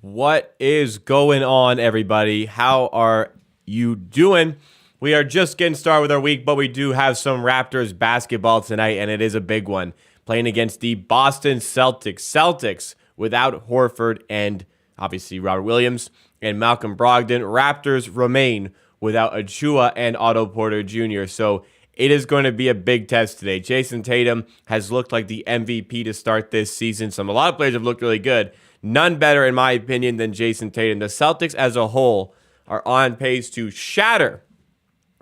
What is going on, everybody? How are you doing? We are just getting started with our week, but we do have some Raptors basketball tonight, and it is a big one. Playing against the Boston Celtics. Celtics without Horford and obviously Robert Williams and Malcolm Brogdon. Raptors remain without Achua and Otto Porter Jr. So it is going to be a big test today. Jayson Tatum has looked like the MVP to start this season. A lot of players have looked really good. None better, in my opinion, than Jayson Tatum. The Celtics as a whole are on pace to shatter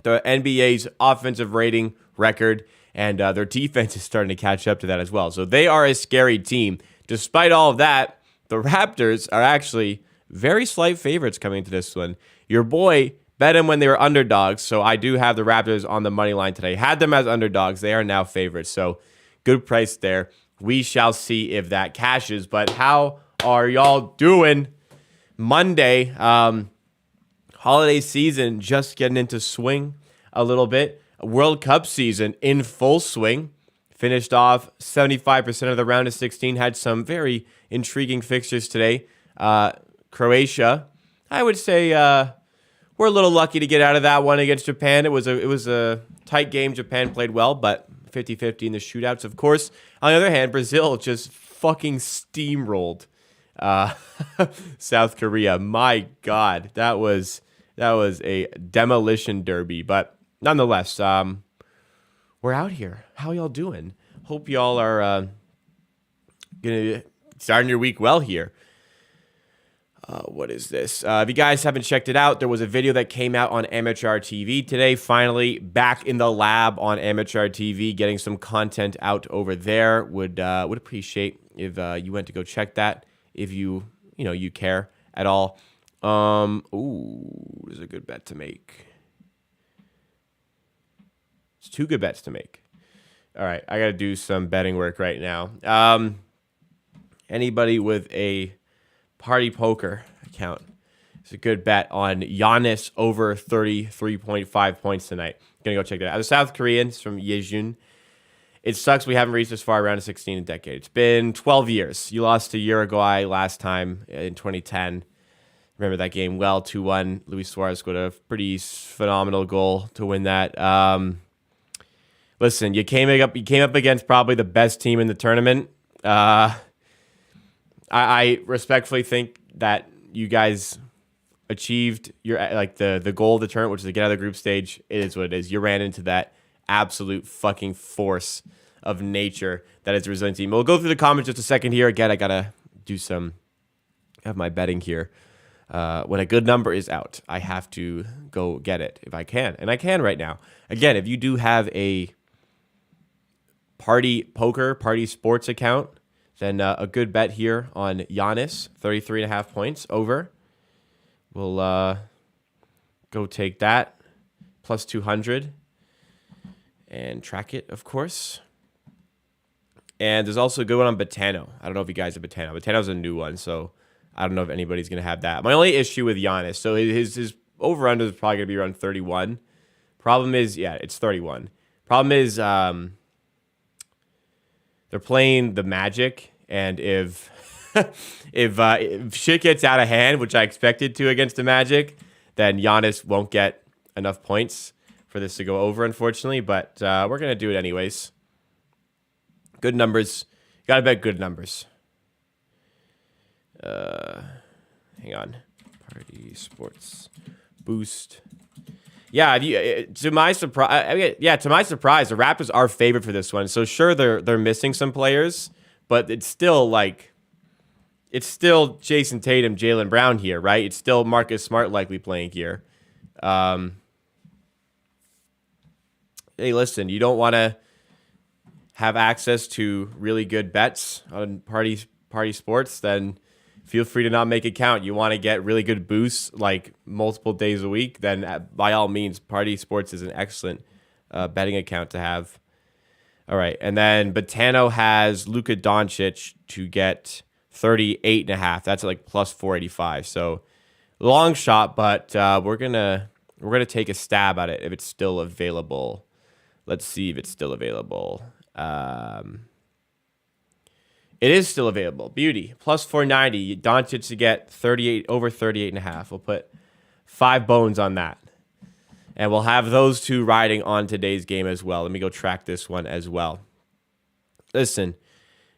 the NBA's offensive rating record, and their defense is starting to catch up to that as well. So they are a scary team. Despite all of that, the Raptors are actually very slight favorites coming into this one. Your boy bet them when they were underdogs, so I do have the Raptors on the money line today. Had them as underdogs. They are now favorites, so good price there. We shall see if that cashes, but how are y'all doing? Monday, holiday season just getting into swing a little bit. World Cup season in full swing. Finished off 75% of the round of 16. Had some very intriguing fixtures today. Croatia, I would say we're a little lucky to get out of that one against Japan. It was a tight game. Japan played well, but 50-50 in the shootouts, of course. On the other hand, Brazil just fucking steamrolled South Korea. My God, that was a demolition derby. But nonetheless, we're out here. How y'all doing? Hope y'all are gonna starting your week well here. What is this? If you guys haven't checked it out, there was a video that came out on Amateur TV today. Finally, back in the lab on Amateur TV, getting some content out over there. Would appreciate if you went to go check that. If you care at all. There's a good bet to make. It's two good bets to make. All right, I got to do some betting work right now. Anybody with a Party Poker account, it's a good bet on Giannis over 33.5 points tonight. Gonna go check that out. The South Koreans from Yejun. It sucks we haven't reached this far around 16 in a decade. It's been 12 years. You lost to Uruguay last time in 2010. Remember that game well, 2-1. Luis Suarez scored a pretty phenomenal goal to win that. Listen, you came up against probably the best team in the tournament. I respectfully think that you guys achieved your the goal of the tournament, which is to get out of the group stage. It is what it is. You ran into that absolute fucking force of nature that is the resilient team. We'll go through the comments just a second here. Again, I gotta have my betting here. When a good number is out, I have to go get it if I can, and I can right now. Again, if you do have a Party Poker, Party Sports account, then a good bet here on Giannis, 33.5 points over. We'll go take that, plus 200, and track it, of course. And there's also a good one on Botano. I don't know if you guys have Botano. Botano's a new one, so I don't know if anybody's going to have that. My only issue with Giannis, so his over-under is probably going to be around 31. Problem is, it's 31. Problem is, they're playing the Magic, and if shit gets out of hand, which I expected to against the Magic, then Giannis won't get enough points for this to go over, unfortunately. But we're going to do it anyways. Good numbers. You got to bet good numbers. Hang on. Party Sports Boost. Yeah, to my surprise, the Raptors are favored for this one. So sure, they're missing some players, but it's still Jayson Tatum, Jaylen Brown here, right? It's still Marcus Smart likely playing here. Hey, listen, you don't want to have access to really good bets on Party Sports, then feel free to not make it count. You want to get really good boosts like multiple days a week, then by all means, Party Sports is an excellent betting account to have. All right, and then Botano has Luka Doncic to get 38.5. That's like plus 485. So long shot, but we're gonna take a stab at it if it's still available. Let's see if it's still available. It is still available. Beauty. Plus 490. Doncic to get 38 over 38.5. We'll put 5 bones on that. And we'll have those two riding on today's game as well. Let me go track this one as well. Listen,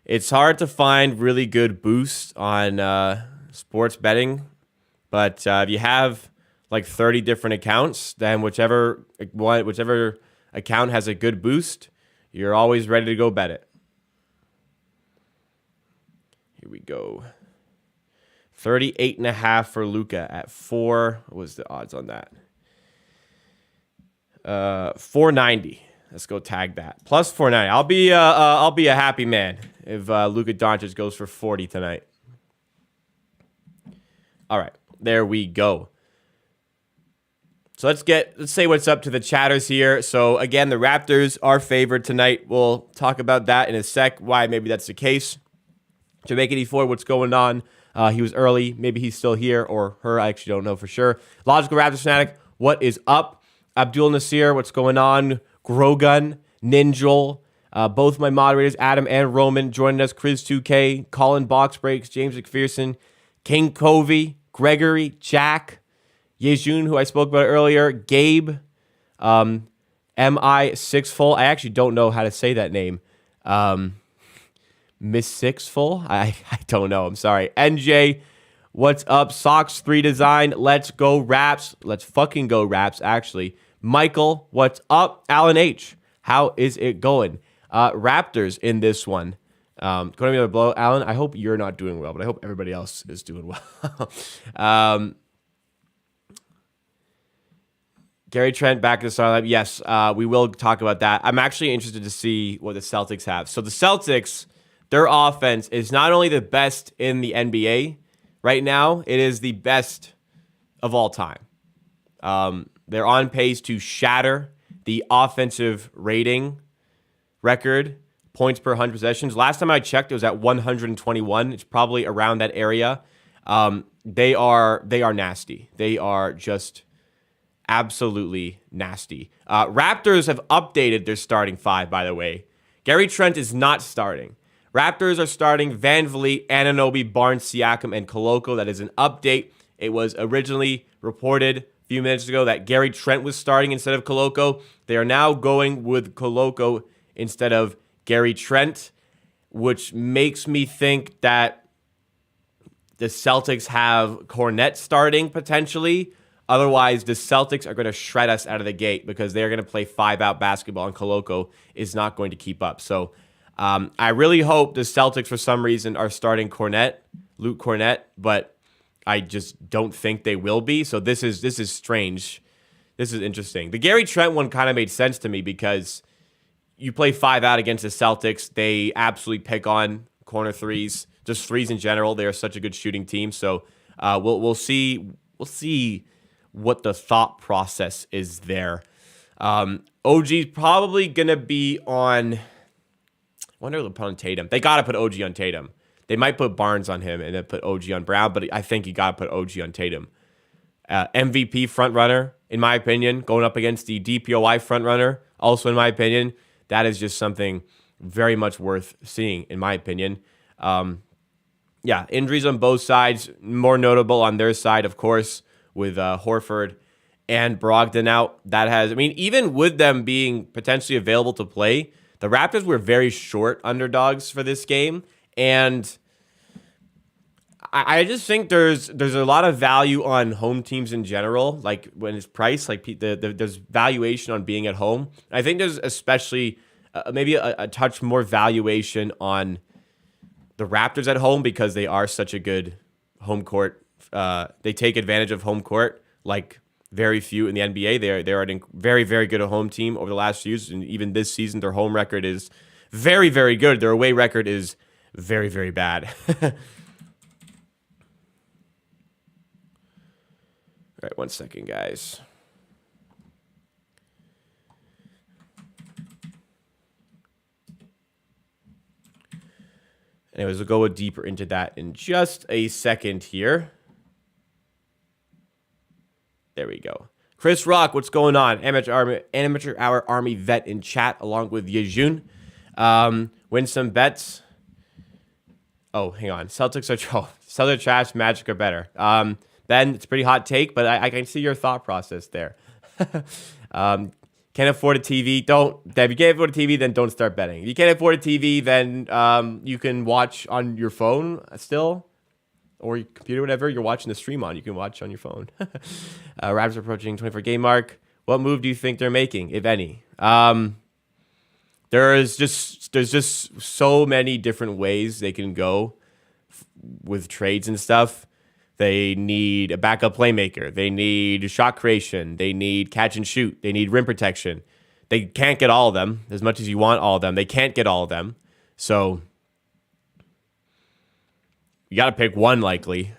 it's hard to find really good boosts on sports betting. But if you have like 30 different accounts, then whichever account has a good boost, you're always ready to go bet it. Here we go. 38.5 for Luka at 4. What was the odds on that? 490. Let's go tag that. Plus 490. I'll be a happy man if Luka Doncic goes for 40 tonight. All right, there we go. So let's say what's up to the chatters here. So again, the Raptors are favored tonight. We'll talk about that in a sec. Why maybe that's the case. Jamaica 84, what's going on? He was early. Maybe he's still here or her. I actually don't know for sure. Logical Raptors fanatic, what is up? Abdul Nasir, what's going on? Grogun, Ninjol, both my moderators, Adam and Roman, joining us. Chris2K, Colin Box Breaks, James McPherson, King Covey, Gregory, Jack, Yejun, who I spoke about earlier, Gabe, MI Sixful. I actually don't know how to say that name. Miss Sixful? I don't know. I'm sorry. NJ, what's up? Socks 3 Design. Let's go Raps. Let's fucking go Raps, actually. Michael, what's up? Alan H, how is it going? Raptors in this one. Going to be a blow. Alan, I hope you're not doing well, but I hope everybody else is doing well. Gary Trent back to the startup. Yes, we will talk about that. I'm actually interested to see what the Celtics have. So the Celtics, their offense is not only the best in the NBA right now, it is the best of all time. They're on pace to shatter the offensive rating record, points per 100 possessions. Last time I checked, it was at 121. It's probably around that area. They are nasty. They are just absolutely nasty. Raptors have updated their starting 5, by the way. Gary Trent is not starting. Raptors are starting Van Vliet, Anunoby, Barnes, Siakam, and Koloko. That is an update. It was originally reported a few minutes ago that Gary Trent was starting instead of Koloko. They are now going with Koloko instead of Gary Trent, which makes me think that the Celtics have Cornet starting potentially. Otherwise, the Celtics are going to shred us out of the gate because they're going to play 5-out basketball, and Koloko is not going to keep up. So I really hope the Celtics, for some reason, are starting Luke Cornet, but I just don't think they will be. So this is strange. This is interesting. The Gary Trent one kind of made sense to me because you play 5-out against the Celtics. They absolutely pick on corner threes, just threes in general. They are such a good shooting team. So we'll see. We'll see what the thought process is there. OG's probably going to be on... I wonder if they'll put on Tatum. They got to put OG on Tatum. They might put Barnes on him and then put OG on Brown, but I think you got to put OG on Tatum. MVP frontrunner, in my opinion, going up against the DPOY frontrunner, also in my opinion. That is just something very much worth seeing, in my opinion. Injuries on both sides. More notable on their side, of course, with Horford and Brogdon out. Even with them being potentially available to play, the Raptors were very short underdogs for this game. And I just think there's a lot of value on home teams in general, like when it's priced, like there's valuation on being at home. I think there's especially maybe a touch more valuation on the Raptors at home because they are such a good home court. They take advantage of home court like very few in the NBA. They're a very, very good home team over the last few years, and even this season, their home record is very, very good. Their away record is very, very bad. All right, 1 second, guys. Anyways, we'll go deeper into that in just a second here. There we go. Chris Rock, what's going on? Amateur Hour Army vet in chat along with Yejun. Win some bets. Oh, hang on. Celtics are trash. Magic are better. Ben, it's a pretty hot take, but I can see your thought process there. Can't afford a TV. If you can't afford a TV, then don't start betting. If you can't afford a TV, then you can watch on your phone still, or your computer, whatever you're watching the stream on. You can watch on your phone. Raptors approaching 24 game mark. What move do you think they're making, if any? There's just so many different ways they can go with trades and stuff. They need a backup playmaker. They need shot creation. They need catch and shoot. They need rim protection. They can't get all of them as much as you want all of them. They can't get all of them. So you got to pick one likely.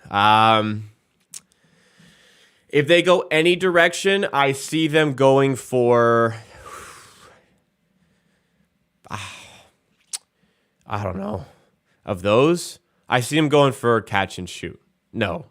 If they go any direction, I see them going for... I don't know. Of those, I see them going for catch and shoot. No.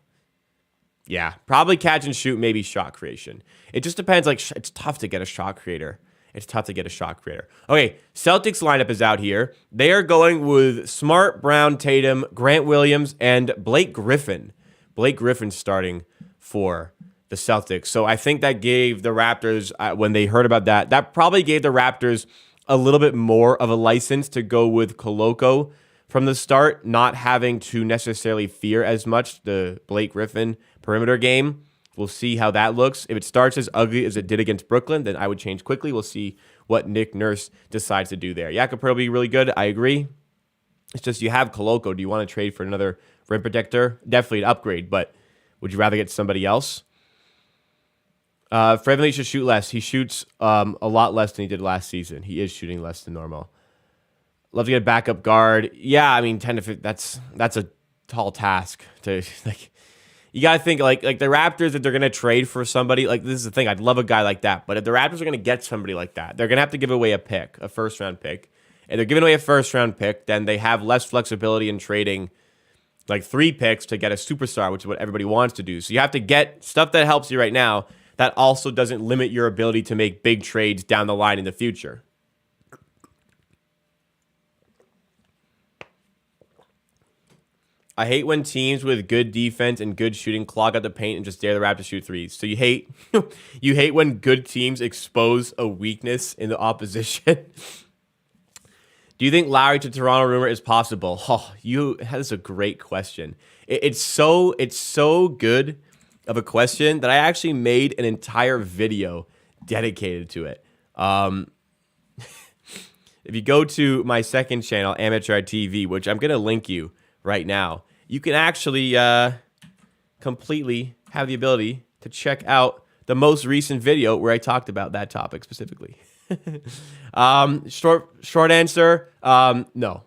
Yeah, probably catch and shoot, maybe shot creation. It just depends. Like, it's tough to get a shot creator. Okay, Celtics lineup is out here. They are going with Smart, Brown, Tatum, Grant Williams, and Blake Griffin. Blake Griffin starting for the Celtics. So I think that gave the Raptors, when they heard about that probably gave the Raptors a little bit more of a license to go with Koloko from the start, not having to necessarily fear as much the Blake Griffin perimeter game. We'll see how that looks. If it starts as ugly as it did against Brooklyn, then I would change quickly. We'll see what Nick Nurse decides to do there. Jakob will be really good. I agree. It's just you have Koloko. Do you want to trade for another rim protector? Definitely an upgrade, but would you rather get somebody else? Fred should shoot less. He shoots a lot less than he did last season. He is shooting less than normal. Love to get a backup guard. Yeah, I mean, 10 to 15, that's a tall task to like. You got to think like the Raptors, if they're going to trade for somebody, like this is the thing, I'd love a guy like that. But if the Raptors are going to get somebody like that, they're going to have to give away a first-round pick. If they're giving away a first-round pick, then they have less flexibility in trading like 3 picks to get a superstar, which is what everybody wants to do. So you have to get stuff that helps you right now that also doesn't limit your ability to make big trades down the line in the future. I hate when teams with good defense and good shooting clog out the paint and just dare the Raptors to shoot threes. So you hate when good teams expose a weakness in the opposition. Do you think Lowry to Toronto rumor is possible? Oh, that is a great question. It's so good of a question that I actually made an entire video dedicated to it. If you go to my second channel, Amateur TV, which I'm going to link you right now, you can actually completely have the ability to check out the most recent video where I talked about that topic specifically. Short answer, no.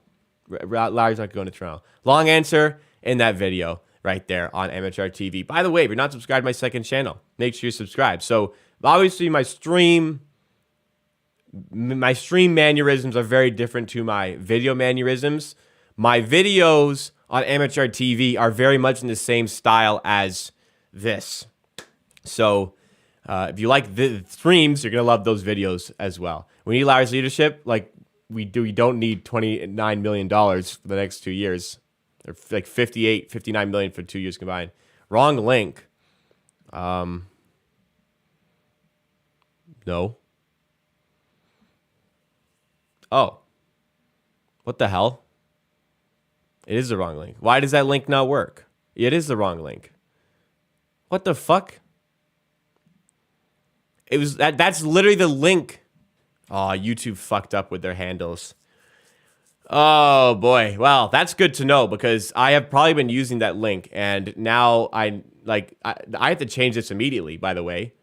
Larry's not going to Toronto. Long answer, in that video right there on Amateur TV. By the way, if you're not subscribed to my second channel, make sure you subscribe. So obviously my stream mannerisms are very different to my video mannerisms. My videos on Amateur TV are very much in the same style as this. So if you like the streams, you're going to love those videos as well. We need Larry's leadership. Like we don't need $29 million for the next 2 years. They're like 58, 59 million for 2 years combined. Wrong link. No. Oh. What the hell? It is the wrong link. Why does that link not work? It is the wrong link. What the fuck? It was that's literally the link. Oh, YouTube fucked up with their handles. Oh boy. Well, that's good to know because I have probably been using that link and now I have to change this immediately, by the way.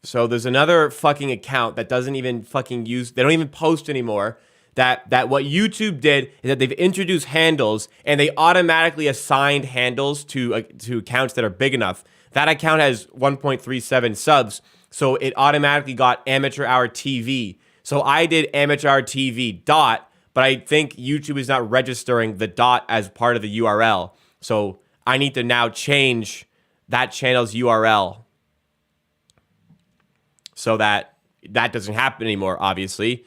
So there's another fucking account that doesn't even fucking use, they don't even post anymore. That what YouTube did is that they've introduced handles and they automatically assigned handles to accounts that are big enough. That account has 1.37 subs, so it automatically got Amateur Hour TV. So I did Amateur Hour TV dot, but I think YouTube is not registering the dot as part of the URL. So I need to now change that channel's URL so that doesn't happen anymore, obviously.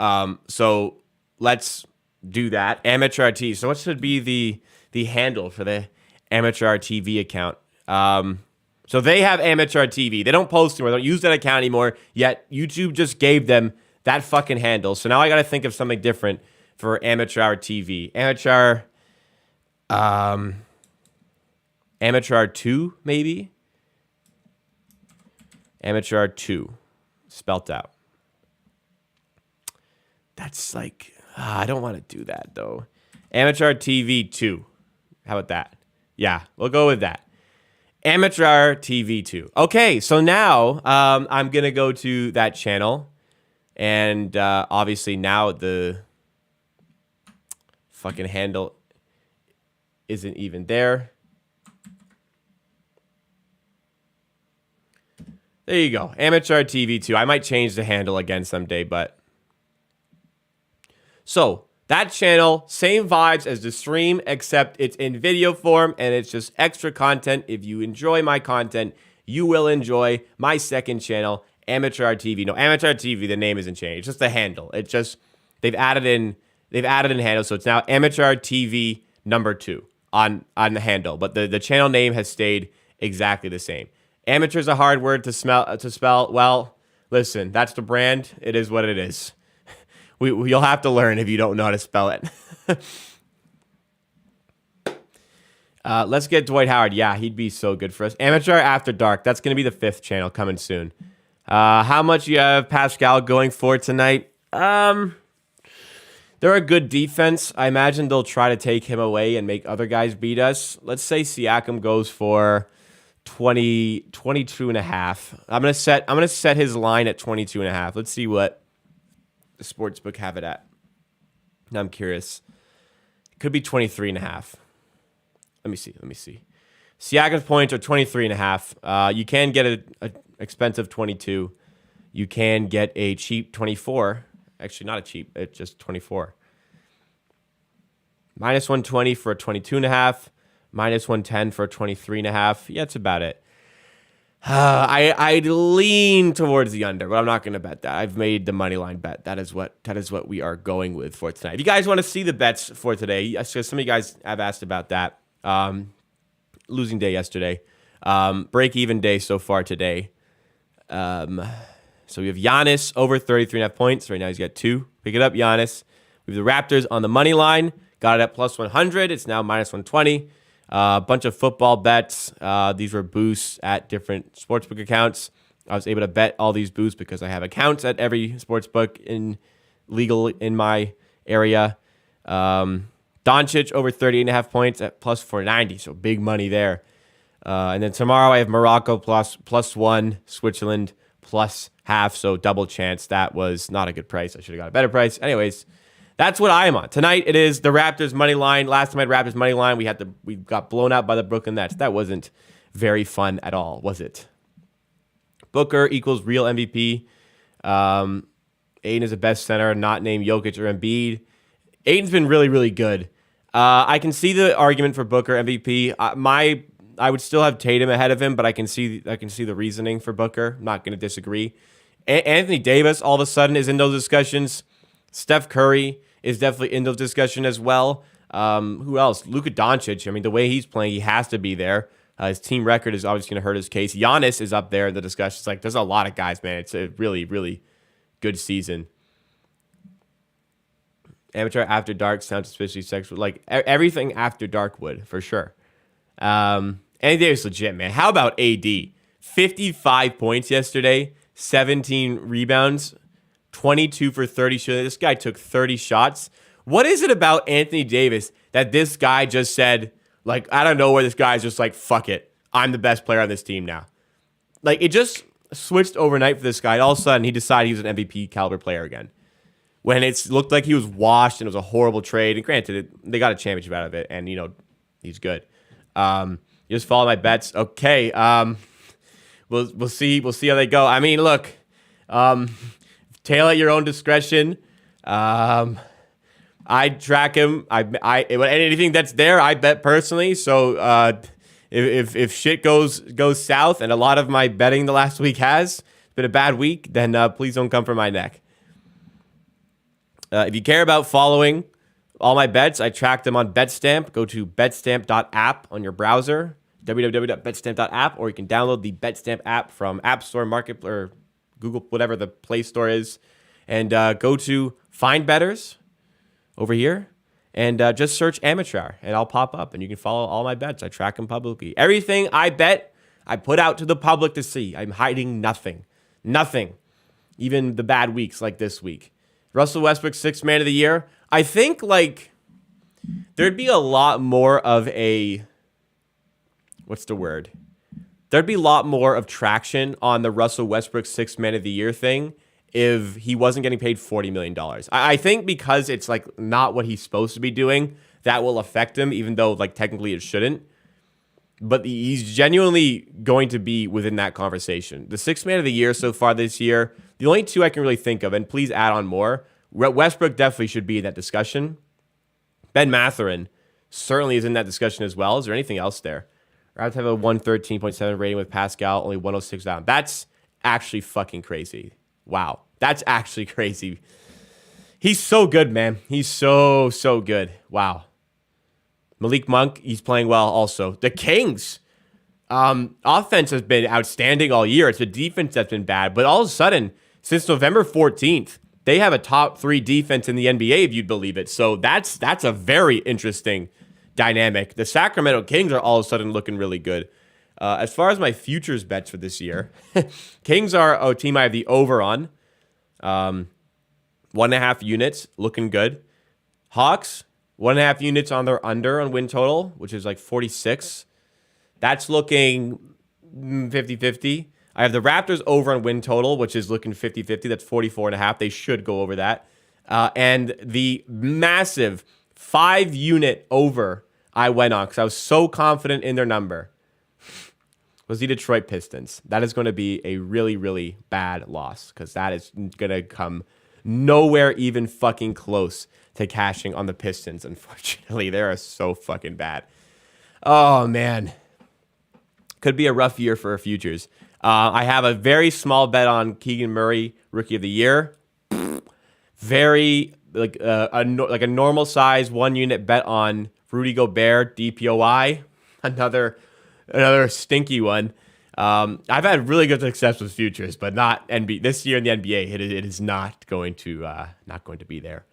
So let's do that. Amateur RT. So what should be the handle for the Amateur TV account? So they have Amateur TV. They don't post anymore. They don't use that account anymore. Yet YouTube just gave them that fucking handle. So now I got to think of something different for Amateur TV. Amateur 2 maybe. Amateur 2 spelt out. That's like I don't want to do that though. Amateur TV 2. How about that? Yeah, we'll go with that. Amateur TV 2. Okay, so now I'm going to go to that channel. And obviously now the fucking handle isn't even there. There you go. Amateur TV 2. I might change the handle again someday, but... So, that channel, same vibes as the stream, except it's in video form, and it's just extra content. If you enjoy my content, you will enjoy my second channel, Amateur TV. No, Amateur TV, the name isn't changed. It's just the handle. It's just, they've added in handle, so it's now Amateur TV number 2 on the handle. But the channel name has stayed exactly the same. Amateur is a hard word to spell. Well, listen, that's the brand. It is what it is. You'll have to learn if you don't know how to spell it. Let's get Dwight Howard. Yeah, he'd be so good for us. Amateur After Dark. That's going to be the 5th channel coming soon. How much you have Pascal going for tonight? They're a good defense. I imagine they'll try to take him away and make other guys beat us. Let's say Siakam goes for 22 and a half. I'm gonna set his line at 22 and a half. Let's see what the sportsbook have it at. Now I'm curious. It could be 23 and a half. Let me see. Siakam's points are 23 and a half. You can get an expensive 22. You can get a cheap 24. Actually, not a cheap. It's just 24. Minus 120 for a 22 and a half. Minus 110 for a 23 and a half. Yeah, that's about it. I'd lean towards the under, but I'm not going to bet that. I've made the money line bet. That is what we are going with for tonight. If you guys want to see the bets for today, so some of you guys have asked about that. Losing day yesterday. Break-even day so far today. So we have Giannis over 33.5 points. Right now he's got 2. Pick it up, Giannis. We have the Raptors on the money line. Got it at plus 100. It's now minus 120. A bunch of football bets. These were boosts at different sportsbook accounts. I was able to bet all these boosts because I have accounts at every sportsbook legal in my area. Doncic over 38.5 points at plus 490. So big money there. And then tomorrow I have Morocco plus 1, Switzerland plus half. So double chance. That was not a good price. I should have got a better price. Anyways, that's what I am on. Tonight it is the Raptors money line. Last time I had Raptors money line, we got blown out by the Brooklyn Nets. That wasn't very fun at all, was it? Booker equals real MVP. Aiden is the best center, not named Jokic or Embiid. Aiden's been really, really good. I can see the argument for Booker MVP. I would still have Tatum ahead of him, but I can see the reasoning for Booker. I'm not going to disagree. Anthony Davis all of a sudden is in those discussions. Steph Curry is definitely in those discussions as well. Who else? Luka Doncic. I mean, the way he's playing, he has to be there. His team record is obviously going to hurt his case. Giannis is up there in the discussions. Like, there's a lot of guys, man. It's a really, really good season. Amateur After Dark sounds suspiciously sexual. Like, everything After Dark would, for sure. Anthony Davis legit, man. How about AD? 55 points yesterday, 17 rebounds, 22 for 30 shooting. This guy took 30 shots. What is it about Anthony Davis that this guy just said, like, I don't know where this guy's just like, fuck it. I'm the best player on this team now. Like, it just switched overnight for this guy. All of a sudden, he decided he was an MVP caliber player again. When it looked like he was washed and it was a horrible trade. And granted, they got a championship out of it. And, you know, he's good. You just follow my bets. Okay. We'll see how they go. I mean, look, tail at your own discretion. I track him. Anything that's there, I bet personally. So if shit goes south, and a lot of my betting the last week has been a bad week, then please don't come for my neck. If you care about following, All my bets, I track them on Betstamp. Go to betstamp.app on your browser, www.betstamp.app, or you can download the Betstamp app from App Store, Market, or Google, whatever the Play Store is, and go to Find Betters over here, and just search Amateur, and I'll pop up, and you can follow all my bets. I track them publicly. Everything I bet, I put out to the public to see. I'm hiding nothing. Nothing. Even the bad weeks like this week. Russell Westbrook, 6th man of the year. I think, like, there'd be a lot more of a... What's the word? There'd be a lot more of traction on the Russell Westbrook 6th man of the year thing if he wasn't getting paid $40 million. I think because it's, like, not what he's supposed to be doing, that will affect him, even though, like, technically it shouldn't. But he's genuinely going to be within that conversation. The 6th man of the year so far this year, the only two I can really think of, and please add on more, Westbrook definitely should be in that discussion. Ben Mathurin certainly is in that discussion as well. Is there anything else there? Raptors have a 113.7 rating with Pascal, only 106 down. That's actually fucking crazy. Wow. That's actually crazy. He's so good, man. He's so good. Wow. Malik Monk, he's playing well also. The Kings, offense has been outstanding all year. It's the defense that's been bad. But all of a sudden, since November 14th, they have a top 3 defense in the NBA, if you'd believe it. So that's a very interesting dynamic. The Sacramento Kings are all of a sudden looking really good. As far as my futures bets for this year, Kings are a team I have the over on. 1.5 units, looking good. Hawks, 1.5 units on their under on win total, which is like 46. That's looking 50-50. I have the Raptors over on win total, which is looking 50-50. That's 44.5. They should go over that. And the massive 5-unit over I went on because I was so confident in their number was the Detroit Pistons. That is going to be a really, really bad loss because that is going to come nowhere even fucking close to cashing on the Pistons. Unfortunately, they are so fucking bad. Oh, man. Could be a rough year for futures. I have a very small bet on Keegan Murray, Rookie of the Year. Very, like a normal size 1-unit bet on Rudy Gobert, DPOY. Another stinky one. I've had really good success with futures, but not NBA. This year in the NBA, it is not going to be there.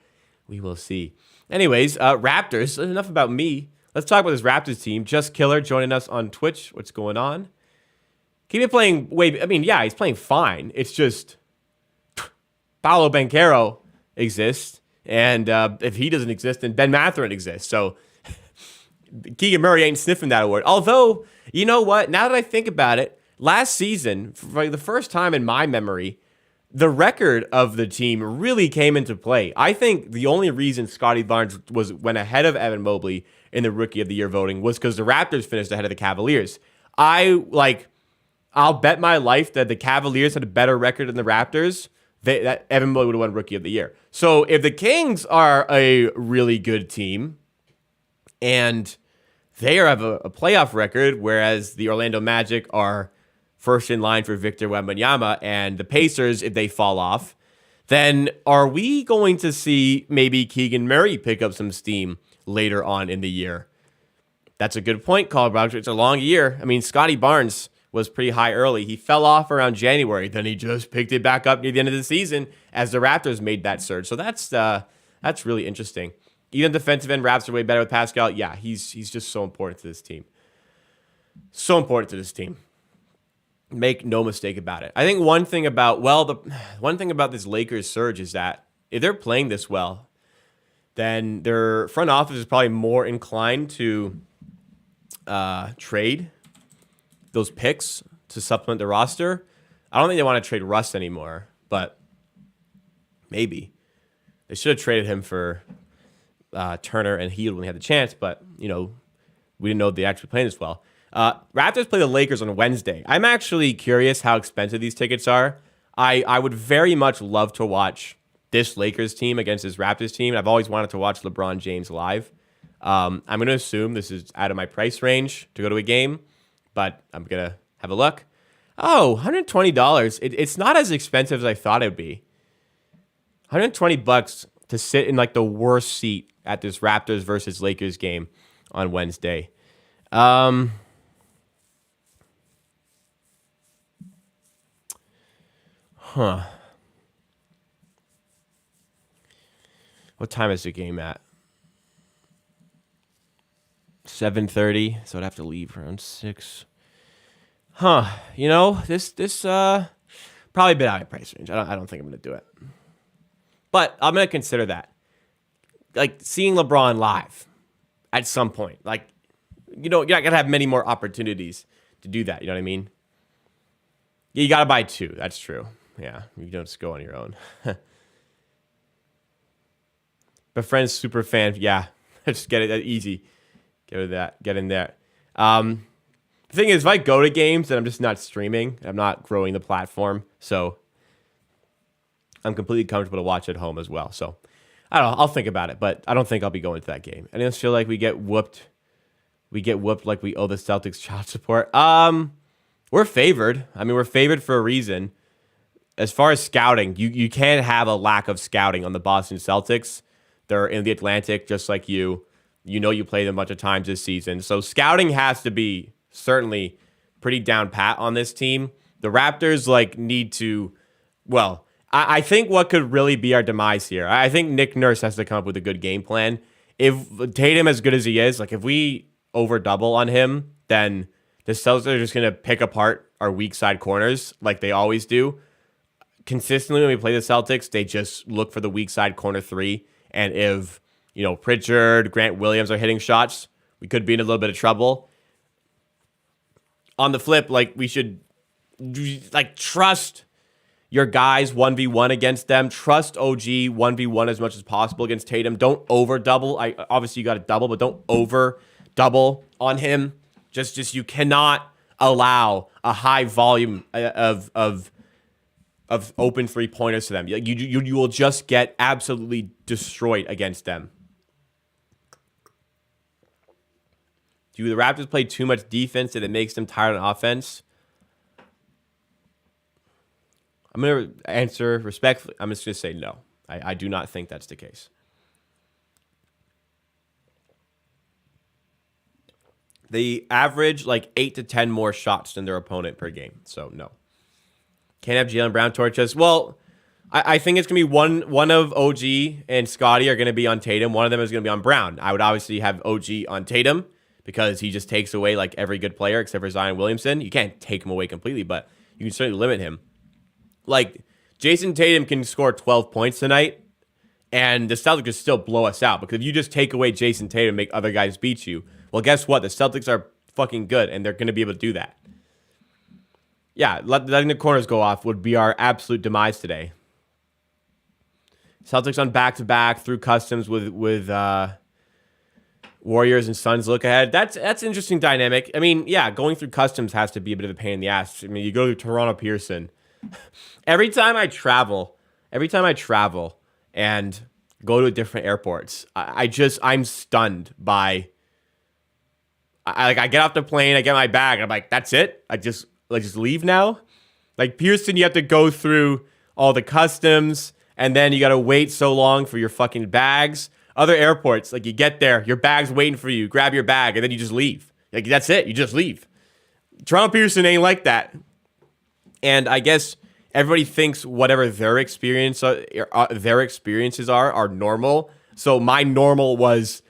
We will see. Anyways, Raptors. Enough about me. Let's talk about this Raptors team. Just Killer joining us on Twitch. What's going on? Keep it playing. Wait, I mean, yeah, he's playing fine. It's just Paolo Banchero exists, and if he doesn't exist, then Ben Mathurin exists. So Keegan Murray ain't sniffing that award. Although, you know what? Now that I think about it, last season, for the first time in my memory, the record of the team really came into play. I think the only reason Scottie Barnes went ahead of Evan Mobley in the Rookie of the Year voting was because the Raptors finished ahead of the Cavaliers. I'll bet my life that the Cavaliers had a better record than the Raptors, that Evan Mobley would have won Rookie of the Year. So if the Kings are a really good team and they have a playoff record, whereas the Orlando Magic are first in line for Victor Wembanyama, and the Pacers, if they fall off, then are we going to see maybe Keegan Murray pick up some steam later on in the year? That's a good point, Colorado. It's a long year. I mean, Scottie Barnes was pretty high early. He fell off around January. Then he just picked it back up near the end of the season as the Raptors made that surge. So that's really interesting. Even defensive end Raps are way better with Pascal. Yeah, he's just so important to this team. So important to this team. Make no mistake about it. I think one thing about this Lakers surge is that if they're playing this well, then their front office is probably more inclined to trade those picks to supplement the roster. I don't think they want to trade Russ anymore, but maybe. They should have traded him for Turner and Hield when they had the chance, but, we didn't know they actually played this well. Raptors play the Lakers on Wednesday. I'm actually curious how expensive these tickets are. I would very much love to watch this Lakers team against this Raptors team. I've always wanted to watch LeBron James live. I'm going to assume this is out of my price range to go to a game, but I'm going to have a look. Oh, $120. It's not as expensive as I thought it would be. $120 to sit in like the worst seat at this Raptors versus Lakers game on Wednesday. Huh. What time is the game at? 7:30, so I'd have to leave around 6. Huh. You know, this probably a bit out of price range. I don't think I'm gonna do it. But I'm gonna consider that. Like seeing LeBron live at some point. Like, you're not gonna have many more opportunities to do that. You know what I mean? Yeah, you gotta buy 2. That's true. Yeah, you don't just go on your own. But friends, super fan, yeah, just get it easy. Get in there. The thing is, if I go to games, then I'm just not streaming. I'm not growing the platform, so I'm completely comfortable to watch at home as well. So I don't know. I'll think about it, but I don't think I'll be going to that game. I just feel like we get whooped. We get whooped like we owe the Celtics child support. We're favored. I mean, we're favored for a reason. As far as scouting, you can't have a lack of scouting on the Boston Celtics. They're in the Atlantic, just like you. You know you played them a bunch of times this season. So scouting has to be certainly pretty down pat on this team. The Raptors need to, well, I think what could really be our demise here, I think Nick Nurse has to come up with a good game plan. If Tatum, as good as he is, if we over double on him, then the Celtics are just going to pick apart our weak side corners like they always do. Consistently when we play the Celtics, they just look for the weak side corner 3. And if, Pritchard, Grant Williams are hitting shots, we could be in a little bit of trouble. On the flip, we should trust your guys 1v1 against them. Trust OG 1v1 as much as possible against Tatum. Don't over double. Obviously you got to double, but don't over double on him. Just you cannot allow a high volume of open 3-pointers to them. You will just get absolutely destroyed against them. Do the Raptors play too much defense that it makes them tired on offense? I'm going to answer respectfully. I'm just going to say no. I do not think that's the case. They average 8 to 10 more shots than their opponent per game. So, no. Can't have Jaylen Brown torch us. Well, I think it's going to be one of OG and Scottie are going to be on Tatum. One of them is going to be on Brown. I would obviously have OG on Tatum because he just takes away every good player except for Zion Williamson. You can't take him away completely, but you can certainly limit him. Jayson Tatum can score 12 points tonight, and the Celtics could still blow us out because if you just take away Jayson Tatum and make other guys beat you, well, guess what? The Celtics are fucking good, and they're going to be able to do that. Yeah, letting the corners go off would be our absolute demise today. Celtics on back-to-back through customs with Warriors and Suns look ahead. That's an interesting dynamic. I mean, yeah, going through customs has to be a bit of a pain in the ass. I mean, you go to Toronto Pearson. Every time I travel and go to different airports, I'm stunned by. I get off the plane, I get my bag, and I'm like, that's it? I just leave now? Pearson, you have to go through all the customs, and then you got to wait so long for your fucking bags. Other airports, you get there, your bag's waiting for you, grab your bag, and then you just leave. That's it, you just leave. Toronto Pearson ain't like that. And I guess everybody thinks whatever their experiences are normal. So my normal was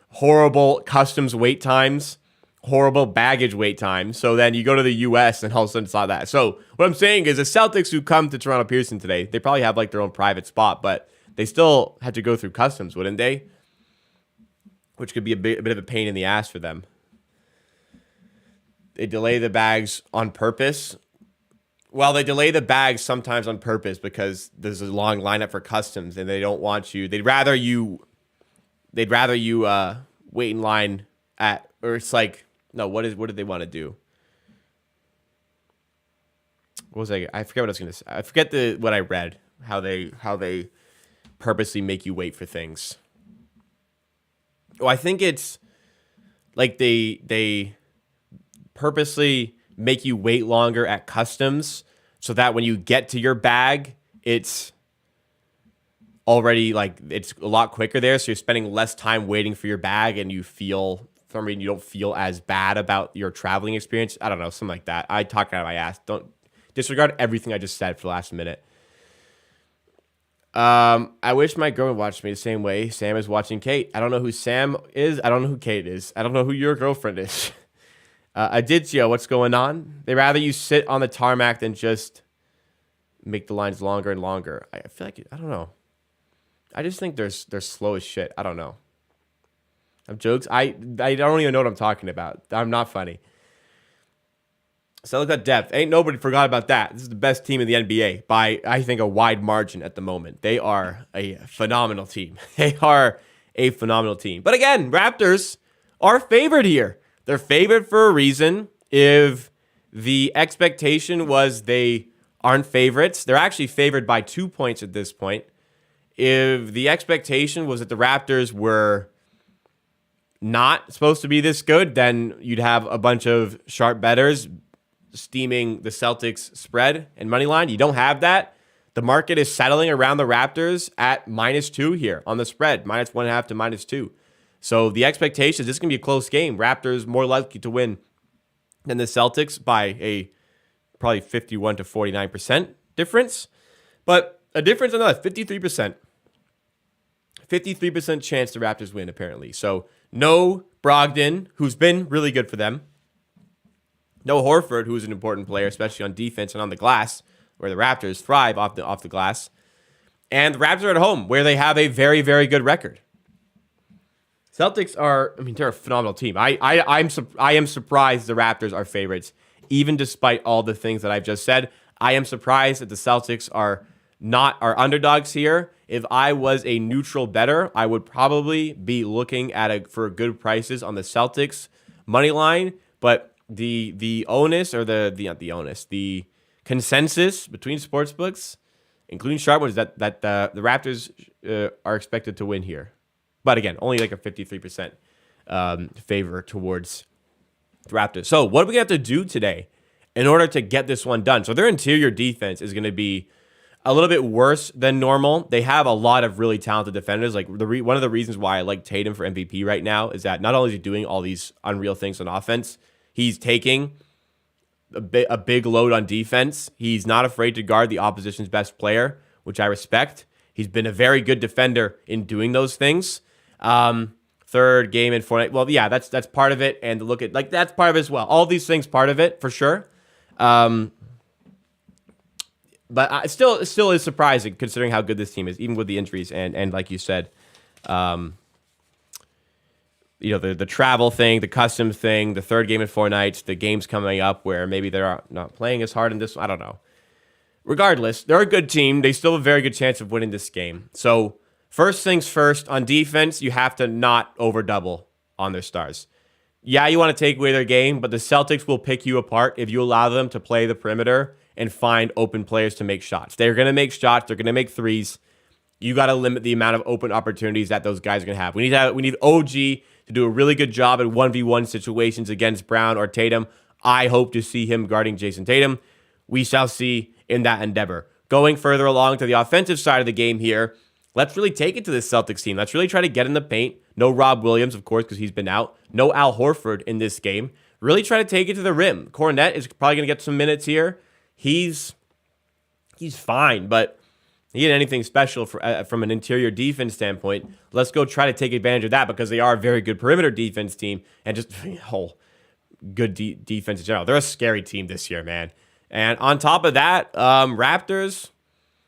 horrible customs wait times, horrible baggage wait times. So then you go to the U.S. and all of a sudden it's not that. So what I'm saying is the Celtics who come to Toronto Pearson today, they probably have their own private spot, but they still had to go through customs, wouldn't they? Which could be a bit of a pain in the ass for them. They delay the bags on purpose. Well, they delay the bags sometimes on purpose because there's a long lineup for customs and they don't want you. They'd rather you wait in line at, or it's no, what did they want to do? What was I forget what I was going to say. I forget what I read, how they purposely make you wait for things. Oh, I think it's they purposely make you wait longer at customs so that when you get to your bag, it's already like it's a lot quicker there, so you're spending less time waiting for your bag, and you feel for some reason you don't feel as bad about your traveling experience. I don't know, something like that. I talk out of my ass. Don't disregard everything I just said for the last minute. I wish my girl would watch me the same way Sam is watching Kate. I don't know who Sam is. I don't know who Kate is. I don't know who your girlfriend is. Aditya, what's going on? They'd rather you sit on the tarmac than just make the lines longer and longer. I feel like, I don't know. I just think they're slow as shit. I don't know. I'm jokes. I don't even know what I'm talking about. I'm not funny. So look at depth. Ain't nobody forgot about that. This is the best team in the NBA by, I think, a wide margin at the moment. They are a phenomenal team. They are a phenomenal team. But again, Raptors are favored here. They're favored for a reason. If the expectation was they aren't favorites, they're actually favored by 2 points at this point. If the expectation was that the Raptors were not supposed to be this good, then you'd have a bunch of sharp bettors steaming the Celtics spread and money line. You don't have that. The market is settling around the Raptors at -2 here on the spread, -1.5 to -2. So the expectation is this is going to be a close game. Raptors more likely to win than the Celtics by a probably 51 to 49% difference. But a difference on that, 53%. 53% chance the Raptors win, apparently. So no Brogdon, who's been really good for them. No Horford, who's an important player, especially on defense and on the glass, where the Raptors thrive off the glass. And the Raptors are at home, where they have a very, very good record. Celtics are, they're a phenomenal team. I am surprised the Raptors are favorites, even despite all the things that I've just said. I am surprised that the Celtics are underdogs here. If I was a neutral bettor, I would probably be looking at for good prices on the Celtics money line. But the onus, or the consensus between sportsbooks, including sharp ones, that the Raptors are expected to win here. But again, only like a 53% favor towards the Raptors. So what are we going to have to do today in order to get this one done? So their interior defense is going to be a little bit worse than normal. They have a lot of really talented defenders. Like one of the reasons why I like Tatum for MVP right now is that not only is he doing all these unreal things on offense, he's taking a big load on defense. He's not afraid to guard the opposition's best player, which I respect. He's been a very good defender in doing those things. Third game in Fortnite. Well, yeah, that's part of it. And look at that's part of it as well. All these things part of it for sure. But it still is surprising considering how good this team is, even with the injuries and like you said, the travel thing, the custom thing, the third game in 4 nights, the games coming up where maybe they're not playing as hard in this. I don't know. Regardless, they're a good team. They still have a very good chance of winning this game. So first things first, on defense, you have to not over-double on their stars. Yeah, you want to take away their game, but the Celtics will pick you apart if you allow them to play the perimeter and find open players to make shots. They're going to make shots. They're going to make threes. You got to limit the amount of open opportunities that those guys are going to have. We need OG to do a really good job at 1v1 situations against Brown or Tatum. I hope to see him guarding Jayson Tatum. We shall see in that endeavor. Going further along to the offensive side of the game here, let's really take it to this Celtics team. Let's really try to get in the paint. No Rob Williams, of course, because he's been out. No Al Horford in this game. Really try to take it to the rim. Cornette is probably going to get some minutes here. He's fine, but he didn't anything special from an interior defense standpoint. Let's go try to take advantage of that because they are a very good perimeter defense team and just whole good defense in general. They're a scary team this year, man. And on top of that, Raptors,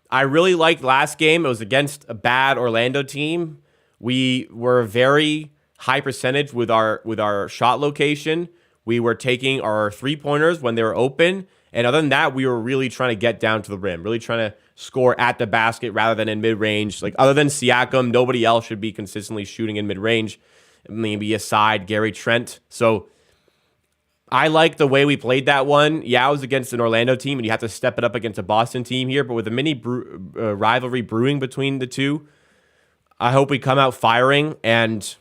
I really liked last game. It was against a bad Orlando team. We were very high percentage with our shot location. We were taking our three-pointers when they were open. And other than that, we were really trying to get down to the rim, really trying to score at the basket rather than in mid-range. Like, other than Siakam, nobody else should be consistently shooting in mid-range, maybe aside Gary Trent. So I like the way we played that one. Yeah, it was against an Orlando team, and you have to step it up against a Boston team here. But with a mini rivalry brewing between the two, I hope we come out firing, and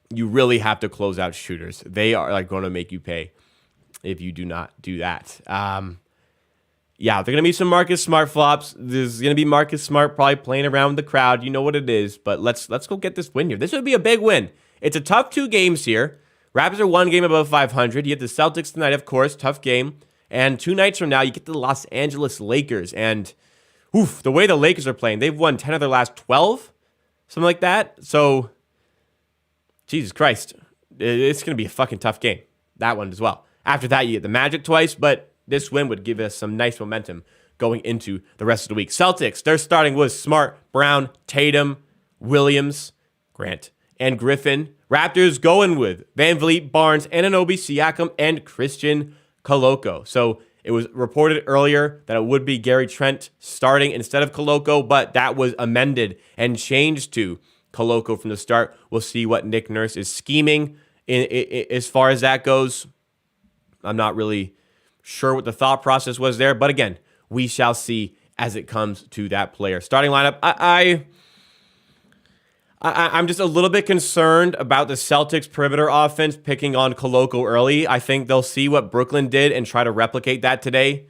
you really have to close out shooters. They are going to make you pay if you do not do that. yeah, there are going to be some Marcus Smart flops. There's going to be Marcus Smart probably playing around with the crowd. You know what it is. But let's go get this win here. This would be a big win. It's a tough 2 games here. Raptors are 1 game above 500. You get the Celtics tonight, of course. Tough game. And 2 nights from now, you get the Los Angeles Lakers. And the way the Lakers are playing, they've won 10 of their last 12. Something like that. So, Jesus Christ. It's going to be a fucking tough game. That one as well. After that, you get the Magic twice. But this win would give us some nice momentum going into the rest of the week. Celtics, their starting was Smart, Brown, Tatum, Williams, Grant, and Griffin. Raptors going with VanVleet, Barnes, Anunoby, Siakam, and Christian Koloko. So it was reported earlier that it would be Gary Trent starting instead of Koloko, but that was amended and changed to Koloko from the start. We'll see what Nick Nurse is scheming as far as that goes. I'm not really sure what the thought process was there, but again, we shall see as it comes to that player. Starting lineup, I'm just a little bit concerned about the Celtics perimeter offense picking on Koloko early. I think they'll see what Brooklyn did and try to replicate that today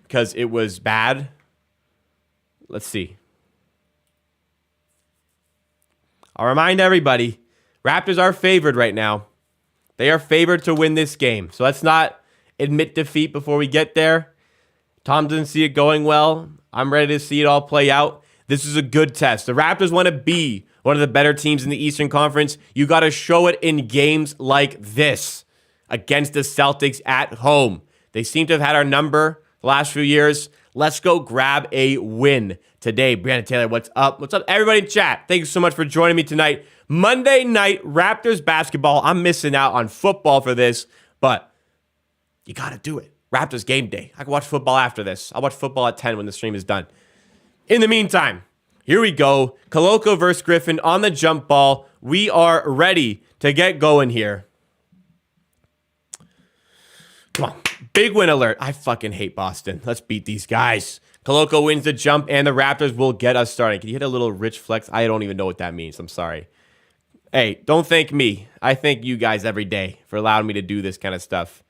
because it was bad. Let's see. I'll remind everybody, Raptors are favored right now. They are favored to win this game. So let's not admit defeat before we get there. Tom doesn't see it going well. I'm ready to see it all play out. This is a good test. The Raptors want to be one of the better teams in the Eastern Conference. You got to show it in games like this against the Celtics at home. They seem to have had our number the last few years. Let's go grab a win today. Brandon Taylor, what's up? What's up, everybody in chat? Thank you so much for joining me tonight. Monday night Raptors basketball. I'm missing out on football for this, but you got to do it. Raptors game day. I can watch football after this. I'll watch football at 10 when the stream is done. In the meantime, here we go. Koloko versus Griffin on the jump ball. We are ready to get going here. Come on. Big win alert. I fucking hate Boston. Let's beat these guys. Koloko wins the jump, and the Raptors will get us started. Can you hit a little rich flex? I don't even know what that means. I'm sorry. Hey, don't thank me. I thank you guys every day for allowing me to do this kind of stuff.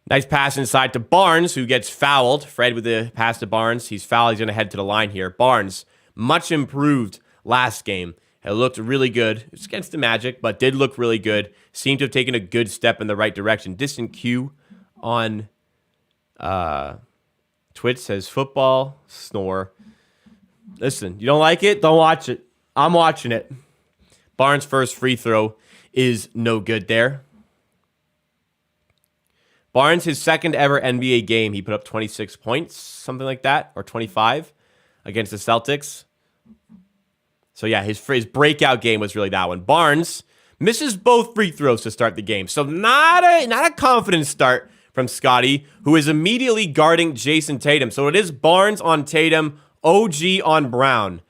Nice pass inside to Barnes, who gets fouled. Fred with the pass to Barnes. He's fouled. He's going to head to the line here. Barnes, much improved last game. It looked really good. It's against the Magic, but did look really good. Seemed to have taken a good step in the right direction. Distant Q on Twitch says football snore. Listen, you don't like it? Don't watch it. I'm watching it. Barnes' first free throw is no good there. Barnes, his second ever NBA game, he put up 26 points, something like that, or 25 against the Celtics. So yeah, his breakout game was really that one. Barnes misses both free throws to start the game. So not a confident start from Scottie, who is immediately guarding Jayson Tatum. So it is Barnes on Tatum, OG on Brown.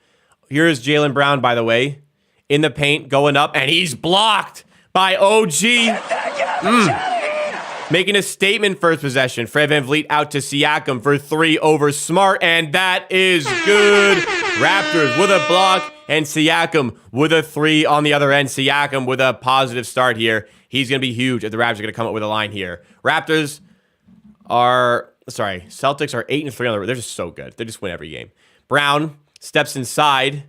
Here is Jaylen Brown, by the way, in the paint, going up, and he's blocked by OG. Making a statement first possession. Fred VanVleet out to Siakam for 3 over Smart, and that is good. Raptors with a block, and Siakam with a 3 on the other end. Siakam with a positive start here. He's going to be huge if the Raptors are going to come up with a line here. Celtics are 8-3 on the road. They're just so good. They just win every game. Brown steps inside a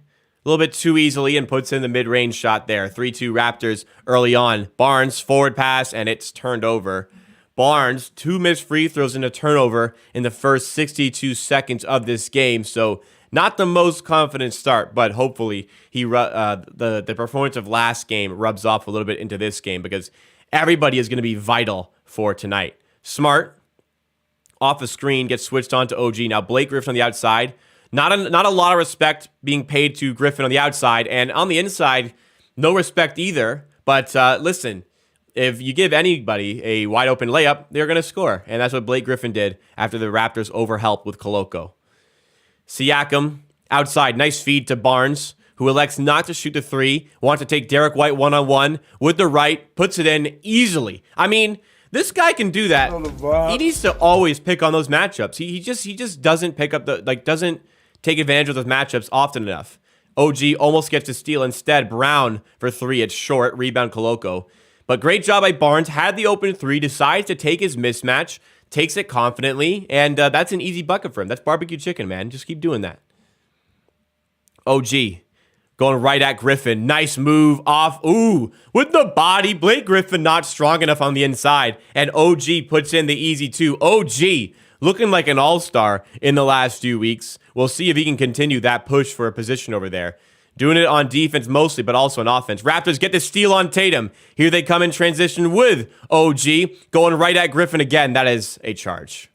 little bit too easily and puts in the mid-range shot there. 3-2 Raptors early on. Barnes, forward pass, and it's turned over. Barnes, 2 missed free throws and a turnover in the first 62 seconds of this game. So not the most confident start, but hopefully the performance of last game rubs off a little bit into this game because everybody is going to be vital for tonight. Smart, off the screen, gets switched on to OG. Now Blake Griffin on the outside. Not a lot of respect being paid to Griffin on the outside. And on the inside, no respect either. But listen, if you give anybody a wide open layup, they're going to score. And that's what Blake Griffin did after the Raptors overhelped with Koloko. Siakam, outside, nice feed to Barnes, who elects not to shoot the 3, wants to take Derek White one-on-one with the right, puts it in easily. I mean, this guy can do that. He needs to always pick on those matchups. He just doesn't pick up doesn't take advantage of those matchups often enough. OG almost gets to steal. Instead, Brown for 3. It's short. Rebound Koloko. But great job by Barnes. Had the open 3. Decides to take his mismatch. takes it confidently, and that's an easy bucket for him. That's barbecue chicken, man. Just keep doing that. OG going right at Griffin. Nice move off. Ooh, with the body. Blake Griffin not strong enough on the inside, and OG puts in the easy 2. OG looking like an all-star in the last few weeks. We'll see if he can continue that push for a position over there. Doing it on defense mostly, but also on offense. Raptors get the steal on Tatum. Here they come in transition with OG. Going right at Griffin again. That is a charge.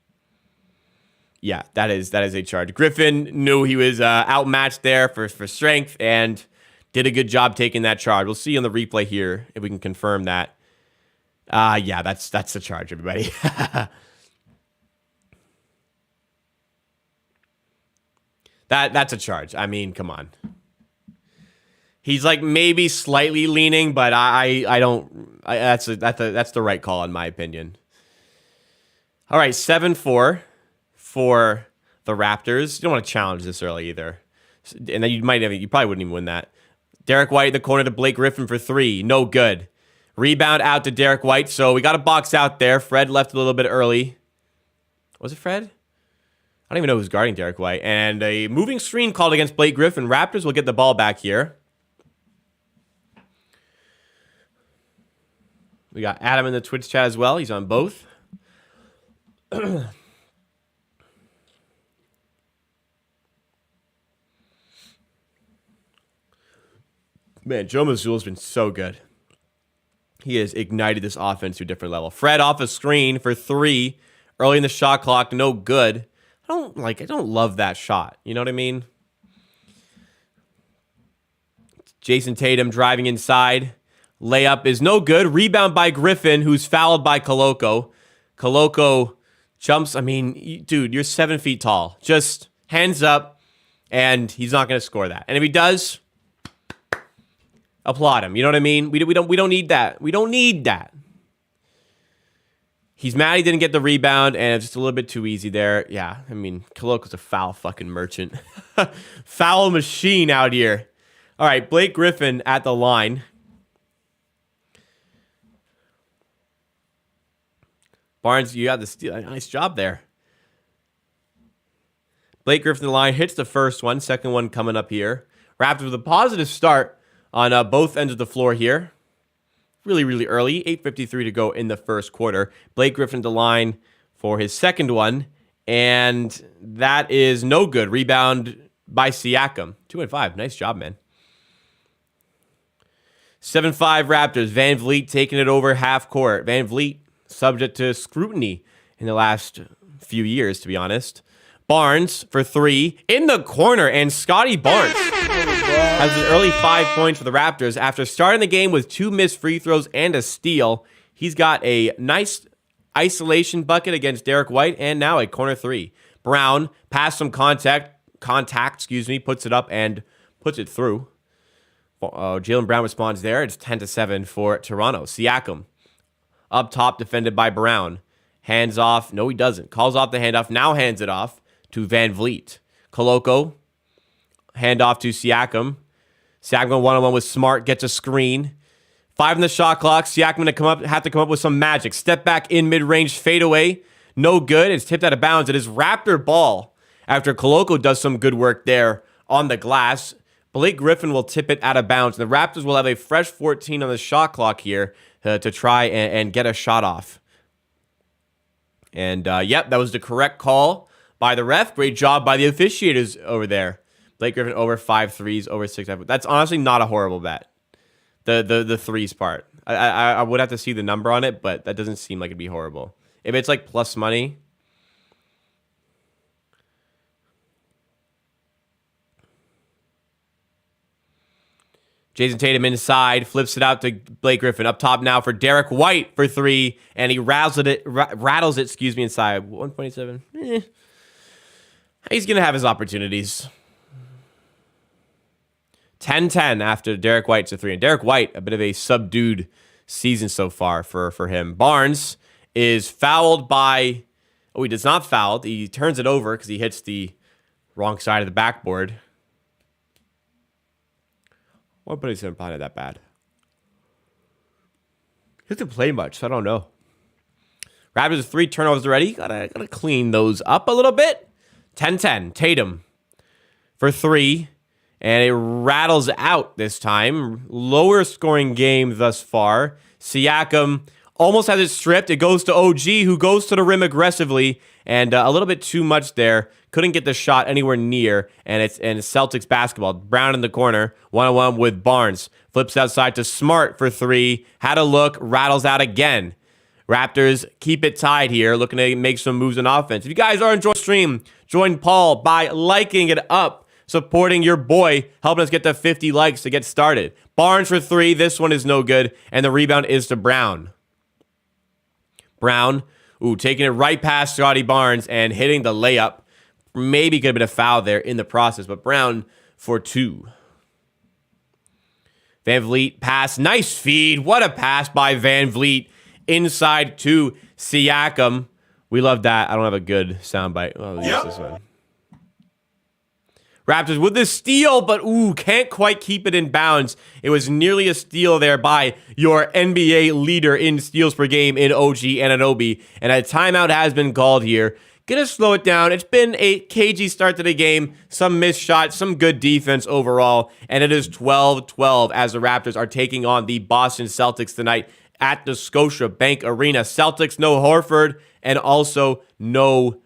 Yeah, that is a charge. Griffin knew he was outmatched there for strength and did a good job taking that charge. We'll see on the replay here if we can confirm that. Yeah, that's the charge, everybody. That's a charge. I mean, come on. He's like maybe slightly leaning, but I don't. That's the right call in my opinion. All right, 7-4 for the Raptors. You don't want to challenge this early either, and then you probably wouldn't even win that. Derek White in the corner to Blake Griffin for 3, no good. Rebound out to Derek White, so we got a box out there. Fred left a little bit early. Was it Fred? I don't even know who's guarding Derek White. And a moving screen called against Blake Griffin. Raptors will get the ball back here. We got Adam in the Twitch chat as well. He's on both. Man, Joe Mazzulla's been so good. He has ignited this offense to a different level. Fred off a screen for 3 early in the shot clock. No good. I don't love that shot. You know what I mean? Jayson Tatum driving inside. Layup is no good. Rebound by Griffin, who's fouled by Koloko. Koloko jumps. I mean, dude, you're 7 feet tall. Just hands up, and he's not going to score that. And if he does, applaud him. You know what I mean? We don't need that. We don't need that. He's mad he didn't get the rebound, and it's just a little bit too easy there. Yeah, I mean, Koloko's a foul fucking merchant. Foul machine out here. All right, Blake Griffin at the line. Barnes, you got the steal. Nice job there. Blake Griffin the line hits the first one. Second one coming up here. Raptors with a positive start on both ends of the floor here. Really, really early. 8:53 to go in the first quarter. Blake Griffin the line for his second one. And that is no good. Rebound by Siakam. 2 and 5. Nice job, man. 7-5 Raptors. Van Vliet taking it over half court. Van Vliet subject to scrutiny in the last few years, to be honest. Barnes for 3 in the corner, and Scottie Barnes has an early 5 points for the Raptors. After starting the game with 2 missed free throws and a steal, he's got a nice isolation bucket against Derek White, and now a corner 3. Brown past some contact, puts it up and puts it through. Jaylen Brown responds there. It's 10-7 for Toronto. Siakam up top, defended by Brown. Hands off. No, he doesn't. Calls off the handoff. Now hands it off to Van Vliet. Koloko. Handoff to Siakam. Siakam one-on-one with Smart. Gets a screen. 5 in the shot clock. Siakam going to have to come up with some magic. Step back in mid-range. Fade away. No good. It's tipped out of bounds. It is Raptor ball after Koloko does some good work there on the glass. Blake Griffin will tip it out of bounds. And the Raptors will have a fresh 14 on the shot clock here to try and get a shot off. And, yep, that was the correct call by the ref. Great job by the officiators over there. Blake Griffin over 5 threes, over 6. That's honestly not a horrible bet. The threes part. I would have to see the number on it, but that doesn't seem like it'd be horrible. If it's like plus money. Jayson Tatum inside, flips it out to Blake Griffin. Up top now for Derek White for 3, and he rattles it inside. 1.7. He's going to have his opportunities. 10-10 after Derek White's a 3. And Derek White, a bit of a subdued season so far for him. Barnes is fouled by... Oh, he does not foul. He turns it over because he hits the wrong side of the backboard. 1.7 behind that bad. He doesn't play much, so I don't know. Raptors 3 turnovers already. Gotta clean those up a little bit. 10-10. Tatum for 3. And it rattles out this time. Lower scoring game thus far. Siakam almost has it stripped. It goes to OG, who goes to the rim aggressively. And a little bit too much there. Couldn't get the shot anywhere near. And it's Celtics basketball. Brown in the corner. 1-on-1 with Barnes. Flips outside to Smart for 3. Had a look. Rattles out again. Raptors keep it tied here. Looking to make some moves on offense. If you guys are enjoying the stream, join Paul by liking it up. Supporting your boy, helping us get to 50 likes to get started. Barnes for 3. This one is no good. And the rebound is to Brown. Brown, taking it right past Scottie Barnes and hitting the layup. Maybe could have been a foul there in the process, but Brown for 2. Van Vliet pass. Nice feed. What a pass by Van Vliet. Inside to Siakam. We love that. I don't have a good soundbite. Oh, this one. Raptors with the steal, but can't quite keep it in bounds. It was nearly a steal there by your NBA leader in steals per game in OG Anunoby. And a timeout has been called here. Gonna slow it down. It's been a cagey start to the game. Some missed shots, some good defense overall. And it is 12-12 as the Raptors are taking on the Boston Celtics tonight at the Scotiabank Arena. Celtics, no Horford, and also no...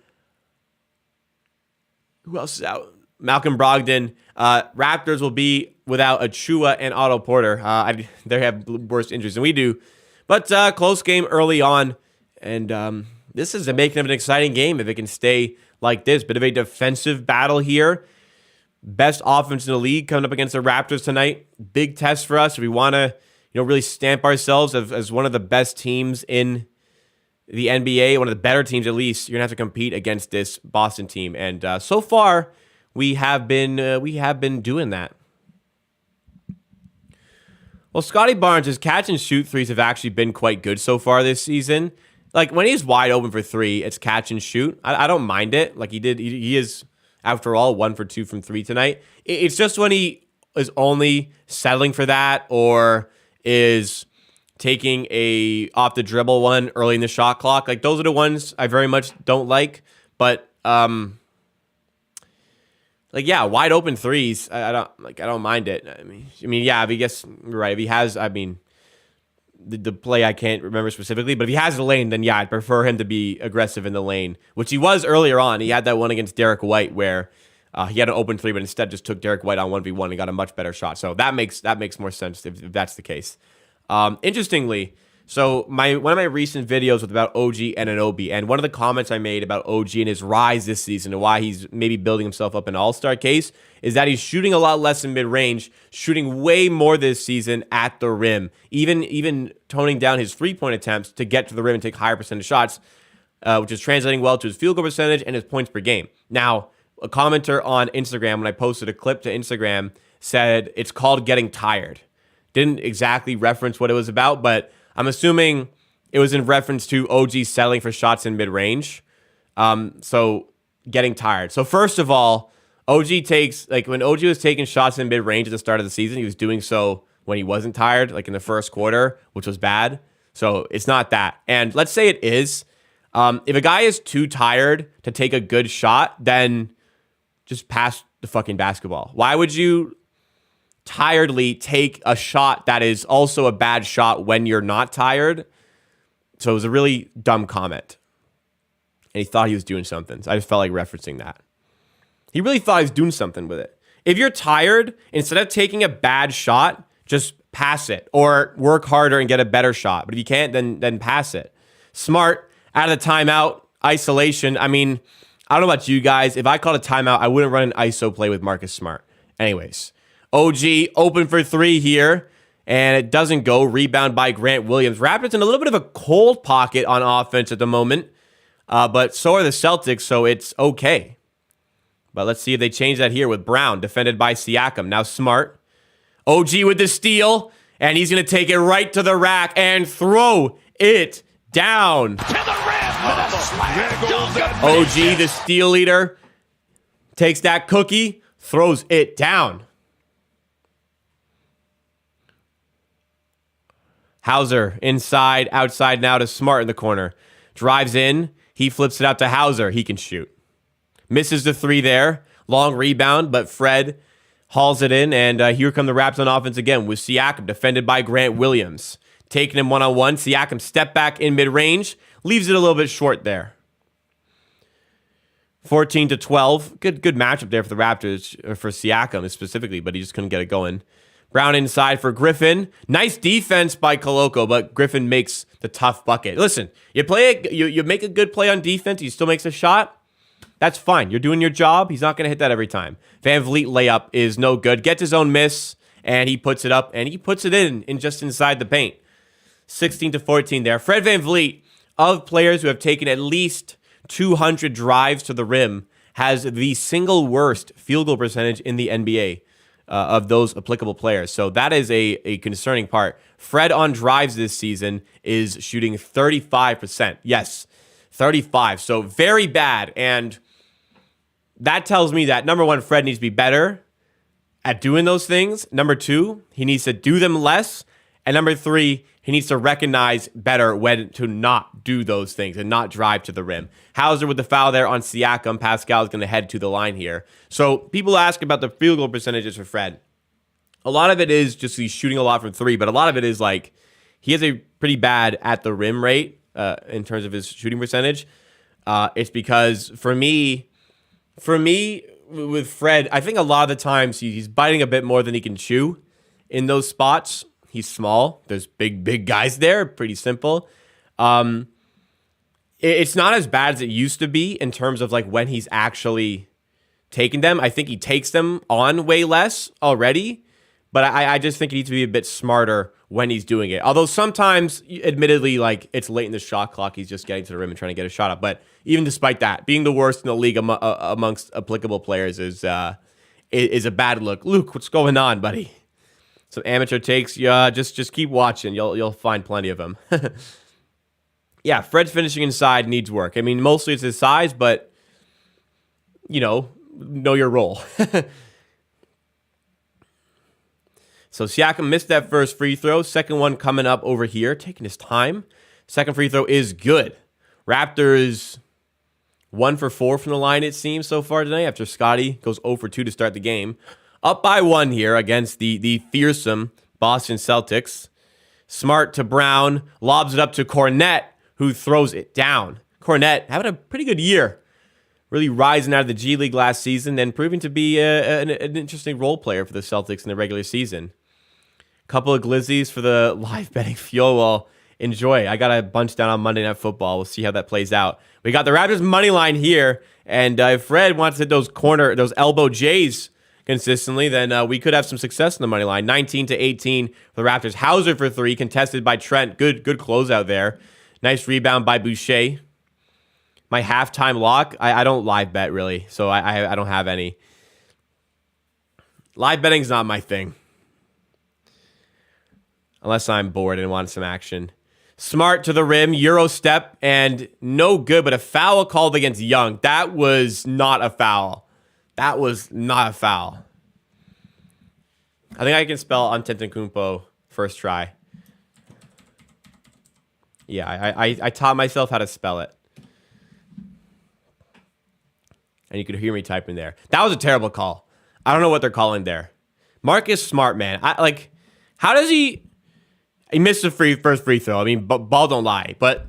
Who else is out? Malcolm Brogdon. Raptors will be without Achua and Otto Porter. They have worse injuries than we do. But close game early on. And this is making it an exciting game if it can stay like this. Bit of a defensive battle here. Best offense in the league coming up against the Raptors tonight. Big test for us. We want to really stamp ourselves as one of the best teams in the NBA. One of the better teams at least. You're going to have to compete against this Boston team. And so far... We have been doing that. Well, Scottie Barnes' catch and shoot threes have actually been quite good so far this season. Like when he's wide open for 3, it's catch and shoot. I don't mind it. Like he is, after all, 1 for 2 from 3 tonight. It's just when he is only settling for that or is taking a off the dribble one early in the shot clock. Like those are the ones I very much don't like. But wide open threes. I don't mind it. I mean, yeah. I guess you're right. If he has, the play I can't remember specifically, but if he has the lane, then yeah, I'd prefer him to be aggressive in the lane, which he was earlier on. He had that one against Derek White where he had an open 3, but instead just took Derek White on 1v1 and got a much better shot. So that makes more sense if that's the case. Interestingly. So one of my recent videos was about OG Anunoby, and one of the comments I made about OG and his rise this season and why he's maybe building himself up an all-star case is that he's shooting a lot less in mid-range, shooting way more this season at the rim, even toning down his three-point attempts to get to the rim and take higher percentage shots, which is translating well to his field goal percentage and his points per game. Now, a commenter on Instagram, when I posted a clip to Instagram, said it's called getting tired. Didn't exactly reference what it was about, but I'm assuming it was in reference to OG settling for shots in mid-range. So getting tired. So first of all, OG takes, when OG was taking shots in mid-range at the start of the season, he was doing so when he wasn't tired, like in the first quarter, which was bad. So it's not that. And let's say it is. If a guy is too tired to take a good shot, then just pass the fucking basketball. Why would you tiredly take a shot that is also a bad shot when you're not tired? So it was a really dumb comment. And he thought he was doing something. So I just felt like referencing that. He really thought he was doing something with it. If you're tired, instead of taking a bad shot, just pass it or work harder and get a better shot. But if you can't, then pass it. Smart, out of the timeout, isolation. I mean, I don't know about you guys. If I called a timeout, I wouldn't run an ISO play with Marcus Smart. Anyways, OG open for 3 here, and it doesn't go. Rebound by Grant Williams. Raptors in a little bit of a cold pocket on offense at the moment, but so are the Celtics, so it's okay. But let's see if they change that here with Brown, defended by Siakam. Now Smart. OG with the steal, and he's going to take it right to the rack and throw it down. To the rim. OG, the steal leader, takes that cookie, throws it down. Hauser inside, outside now to Smart in the corner. Drives in. He flips it out to Hauser. He can shoot. Misses the three there. Long rebound, but Fred hauls it in. And here come the Raps on offense again with Siakam, defended by Grant Williams. Taking him one-on-one. Siakam step back in mid-range. Leaves it a little bit short there. 14-12. Good matchup there for the Raptors, or for Siakam specifically, but he just couldn't get it going. Brown inside for Griffin. Nice defense by Koloko, but Griffin makes the tough bucket. Listen, you make a good play on defense, he still makes a shot. That's fine. You're doing your job. He's not going to hit that every time. Van Vliet layup is no good. Gets his own miss, and he puts it up, and he puts it in just inside the paint. 16-14 there. Fred Van Vliet, of players who have taken at least 200 drives to the rim, has the single worst field goal percentage in the NBA of those applicable players. So that is a concerning part. Fred on drives this season is shooting 35%. Yes, 35. So very bad. And that tells me that, number one, Fred needs to be better at doing those things. Number two, he needs to do them less. And number three, he needs to recognize better when to not do those things and not drive to the rim. Hauser with the foul there on Siakam. Pascal is going to head to the line here. So people ask about the field goal percentages for Fred. A lot of it is just he's shooting a lot from three, but a lot of it is like he has a pretty bad at the rim rate in terms of his shooting percentage. It's because for me with Fred, I think a lot of the times he's biting a bit more than he can chew in those spots. He's small. There's big guys there. Pretty simple. It's not as bad as it used to be in terms of like when he's actually taking them. I think he takes them on way less already, but I just think he needs to be a bit smarter when he's doing it. Although sometimes, admittedly, like it's late in the shot clock, he's just getting to the rim and trying to get a shot up. But even despite that, being the worst in the league amongst applicable players is a bad look. Luke, what's going on, buddy? Some amateur takes. Yeah, just keep watching. You'll find plenty of them. Yeah, Fred's finishing inside needs work. I mean, mostly it's his size, but know your role. So Siakam missed that first free throw. Second one coming up over here, taking his time. Second free throw is good. Raptors 1 for 4 from the line, it seems, so far today, after Scottie goes 0 for 2 to start the game. Up by 1 here against the fearsome Boston Celtics. Smart to Brown, lobs it up to Cornette, who throws it down. Cornette having a pretty good year. Really rising out of the G League last season and proving to be an interesting role player for the Celtics in the regular season. Couple of glizzies for the live betting fuel. Well, enjoy. I got a bunch down on Monday Night Football. We'll see how that plays out. We got the Raptors money line here, and if Fred wants to hit those elbow J's consistently, then we could have some success in the money line. 19-18 for the Raptors. Hauser for 3, contested by Trent. Good closeout there. Nice rebound by Boucher. My halftime lock, I don't live bet really, so I don't have any. Live betting's not my thing. Unless I'm bored and want some action. Smart to the rim, Euro step, and no good, but a foul called against Young. That was not a foul. That was not a foul. I think I can spell Antetokounmpo first try. Yeah, I taught myself how to spell it. And you could hear me typing there. That was a terrible call. I don't know what they're calling there. Marcus Smart, man. How does he... He missed the first free throw. I mean, ball don't lie. But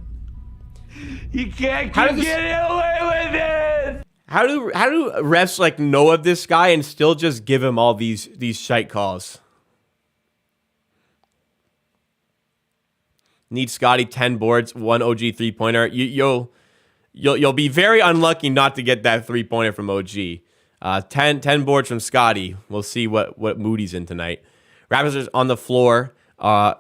you can't keep getting away with it. How do refs like know of this guy and still just give him all these shite calls? Need Scottie 10 boards, 1 OG 3-pointer. You'll be very unlucky not to get that 3-pointer from OG. 10 boards from Scottie. We'll see what mood he's in tonight. Raptors on the floor.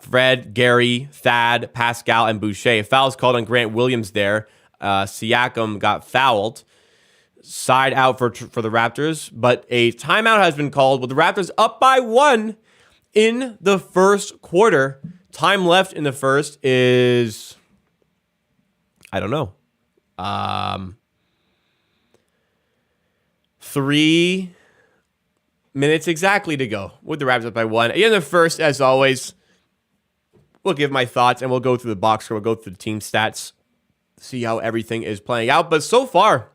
Fred, Gary, Thad, Pascal, and Boucher. Fouls called on Grant Williams there. Siakam got fouled. Side out for the Raptors, but a timeout has been called with the Raptors up by 1 in the first quarter. Time left in the first is, I don't know, 3 minutes exactly to go with the Raptors up by 1. In the first, as always, we'll give my thoughts and we'll go through the box score. We'll go through the team stats. see how everything is playing out. But so far,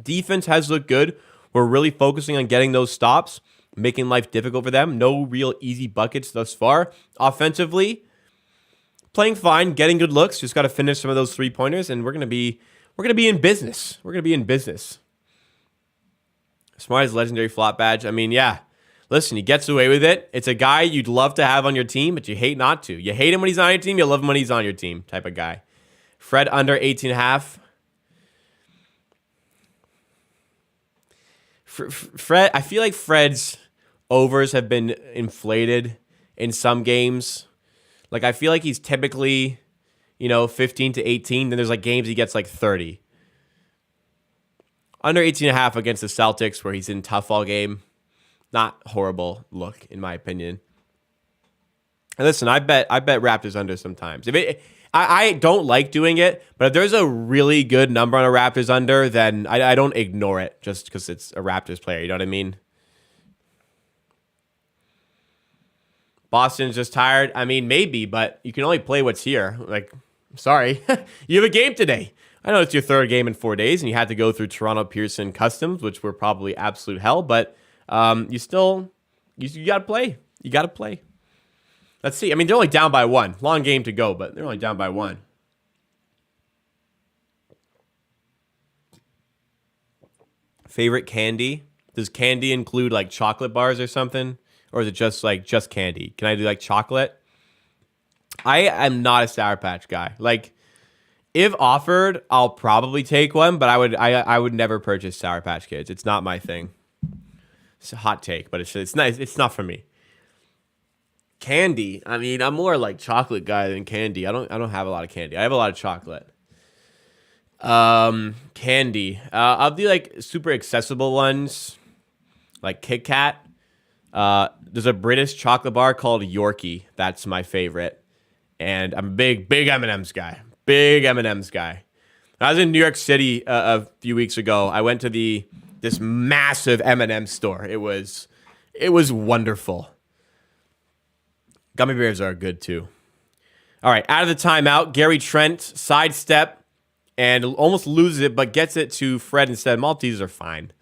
defense has looked good. We're really focusing on getting those stops, making life difficult for them. No real easy buckets thus far. Offensively, playing fine, getting good looks. Just got to finish some of those 3-pointers, and we're gonna be in business. We're gonna be in business. Smartest legendary flop badge. I mean, yeah. Listen, he gets away with it. It's a guy you'd love to have on your team, but you hate not to. You hate him when he's on your team. You love him when he's on your team type of guy. Fred under 18.5. Fred, I feel like Fred's overs have been inflated in some games. Like, I feel like he's typically, 15 to 18. Then there's like games he gets like 30. Under 18.5 against the Celtics where he's in tough all game. Not horrible look, in my opinion. And listen, I bet Raptors under sometimes. I don't like doing it, but if there's a really good number on a Raptors under, then I don't ignore it just because it's a Raptors player. You know what I mean? Boston's just tired. I mean, maybe, but you can only play what's here. Like, sorry. You have a game today. I know it's your third game in 4 days, and you had to go through Toronto Pearson Customs, which were probably absolute hell, but you got to play. You got to play. Let's see. I mean, they're only down by 1. Long game to go, but they're only down by 1. Favorite candy? Does candy include like chocolate bars or something? Or is it just candy? Can I do like chocolate? I am not a Sour Patch guy. Like, if offered, I'll probably take one, but I would never purchase Sour Patch Kids. It's not my thing. It's a hot take, but it's nice. It's not for me. Candy. I mean, I'm more like chocolate guy than candy. I don't have a lot of candy. I have a lot of chocolate. Candy. I'll do like super accessible ones, like Kit Kat. There's a British chocolate bar called Yorkie. That's my favorite, and I'm a big M&M's guy. Big M&M's guy. When I was in New York City a few weeks ago, I went to this massive M&M store. It was wonderful. Gummy bears are good too. All right, out of the timeout, Gary Trent sidestep and almost loses it, but gets it to Fred instead. Maltesers are fine.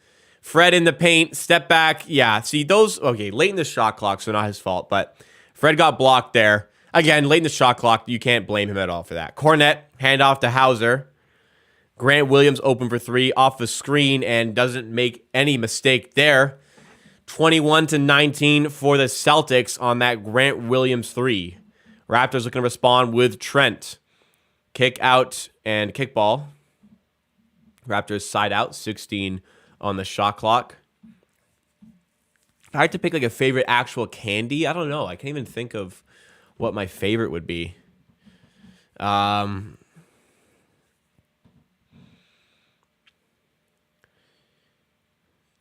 Fred in the paint, step back. Yeah, see those. Okay, late in the shot clock, so not his fault, but Fred got blocked there. Again, late in the shot clock, you can't blame him at all for that. Cornette, handoff to Hauser. Grant Williams open for 3 off the screen and doesn't make any mistake there. 21-19 for the Celtics on that Grant Williams 3. Raptors looking to respond with Trent. Kick out and kickball. Raptors side out, 16 on the shot clock. If I had to pick like a favorite actual candy, I don't know. I can't even think of what my favorite would be.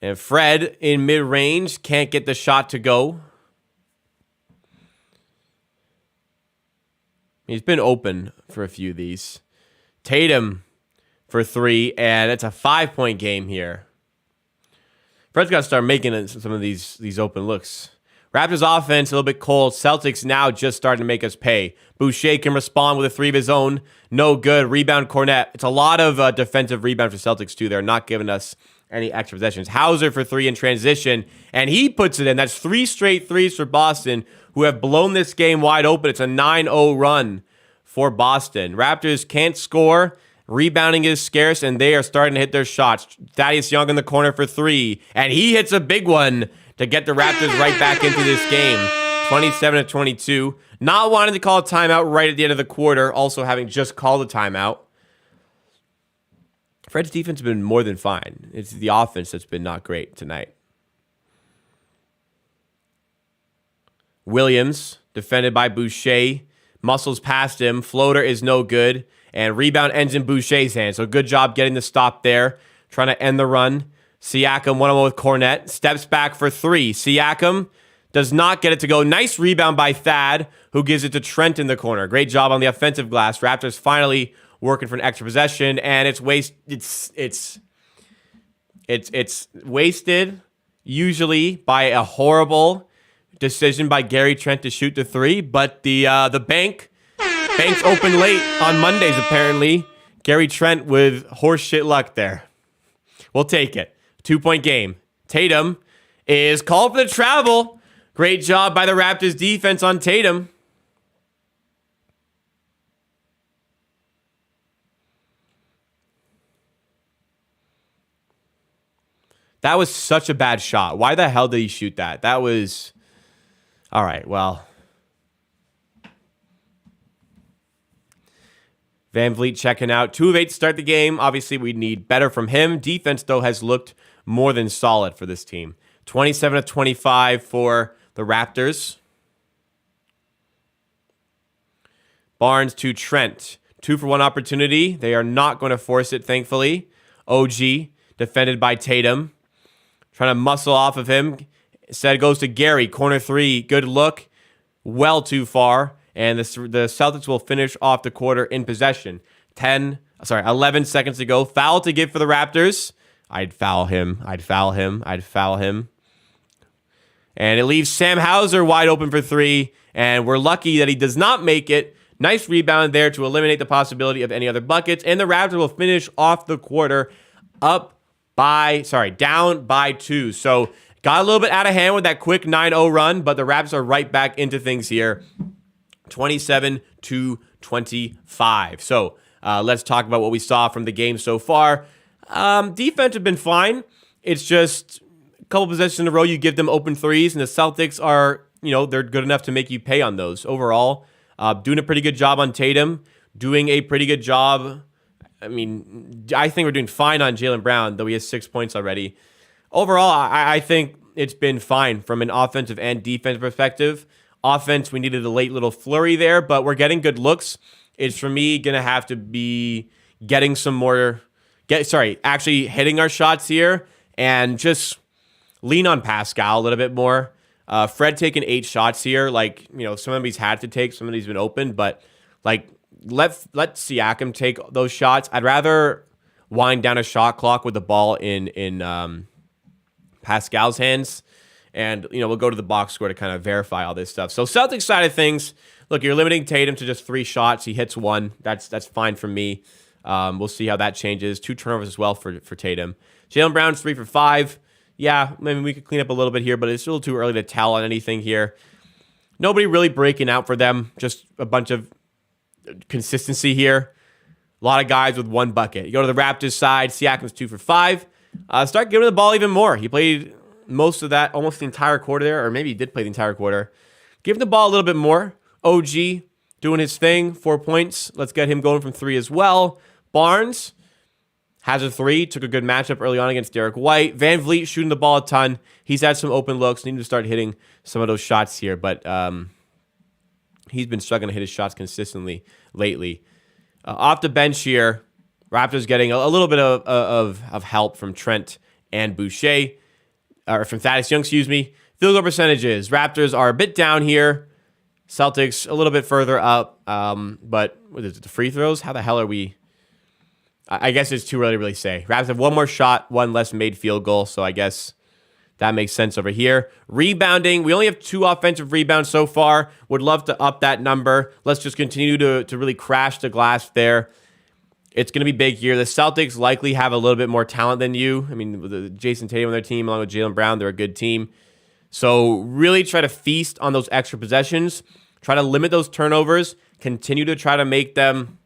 And Fred in mid-range can't get the shot to go. He's been open for a few of these. Tatum for 3, and it's a 5-point game here. Fred's got to start making some of these open looks. Raptors offense a little bit cold. Celtics now just starting to make us pay. Boucher can respond with a 3 of his own. No good. Rebound Cornette. It's a lot of defensive rebound for Celtics too. They're not giving us any extra possessions. Hauser for 3 in transition, and he puts it in. That's 3 straight threes for Boston, who have blown this game wide open. It's a 9-0 run for Boston. Raptors can't score. Rebounding is scarce, and they are starting to hit their shots. Thaddeus Young in the corner for 3, and he hits a big one to get the Raptors right back into this game. 27-22. Not wanting to call a timeout right at the end of the quarter, also having just called a timeout. Fred's defense has been more than fine. It's the offense that's been not great tonight. Williams, defended by Boucher. Muscles past him. Floater is no good. And rebound ends in Boucher's hand. So good job getting the stop there. Trying to end the run. Siakam, 1-on-1 with Cornette. Steps back for 3. Siakam does not get it to go. Nice rebound by Thad, who gives it to Trent in the corner. Great job on the offensive glass. Raptors finally working for an extra possession, and it's wasted usually by a horrible decision by Gary Trent to shoot the 3. But the bank's open late on Mondays apparently. Gary Trent with horseshit luck there. We'll take it. 2-point game. Tatum is called for the travel. Great job by the Raptors defense on Tatum. That was such a bad shot. Why the hell did he shoot that? That was... All right, well... VanVleet checking out. 2 of 8 to start the game. Obviously, we need better from him. Defense, though, has looked more than solid for this team. 27 of 25 for the Raptors. Barnes to Trent. 2 for 1 opportunity. They are not going to force it, thankfully. OG, defended by Tatum. Trying to muscle off of him. Instead goes to Gary. Corner 3. Good look. Well too far. And the Celtics will finish off the quarter in possession. 11 seconds to go. Foul to give for the Raptors. I'd foul him. I'd foul him. And it leaves Sam Hauser wide open for 3. And we're lucky that he does not make it. Nice rebound there to eliminate the possibility of any other buckets. And the Raptors will finish off the quarter down by 2. So got a little bit out of hand with that quick 9-0 run, but the Raptors are right back into things here. 27-25. So let's talk about what we saw from the game so far. Defense have been fine. It's just a couple possessions in a row. You give them open threes, and the Celtics are, they're good enough to make you pay on those. Overall, doing a pretty good job on Tatum. Doing a pretty good job. I think we're doing fine on Jaylen Brown, though he has 6 points already. Overall, I think it's been fine from an offensive and defensive perspective. Offense, we needed a late little flurry there, but we're getting good looks. It's, for me, going to have to be getting some more... actually hitting our shots here and just lean on Pascal a little bit more. Fred taking 8 shots here. Some of these had to take, some of these been open, but, let Siakam take those shots. I'd rather wind down a shot clock with the ball in Pascal's hands. And, we'll go to the box score to kind of verify all this stuff. So, Celtics side of things, look, you're limiting Tatum to just 3 shots. He hits 1. That's fine for me. We'll see how that changes. 2 turnovers as well for Tatum. Jaylen Brown's 3 for 5. Yeah, maybe we could clean up a little bit here, but it's a little too early to tell on anything here. Nobody really breaking out for them. Just a bunch of consistency here. A lot of guys with 1 bucket. You go to the Raptors side. Siakam's 2 for 5. Start giving the ball even more. He played most of that, almost the entire quarter there, or maybe he did play the entire quarter. Give him the ball a little bit more. OG doing his thing, 4 points. Let's get him going from 3 as well. Barnes has a 3, took a good matchup early on against Derek White. VanVleet shooting the ball a ton. He's had some open looks, needing to start hitting some of those shots here, but he's been struggling to hit his shots consistently lately. Off the bench here, Raptors getting a little bit of help from Trent and Boucher. Or from Thaddeus Young, excuse me. Field goal percentages. Raptors are a bit down here. Celtics a little bit further up. But what is it, the free throws? How the hell are we? I guess it's too early to really say. Raptors have 1 more shot, 1 less made field goal. So I guess that makes sense over here. Rebounding. We only have 2 offensive rebounds so far. Would love to up that number. Let's just continue to really crash the glass there. It's going to be big here. The Celtics likely have a little bit more talent than you. With Jayson Tatum on their team, along with Jaylen Brown, they're a good team. So really try to feast on those extra possessions. Try to limit those turnovers. Continue to try to make them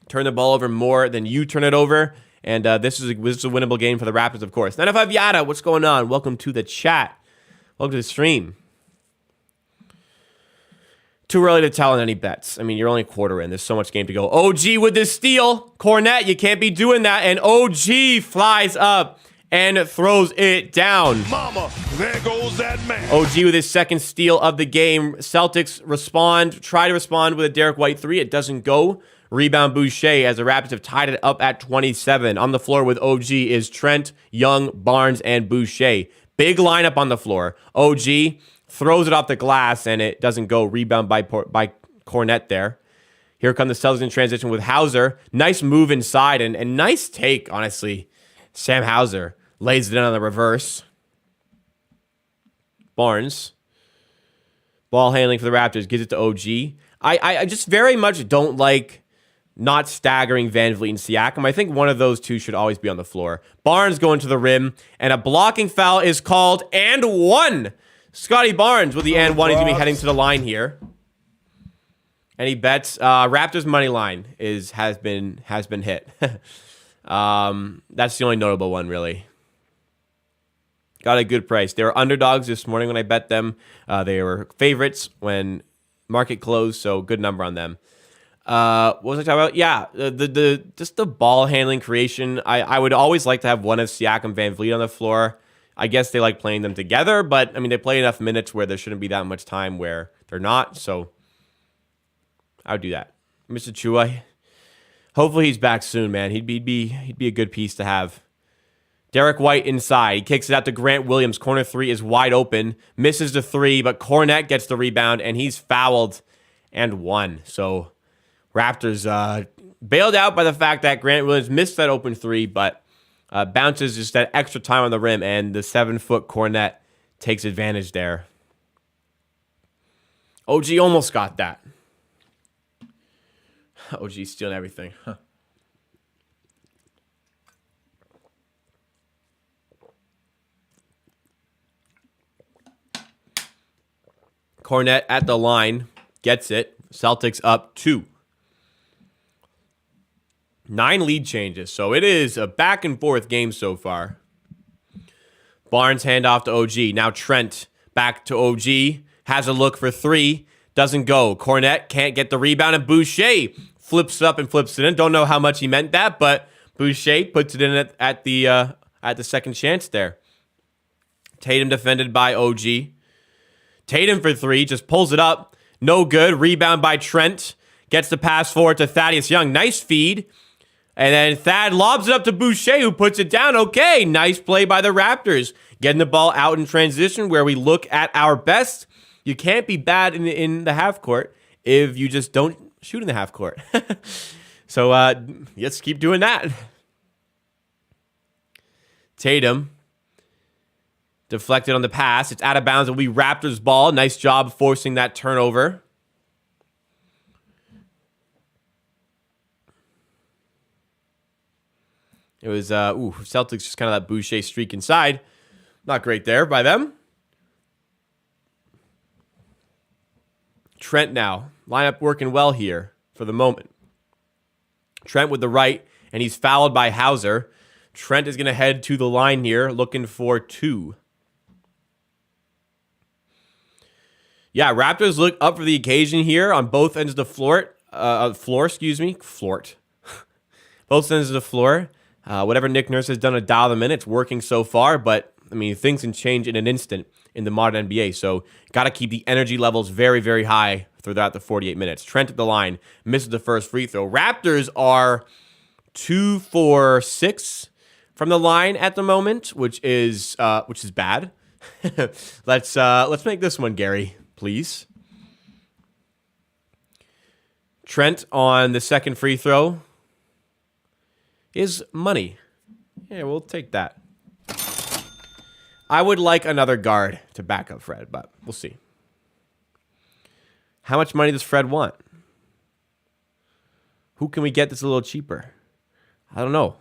turn the ball over more than you turn it over. And this is a winnable game for the Raptors, of course. 95 Yada, what's going on? Welcome to the chat. Welcome to the stream. Too early to tell on any bets. You're only a quarter in. There's so much game to go. OG with this steal. Cornet, you can't be doing that. And OG flies up and throws it down. Mama, there goes that man. OG with his second steal of the game. Celtics try to respond with a Derek White 3. It doesn't go. Rebound Boucher as the Raptors have tied it up at 27. On the floor with OG is Trent, Young, Barnes, and Boucher. Big lineup on the floor. OG throws it off the glass, and it doesn't go. Rebound by Cornet there. Here come the Celtics in transition with Hauser. Nice move inside, and nice take, honestly. Sam Hauser lays it in on the reverse. Barnes. Ball handling for the Raptors. Gives it to OG. I just very much don't like not staggering Van Vliet and Siakam. I think one of those two should always be on the floor. Barnes going to the rim, and a blocking foul is called, and one. Scottie Barnes with the and one. He's going to be heading to the line here. And he bets Raptors money line has been hit. That's the only notable one, really. Got a good price. They were underdogs this morning when I bet them. They were favorites when market closed, so good number on them. What was I talking about? Yeah, just the ball handling creation. I would always like to have one of Siakam, Van Vliet on the floor. I guess they like playing them together, but I mean they play enough minutes where there shouldn't be that much time where they're not. So I would do that. Mr. Chua, hopefully he's back soon, man. He'd be a good piece to have. Derek White inside. He kicks it out to Grant Williams. Corner three is wide open. Misses the three, but Cornette gets the rebound, and he's fouled and won. So Raptors bailed out by the fact that Grant Williams missed that open three, but bounces just that extra time on the rim, and the 7-foot Cornette takes advantage there. OG almost got that. OG stealing everything. Huh. Cornette at the line, gets it. Celtics up 2. 9 lead changes, so it is a back and forth game so far. Barnes handoff to OG. Now Trent back to OG. Has a look for 3. Doesn't go. Cornette can't get the rebound, and Boucher flips up and flips it in. Don't know how much he meant that, but Boucher puts it in at the second chance there. Tatum defended by OG. Tatum for 3, just pulls it up. No good. Rebound by Trent. Gets the pass forward to Thaddeus Young. Nice feed. And then Thad lobs it up to Boucher, who puts it down. Okay, nice play by the Raptors. Getting the ball out in transition where we look at our best. You can't be bad in the half court if you just don't shoot in the half court. So let's keep doing that. Tatum deflected on the pass. It's out of bounds. It'll be Raptors ball. Nice job forcing that turnover. It was, Celtics just kind of that Boucher streak inside. Not great there by them. Trent now. Lineup working well here for the moment. Trent with the right, and he's fouled by Hauser. Trent is going to head to the line here, looking for 2. Yeah, Raptors look up for the occasion here on both ends of the floor. Floort. Both ends of the floor. Whatever Nick Nurse has done to dial them in, it's working so far, but I mean, things can change in an instant in the modern NBA, so got to keep the energy levels very, very high throughout the 48 minutes. Trent at the line, misses the first free throw. Raptors are 2 for 6 from the line at the moment, which is bad. Let's make this one, Gary, please. Trent on the second free throw is money. Yeah, we'll take that. I would like another guard to back up Fred, but we'll see. How much money does Fred want? Who can we get that's a little cheaper? I don't know.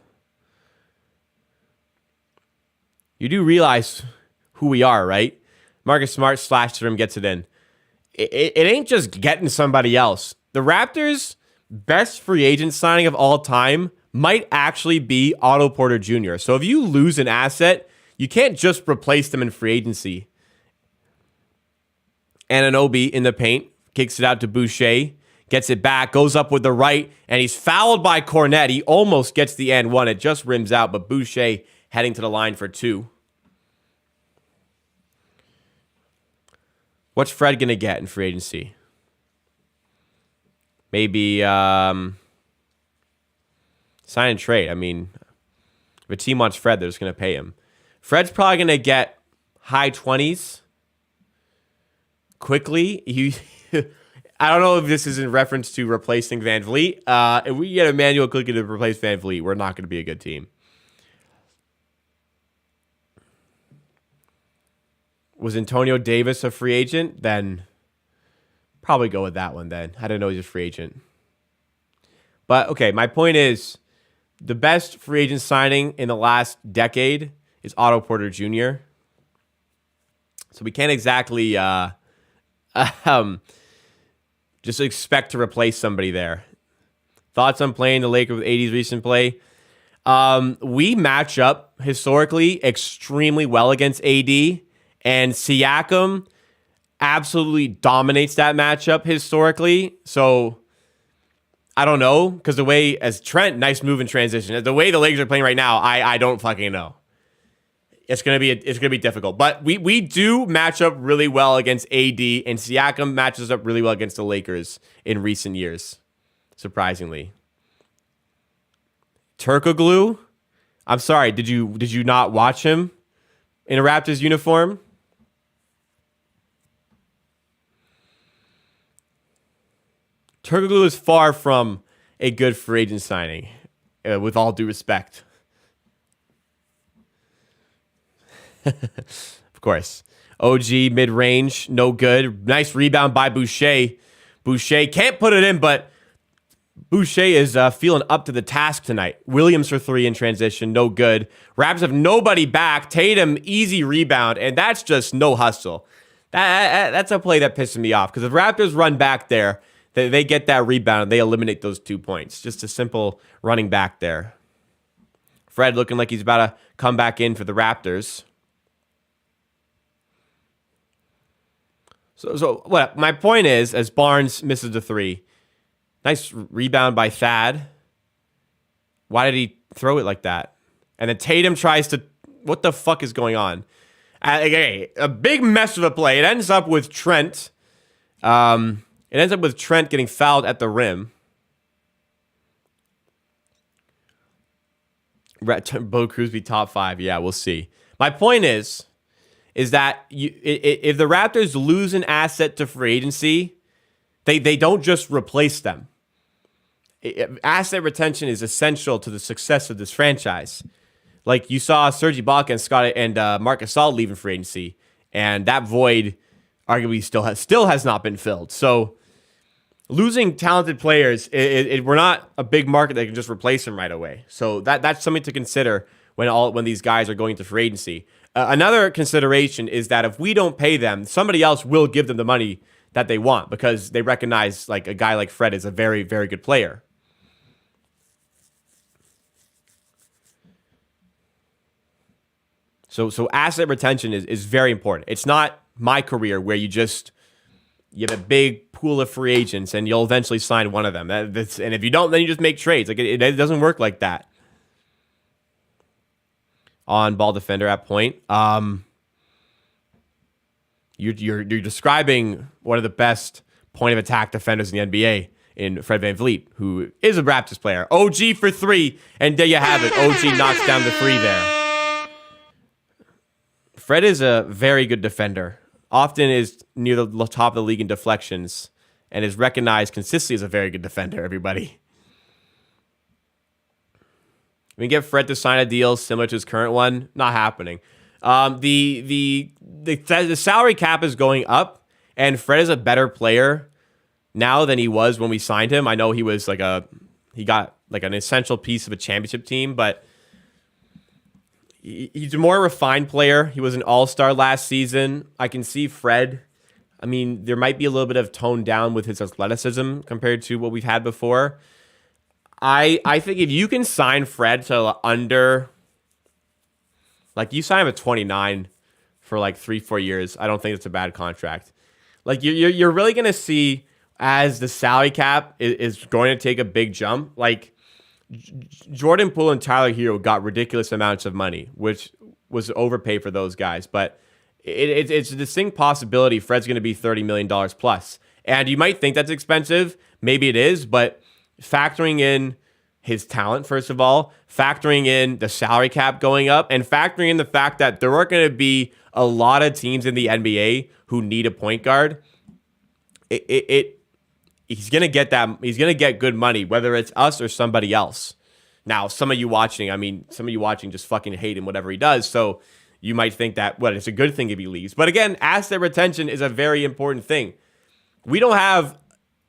You do realize who we are, right? Marcus Smart slashes him, gets it in. It ain't just getting somebody else. The Raptors' best free agent signing of all time might actually be Otto Porter Jr. So if you lose an asset, you can't just replace them in free agency. Anunoby in the paint, kicks it out to Boucher, gets it back, goes up with the right, and he's fouled by Cornette. He almost gets the and one. It just rims out, but Boucher heading to the line for 2. What's Fred going to get in free agency? Maybe sign and trade. I mean, if a team wants Fred, they're just going to pay him. Fred's probably going to get high 20s quickly. I don't know if this is in reference to replacing Van Vliet. If we get Emmanuel quickly to replace Van Vliet, we're not going to be a good team. Was Antonio Davis a free agent? Then probably go with that one then. I didn't know he's a free agent. But okay, my point is the best free agent signing in the last decade is Otto Porter Jr. So we can't exactly just expect to replace somebody there. Thoughts on playing the Lakers with AD's recent play? We match up historically extremely well against AD, and Siakam absolutely dominates that matchup historically. So I don't know, because the way as Trent, nice move in transition. The way the Lakers are playing right now, I don't fucking know. It's gonna be difficult, but we do match up really well against AD, and Siakam matches up really well against the Lakers in recent years, surprisingly. Turkoglu, I'm sorry, did you not watch him in a Raptors uniform? Turkoglu is far from a good free agent signing, with all due respect. Of course. OG mid-range, no good. Nice rebound by Boucher. Boucher can't put it in, but Boucher is feeling up to the task tonight. Williams for three in transition, no good. Raptors have nobody back. Tatum, easy rebound, and that's just no hustle. That's a play that pisses me off, because if Raptors run back there, they get that rebound, and they eliminate those 2 points. Just a simple running back there. Fred looking like he's about to come back in for the Raptors. So what my point is, as Barnes misses the three, nice rebound by Thad. Why did he throw it like that? And then Tatum tries to, what the fuck is going on? A big mess of a play. It ends up with Trent. Getting fouled at the rim. Bo Cruz be top 5. Yeah, we'll see. My point is that if the Raptors lose an asset to free agency, they don't just replace them. Asset retention is essential to the success of this franchise. Like you saw Serge Ibaka and Scottie and Marc Gasol leaving free agency, and that void arguably still has not been filled. So losing talented players, we're not a big market that can just replace them right away. So that's something to consider when these guys are going to free agency. Another consideration is that if we don't pay them, somebody else will give them the money that they want, because they recognize like a guy like Fred is a very, very good player. So asset retention is very important. It's not my career where you have a big pool of free agents and you'll eventually sign one of them. And if you don't, then you just make trades. Like it doesn't work like that. On ball defender at point. You're describing one of the best point of attack defenders in the NBA in Fred VanVleet, who is a Raptors player. OG for three, and there you have it. OG knocks down the three there. Fred is a very good defender. Often is near the top of the league in deflections, and is recognized consistently as a very good defender, everybody. We can get Fred to sign a deal similar to his current one. Not happening. The salary cap is going up, and Fred is a better player now than he was when we signed him. I know he was he got like an essential piece of a championship team, but he's a more refined player. He was an all-star last season. I can see Fred. I mean, there might be a little bit of tone down with his athleticism compared to what we've had before. I think if you can sign Fred to under, like you sign him at 29 for like 3-4 years, I don't think it's a bad contract. Like you're really gonna see as the salary cap is going to take a big jump. Like Jordan Poole and Tyler Hero got ridiculous amounts of money, which was overpaid for those guys. But it's a distinct possibility Fred's going to be $30 million plus. And you might think that's expensive. Maybe it is, but factoring in his talent, first of all, factoring in the salary cap going up, and factoring in the fact that there are going to be a lot of teams in the NBA who need a point guard, he's going to get that. He's going to get good money, whether it's us or somebody else. Now, some of you watching just fucking hate him, whatever he does. So you might think that, it's a good thing if he leaves. But again, asset retention is a very important thing. We don't have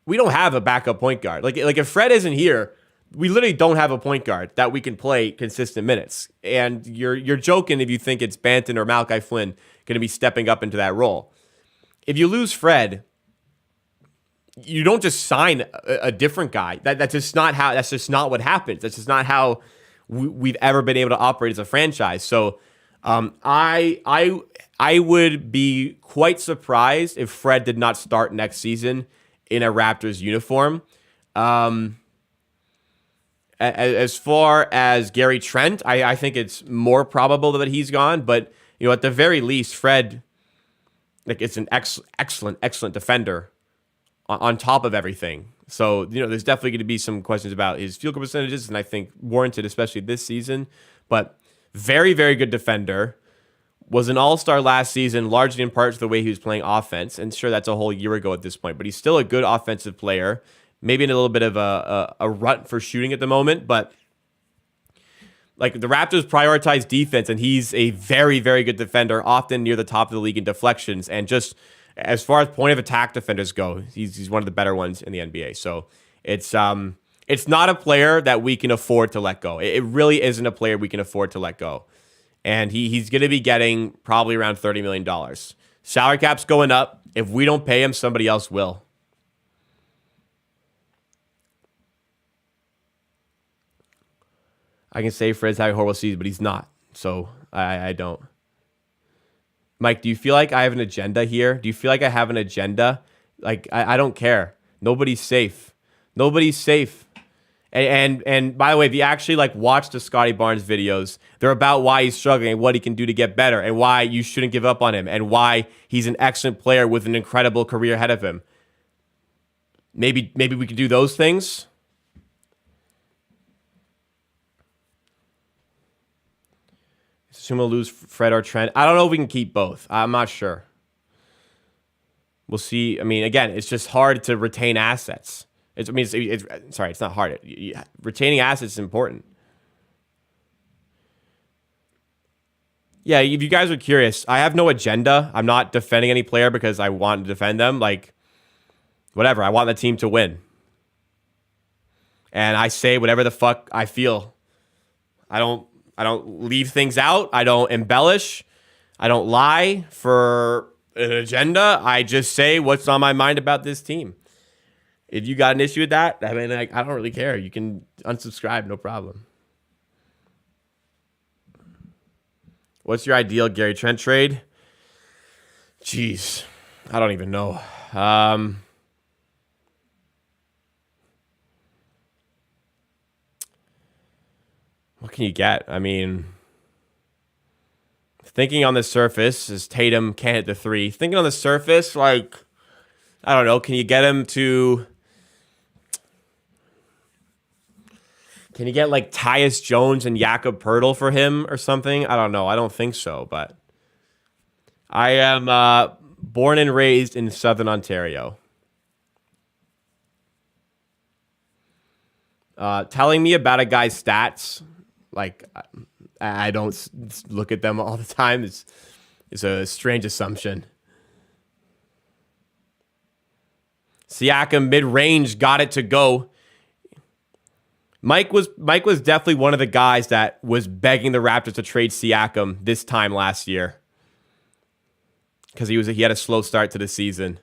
a backup point guard. Like if Fred isn't here, we literally don't have a point guard that we can play consistent minutes. And you're joking if you think it's Banton or Malachi Flynn going to be stepping up into that role. If you lose Fred, you don't just sign a different guy. That's just not how. That's just not what happens. That's just not how we've ever been able to operate as a franchise. So I would be quite surprised if Fred did not start next season in a Raptors uniform. As far as Gary Trent, I think it's more probable that he's gone. But at the very least, Fred, it's an excellent defender on top of everything. So there's definitely going to be some questions about his field goal percentages, and I think warranted, especially this season. But very, very good defender. Was an all-star last season, largely in part to the way he was playing offense. And sure, that's a whole year ago at this point, but he's still a good offensive player. Maybe in a little bit of a rut for shooting at the moment, but the Raptors prioritize defense, and he's a very, very good defender, often near the top of the league in deflections. And just as far as point of attack defenders go, he's one of the better ones in the NBA. So it's not a player that we can afford to let go. It really isn't a player we can afford to let go. And he's going to be getting probably around $30 million. Salary cap's going up. If we don't pay him, somebody else will. I can say Fred's having a horrible season, but he's not. So I don't. Mike, do you feel like I have an agenda here? Do you feel like I have an agenda? I don't care. Nobody's safe. Nobody's safe. And by the way, if you actually watch the Scottie Barnes videos, they're about why he's struggling and what he can do to get better and why you shouldn't give up on him and why he's an excellent player with an incredible career ahead of him. Maybe we could do those things. Assume we'll lose Fred or Trent. I don't know if we can keep both. I'm not sure. We'll see. I mean, again, it's just hard to retain assets. It's not hard. Retaining assets is important. Yeah, if you guys are curious, I have no agenda. I'm not defending any player because I want to defend them. Whatever. I want the team to win. And I say whatever the fuck I feel. I don't leave things out. I don't embellish. I don't lie for an agenda. I just say what's on my mind about this team. If you got an issue with that, I mean, I don't really care. You can unsubscribe, no problem. What's your ideal Gary Trent trade? Jeez, I don't even know. What can you get? I mean, thinking on the surface is Tatum can't hit the three. Thinking on the surface, I don't know. Can you get him to? Can you get Tyus Jones and Jakob Poeltl for him or something? I don't know. I don't think so, but I am born and raised in Southern Ontario. Telling me about a guy's stats, I don't look at them all the time. It's a strange assumption. Siakam mid-range got it to go. Mike was definitely one of the guys that was begging the Raptors to trade Siakam this time last year because he had a slow start to the season.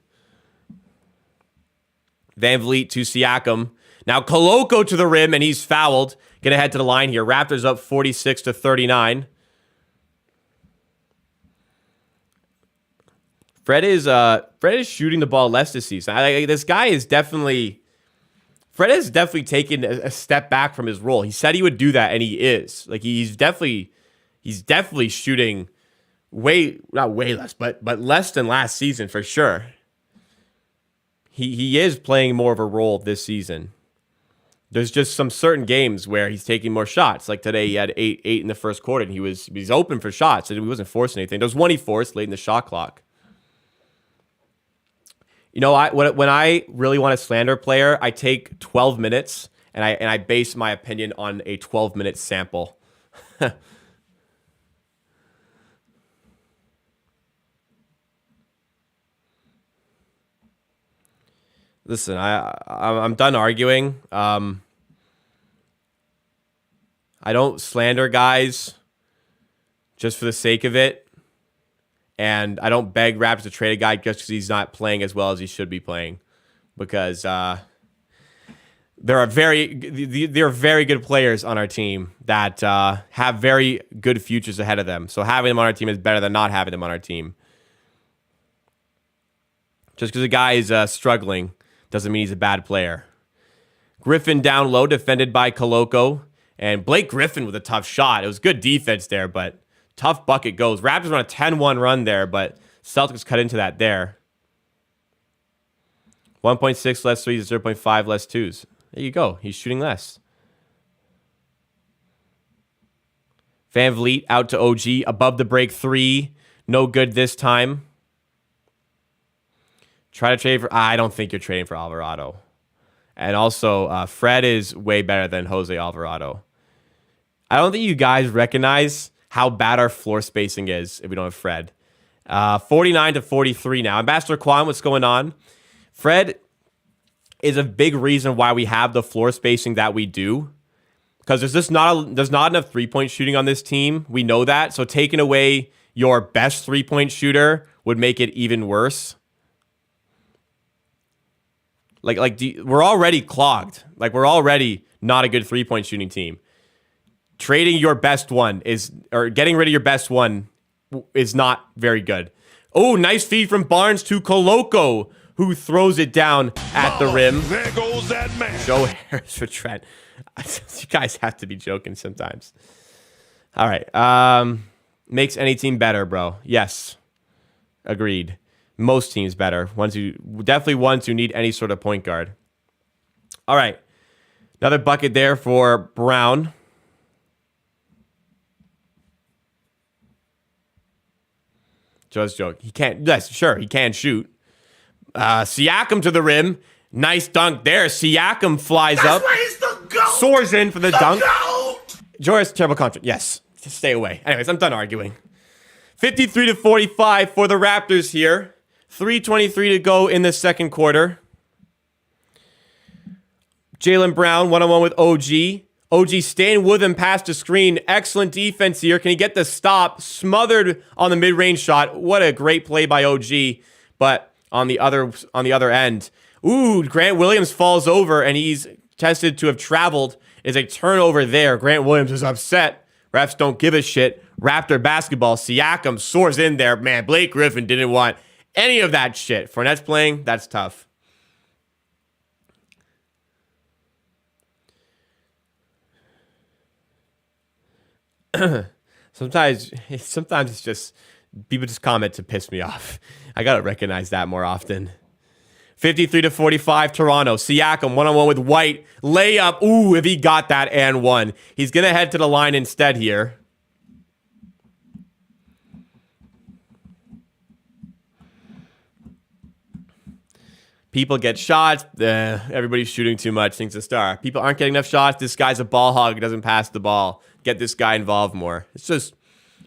Van Vliet to Siakam. Now Koloko to the rim, and he's fouled. Gonna head to the line here. Raptors up 46-39. Fred is shooting the ball less this season. This guy is definitely. Fred has definitely taken a step back from his role. He said he would do that, and he is. He's definitely shooting not way less, but less than last season for sure. He is playing more of a role this season. There's just some certain games where he's taking more shots. Like today, he had eight in the first quarter, and he's open for shots, and he wasn't forcing anything. There was one he forced late in the shot clock. When I really want to slander a player, I take 12 minutes and I base my opinion on a 12-minute sample. Listen, I'm done arguing. I don't slander guys just for the sake of it. And I don't beg Raptors to trade a guy just because he's not playing as well as he should be playing. Because there are very good players on our team that have very good futures ahead of them. So having them on our team is better than not having them on our team. Just because a guy is struggling doesn't mean he's a bad player. Griffin down low, defended by Koloko. And Blake Griffin with a tough shot. It was good defense there, but tough bucket goes. Raptors run a 10-1 run there, but Celtics cut into that there. 1.6 less threes, 0.5 less twos. There you go. He's shooting less. Van Vliet out to OG. Above the break 3. No good this time. Try to trade for... I don't think you're trading for Alvarado. And also, Fred is way better than Jose Alvarado. I don't think you guys recognize how bad our floor spacing is if we don't have Fred. 49 to 43 now. Ambassador Quan, what's going on? Fred is a big reason why we have the floor spacing that we do. Because there's not enough three-point shooting on this team. We know that. So taking away your best three-point shooter would make it even worse. We're already clogged. We're already not a good three-point shooting team. Trading your best one getting rid of your best one is not very good. Oh, nice feed from Barnes to Koloko, who throws it down at the rim. There goes that man. Joe Harris for Trent. You guys have to be joking sometimes. All right. Makes any team better, bro. Yes. Agreed. Most teams better. Definitely ones who need any sort of point guard. All right. Another bucket there for Brown. Just joke. He can't. Yes, sure. He can shoot. Siakam to the rim. Nice dunk there. Siakam flies up. He's the GOAT. Soars in for the dunk. GOAT. Joris, terrible contract. Yes. Just stay away. Anyways, I'm done arguing. 53 to 45 for the Raptors here. 3:23 to go in the second quarter. Jaylen Brown, one-on-one with OG. OG staying with him past the screen. Excellent defense here. Can he get the stop? Smothered on the mid-range shot. What a great play by OG. But on the other end, Grant Williams falls over, and he's tested to have traveled. Is a turnover there. Grant Williams is upset. Refs don't give a shit. Raptor basketball. Siakam soars in there. Man, Blake Griffin didn't want any of that shit. Fournette's playing. That's tough. Sometimes it's just people just comment to piss me off. I gotta recognize that more often. 53 to 45, Toronto. Siakam one-on-one with White. Layup. Ooh, if he got that and one. He's gonna head to the line instead here. People get shots. Everybody's shooting too much. Thinks a star. People aren't getting enough shots. This guy's a ball hog. He doesn't pass the ball. Get this guy involved more. It's just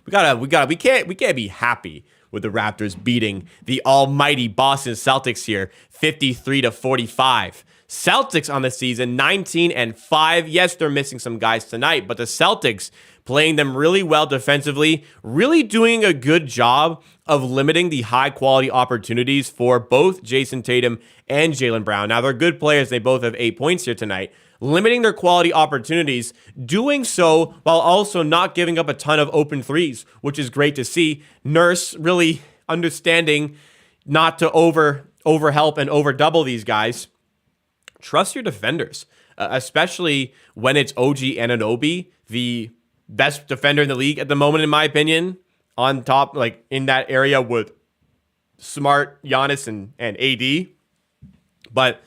we can't be happy with the Raptors beating the almighty Boston Celtics here, 53 to 45. Celtics on the season 19-5. Yes, they're missing some guys tonight, but the Celtics playing them really well defensively, really doing a good job of limiting the high-quality opportunities for both Jayson Tatum and Jaylen Brown. Now, they're good players. They both have 8 points here tonight. Limiting their quality opportunities, doing so while also not giving up a ton of open threes, which is great to see. Nurse really understanding not to overhelp and overdouble these guys. Trust your defenders, especially when it's OG Anunoby, the best defender in the league at the moment, in my opinion, on top, in that area with Smart, Giannis, and AD. But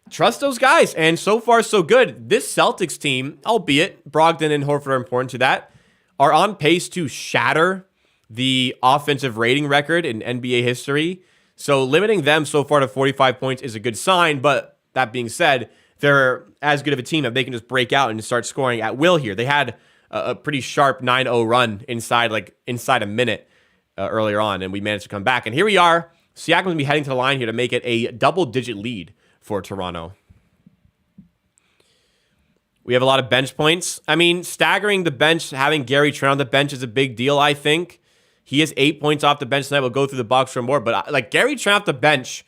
trust those guys, and so far, so good. This Celtics team, albeit Brogdon and Horford are important to that, are on pace to shatter the offensive rating record in NBA history. So limiting them so far to 45 points is a good sign, but that being said, they're as good of a team that they can just break out and start scoring at will here. They had a pretty sharp 9-0 run inside a minute earlier on, and we managed to come back. And here we are. Siakam's going to be heading to the line here to make it a double-digit lead for Toronto. We have a lot of bench points. I mean, staggering the bench, having Gary Trent on the bench is a big deal, I think. He has 8 points off the bench tonight. We'll go through the box for more. But like Gary Trent off the bench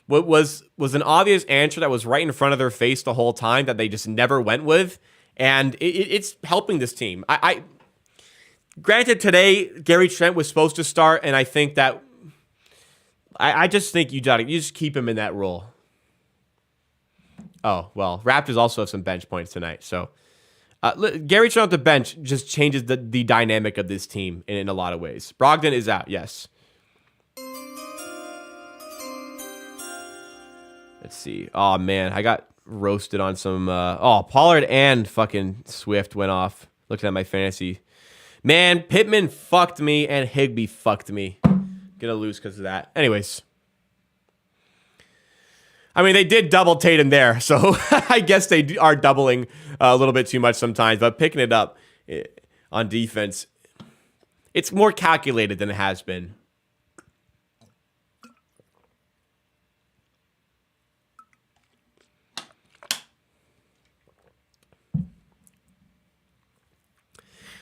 was an obvious answer that was right in front of their face the whole time that they just never went with. And it's helping this team. Granted, today, Gary Trent was supposed to start. And I think that I just think you just keep him in that role. Oh, well, Raptors also have some bench points tonight. So Gary Trent off the bench just changes the dynamic of this team in a lot of ways. Brogdon is out, yes. Let's see. Oh, man, I got roasted on some... Pollard and fucking Swift went off. Looking at my fantasy. Man, Pittman fucked me and Higbee fucked me. Gonna lose because of that. Anyways. I mean, they did double Tatum there, so I guess they are doubling a little bit too much sometimes, but picking it up on defense, it's more calculated than it has been.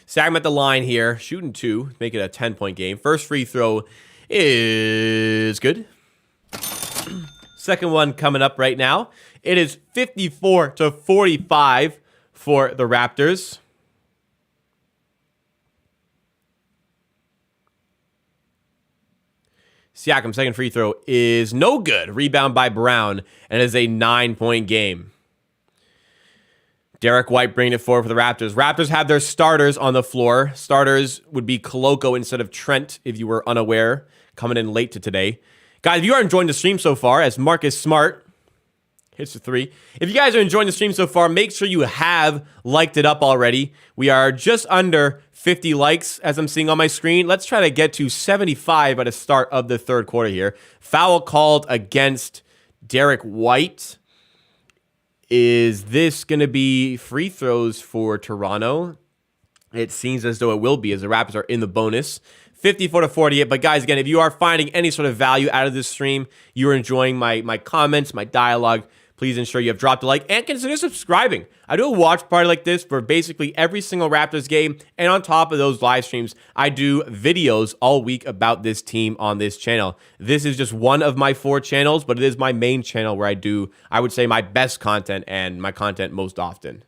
Siakam at the line here, shooting 2, make it a 10-point game. First free throw is good. Second one coming up right now. It is 54-45 for the Raptors. Siakam, second free throw is no good. Rebound by Brown, and it is a 9-point game. Derek White bringing it forward for the Raptors. Raptors have their starters on the floor. Starters would be Koloko instead of Trent, if you were unaware, coming in late to today. Guys, if you are enjoying the stream so far, as Marcus Smart hits the 3. If you guys are enjoying the stream so far, make sure you have liked it up already. We are just under 50 likes, as I'm seeing on my screen. Let's try to get to 75 at the start of the third quarter here. Foul called against Derek White. Is this going to be free throws for Toronto? It seems as though it will be, as the Raptors are in the bonus. 54-48. But guys, again, if you are finding any sort of value out of this stream, you are enjoying my comments, my dialogue, please ensure you have dropped a like and consider subscribing. I do a watch party like this for basically every single Raptors game. And on top of those live streams, I do videos all week about this team on this channel. This is just one of my 4 channels, but it is my main channel where I do, I would say, my best content and my content most often.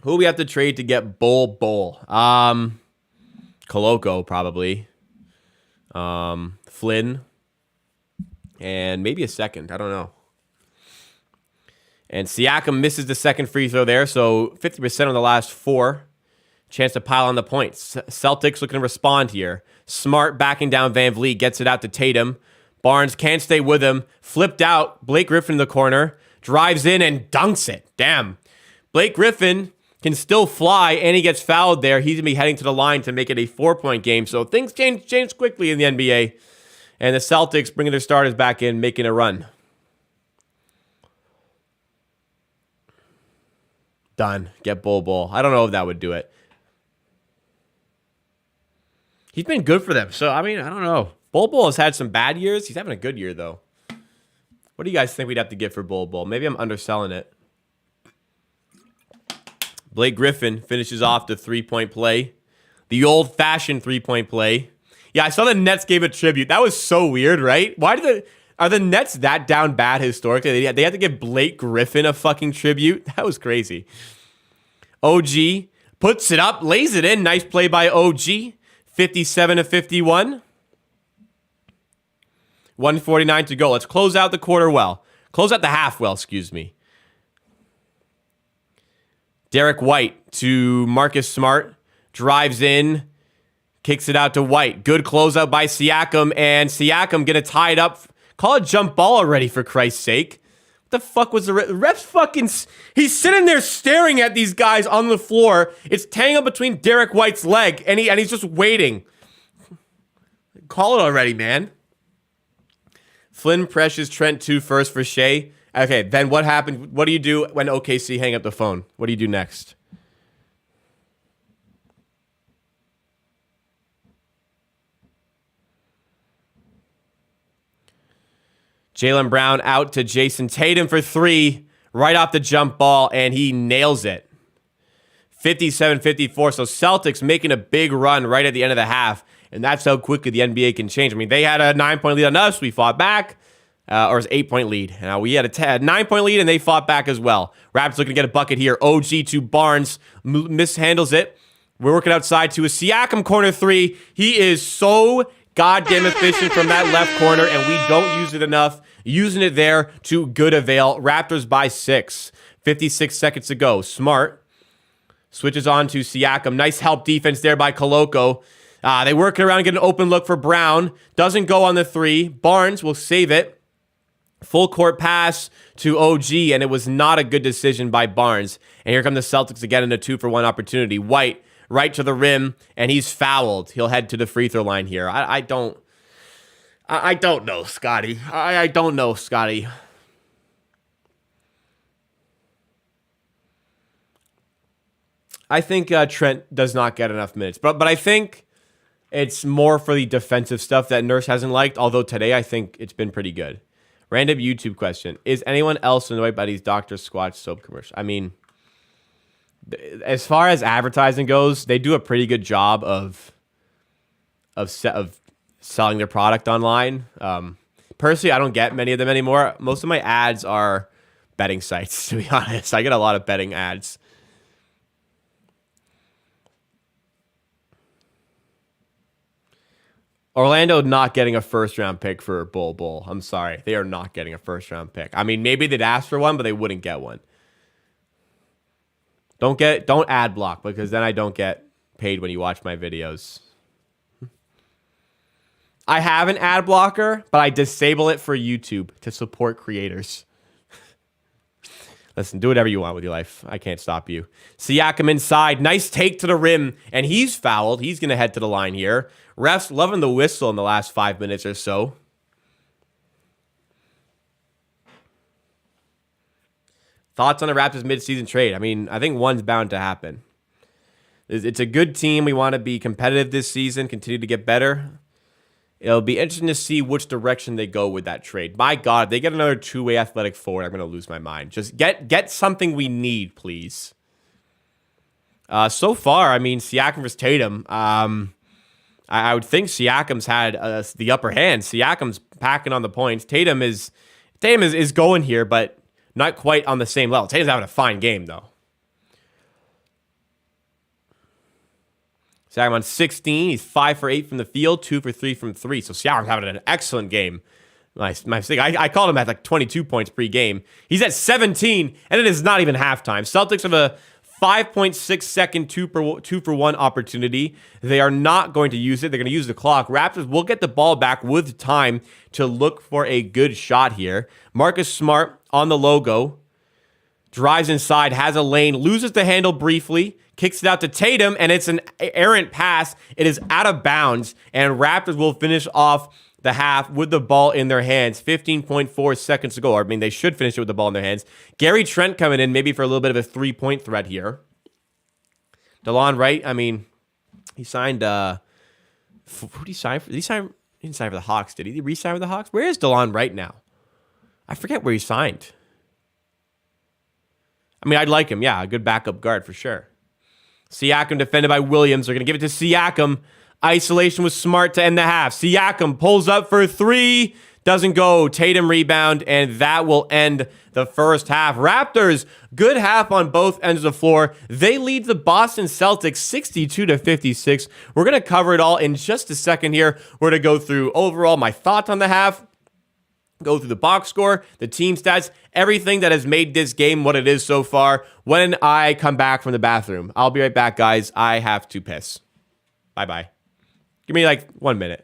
Who do we have to trade to get Bull? Koloko, probably. Flynn. And maybe a second. I don't know. And Siakam misses the second free throw there, so 50% on the last 4. Chance to pile on the points. Celtics looking to respond here. Smart backing down Van Vliet, gets it out to Tatum. Barnes can't stay with him. Flipped out. Blake Griffin in the corner. Drives in and dunks it. Damn. Blake Griffin can still fly, and he gets fouled there. He's going to be heading to the line to make it a 4-point game. So things change quickly in the NBA. And the Celtics bringing their starters back in, making a run. Done. Get Bull. I don't know if that would do it. He's been good for them. So, I mean, I don't know. Bull has had some bad years. He's having a good year, though. What do you guys think we'd have to get for Bull? Maybe I'm underselling it. Blake Griffin finishes off the 3-point play. The old-fashioned 3-point play. Yeah, I saw the Nets gave a tribute. That was so weird, right? Are the Nets that down bad historically? They had to give Blake Griffin a fucking tribute? That was crazy. OG puts it up, lays it in. Nice play by OG. 57-51. 1:49 to go. Let's close out the quarter well. Close out the half well, excuse me. Derek White to Marcus Smart. Drives in. Kicks it out to White. Good closeout by Siakam. And Siakam going to tie it up. Call a jump ball already, for Christ's sake. What the fuck was the ref's fucking... He's sitting there staring at these guys on the floor. It's tangled between Derek White's leg. And he's just waiting. Call it already, man. Flynn pressures Trent 2 first for Shea. Okay, then what happened? What do you do when OKC hang up the phone? What do you do next? Jaylen Brown out to Jayson Tatum for 3. right off the jump ball, and he nails it. 57-54. So Celtics making a big run right at the end of the half, and that's how quickly the NBA can change. I mean, they had a 9-point lead on us. We fought back. Or it's 8-point lead. Now we had a 9-point lead, and they fought back as well. Raptors looking to get a bucket here. OG to Barnes. Mishandles it. We're working outside to a Siakam corner three. He is so goddamn efficient from that left corner, and we don't use it enough. Using it there to good avail. Raptors by 6. 56 seconds to go. Smart switches on to Siakam. Nice help defense there by Koloko. They work it around, get an open look for Brown. Doesn't go on the three. Barnes will save it. Full court pass to OG, and it was not a good decision by Barnes. And here come the Celtics again in a 2-for-1 opportunity. White right to the rim, and he's fouled. He'll head to the free throw line here. I don't know, Scottie. I don't know, Scottie. I think Trent does not get enough minutes, but I think it's more for the defensive stuff that Nurse hasn't liked. Although today I think it's been pretty good. Random YouTube question. Is anyone else annoyed by these Dr. Squatch soap commercials? I mean, as far as advertising goes, they do a pretty good job of selling their product online. Personally, I don't get many of them anymore. Most of my ads are betting sites, to be honest. I get a lot of betting ads. Orlando not getting a first-round pick for Bull. I'm sorry. They are not getting a first-round pick. I mean, maybe they'd ask for one, but they wouldn't get one. Don't ad block, because then I don't get paid when you watch my videos. I have an ad blocker, but I disable it for YouTube to support creators. Listen, do whatever you want with your life. I can't stop you. Siakam inside. Nice take to the rim, and he's fouled. He's going to head to the line here. Refs loving the whistle in the last 5 minutes or so. Thoughts on the Raptors midseason trade? I mean, I think one's bound to happen. It's a good team. We want to be competitive this season, continue to get better. It'll be interesting to see which direction they go with that trade. My God, if they get another two-way athletic forward, I'm going to lose my mind. Just get something we need, please. So far, I mean, Siakam versus Tatum. I would think Siakam's had the upper hand. Siakam's packing on the points. Tatum is going here, but not quite on the same level. Tatum's having a fine game, though. Siakam on 16. He's 5 for 8 from the field, 2 for 3 from 3. So Siakam's having an excellent game. My mistake. I called him at like 22 points pre-game. He's at 17, and it is not even halftime. Celtics have a 5.6 second 2-for-1 opportunity. They are not going to use it. They're going to use the clock. Raptors will get the ball back with time to look for a good shot here. Marcus Smart on the logo. Drives inside, has a lane, loses the handle briefly, kicks it out to Tatum, and it's an errant pass. It is out of bounds, and Raptors will finish off the half with the ball in their hands. 15.4 seconds to go. I mean, they should finish it with the ball in their hands. Gary Trent coming in maybe for a little bit of a three-point threat here. DeLon Wright, I mean, he signed, who did he sign for? He didn't sign for the Hawks, did he? Did he re-sign with the Hawks? Where is DeLon Wright now? I forget where he signed. I mean, I'd like him. Yeah, a good backup guard for sure. Siakam defended by Williams. They're going to give it to Siakam. Isolation was Smart to end the half. Siakam pulls up for 3. Doesn't go. Tatum rebound, and that will end the first half. Raptors, good half on both ends of the floor. They lead the Boston Celtics 62-56. We're going to cover it all in just a second here. We're going to go through overall my thoughts on the half, go through the box score, the team stats, everything that has made this game what it is so far when I come back from the bathroom. I'll be right back, guys. I have to piss. Bye-bye. Give me like 1 minute.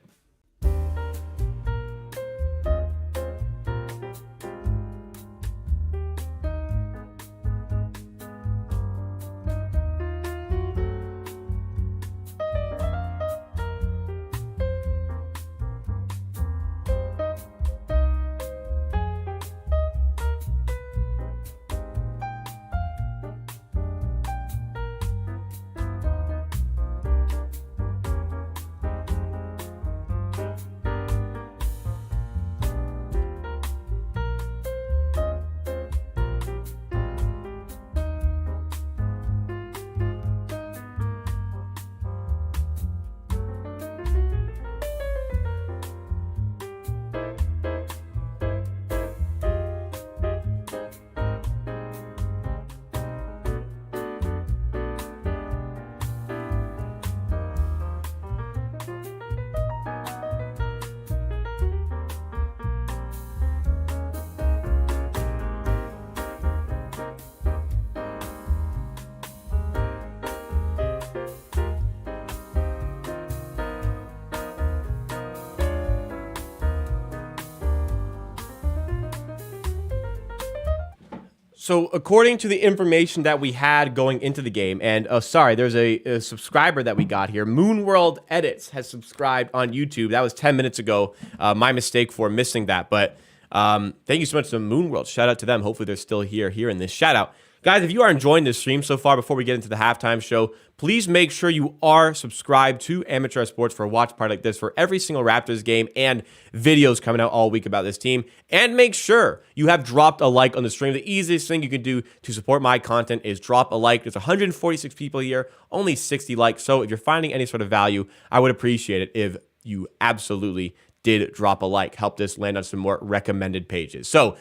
So according to the information that we had going into the game, and sorry, there's a subscriber that we got here. Moonworld Edits has subscribed on YouTube. That was 10 minutes ago. My mistake for missing that. But thank you so much to Moonworld. Shout out to them. Hopefully they're still here in this shout out. Guys, if you are enjoying this stream so far, before we get into the halftime show, please make sure you are subscribed to Amateur Sports for a watch party like this for every single Raptors game and videos coming out all week about this team. And make sure you have dropped a like on the stream. The easiest thing you can do to support my content is drop a like. There's 146 people here, only 60 likes. So if you're finding any sort of value, I would appreciate it if you absolutely did drop a like. Help this land on some more recommended pages. So,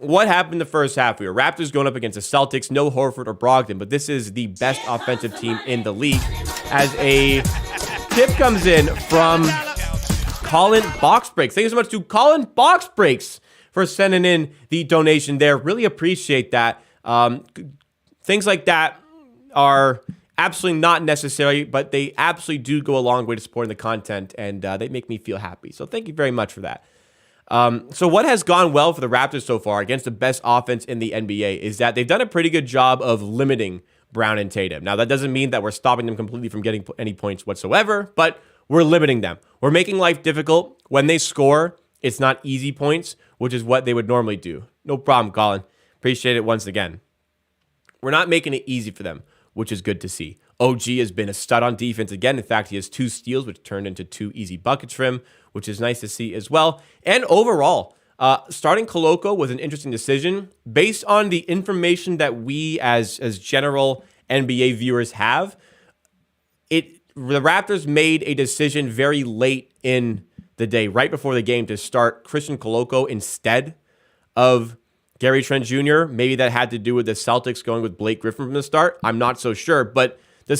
what happened in the first half? We were Raptors going up against the Celtics, no Horford or Brogdon, but this is the best offensive team in the league. As a tip comes in from Colin Boxbreaks. Thank you so much to Colin Boxbreaks for sending in the donation there. Really appreciate that. Things like that are absolutely not necessary, but they absolutely do go a long way to supporting the content, and they make me feel happy. So thank you very much for that. So what has gone well for the Raptors so far against the best offense in the NBA is that they've done a pretty good job of limiting Brown and Tatum. Now, that doesn't mean that we're stopping them completely from getting any points whatsoever, but we're limiting them. We're making life difficult. When they score, it's not easy points, which is what they would normally do. No problem, Colin. Appreciate it once again. We're not making it easy for them, which is good to see. OG has been a stud on defense again. In fact, he has 2 steals, which turned into 2 easy buckets for him, which is nice to see as well. And overall, starting Koloko was an interesting decision based on the information that we as general NBA viewers have. The Raptors made a decision very late in the day, right before the game, to start Christian Koloko instead of Gary Trent Jr. Maybe that had to do with the Celtics going with Blake Griffin from the start. I'm not so sure, but the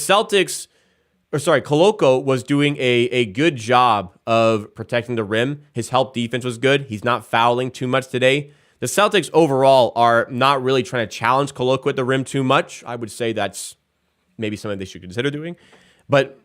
Koloko was doing a good job of protecting the rim. His help defense was good. He's not fouling too much today. The Celtics overall are not really trying to challenge Koloko at the rim too much. I would say that's maybe something they should consider doing. But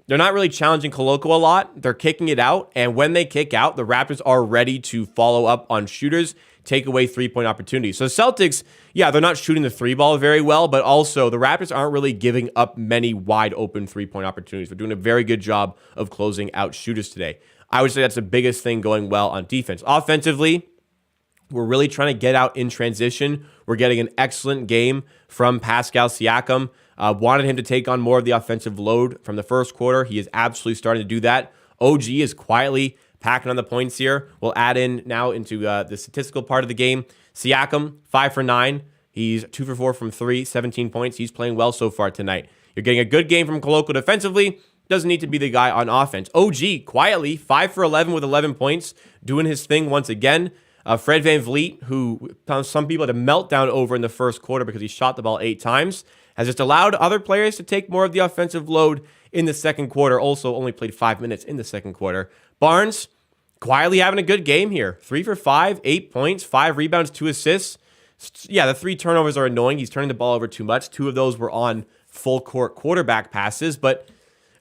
they're not really challenging Koloko a lot. They're kicking it out. And when they kick out, the Raptors are ready to follow up on shooters, take away three-point opportunities. So the Celtics, yeah, they're not shooting the 3-ball very well, but also the Raptors aren't really giving up many wide-open three-point opportunities. They're doing a very good job of closing out shooters today. I would say that's the biggest thing going well on defense. Offensively, we're really trying to get out in transition. We're getting an excellent game from Pascal Siakam. Wanted him to take on more of the offensive load from the first quarter. He is absolutely starting to do that. OG is quietly packing on the points here. We'll add in now into the statistical part of the game. Siakam, 5 for 9. He's 2 for 4 from 3, 17 points. He's playing well so far tonight. You're getting a good game from Koloko defensively. Doesn't need to be the guy on offense. OG, quietly, 5 for 11 with 11 points, doing his thing once again. Fred VanVleet, who some people had a meltdown over in the first quarter because he shot the ball 8 times, has just allowed other players to take more of the offensive load in the second quarter. Also only played 5 minutes in the second quarter. Barnes, quietly having a good game here. 3 for 5, 8 points, 5 rebounds, 2 assists. Yeah, the 3 turnovers are annoying. He's turning the ball over too much. 2 of those were on full court quarterback passes, but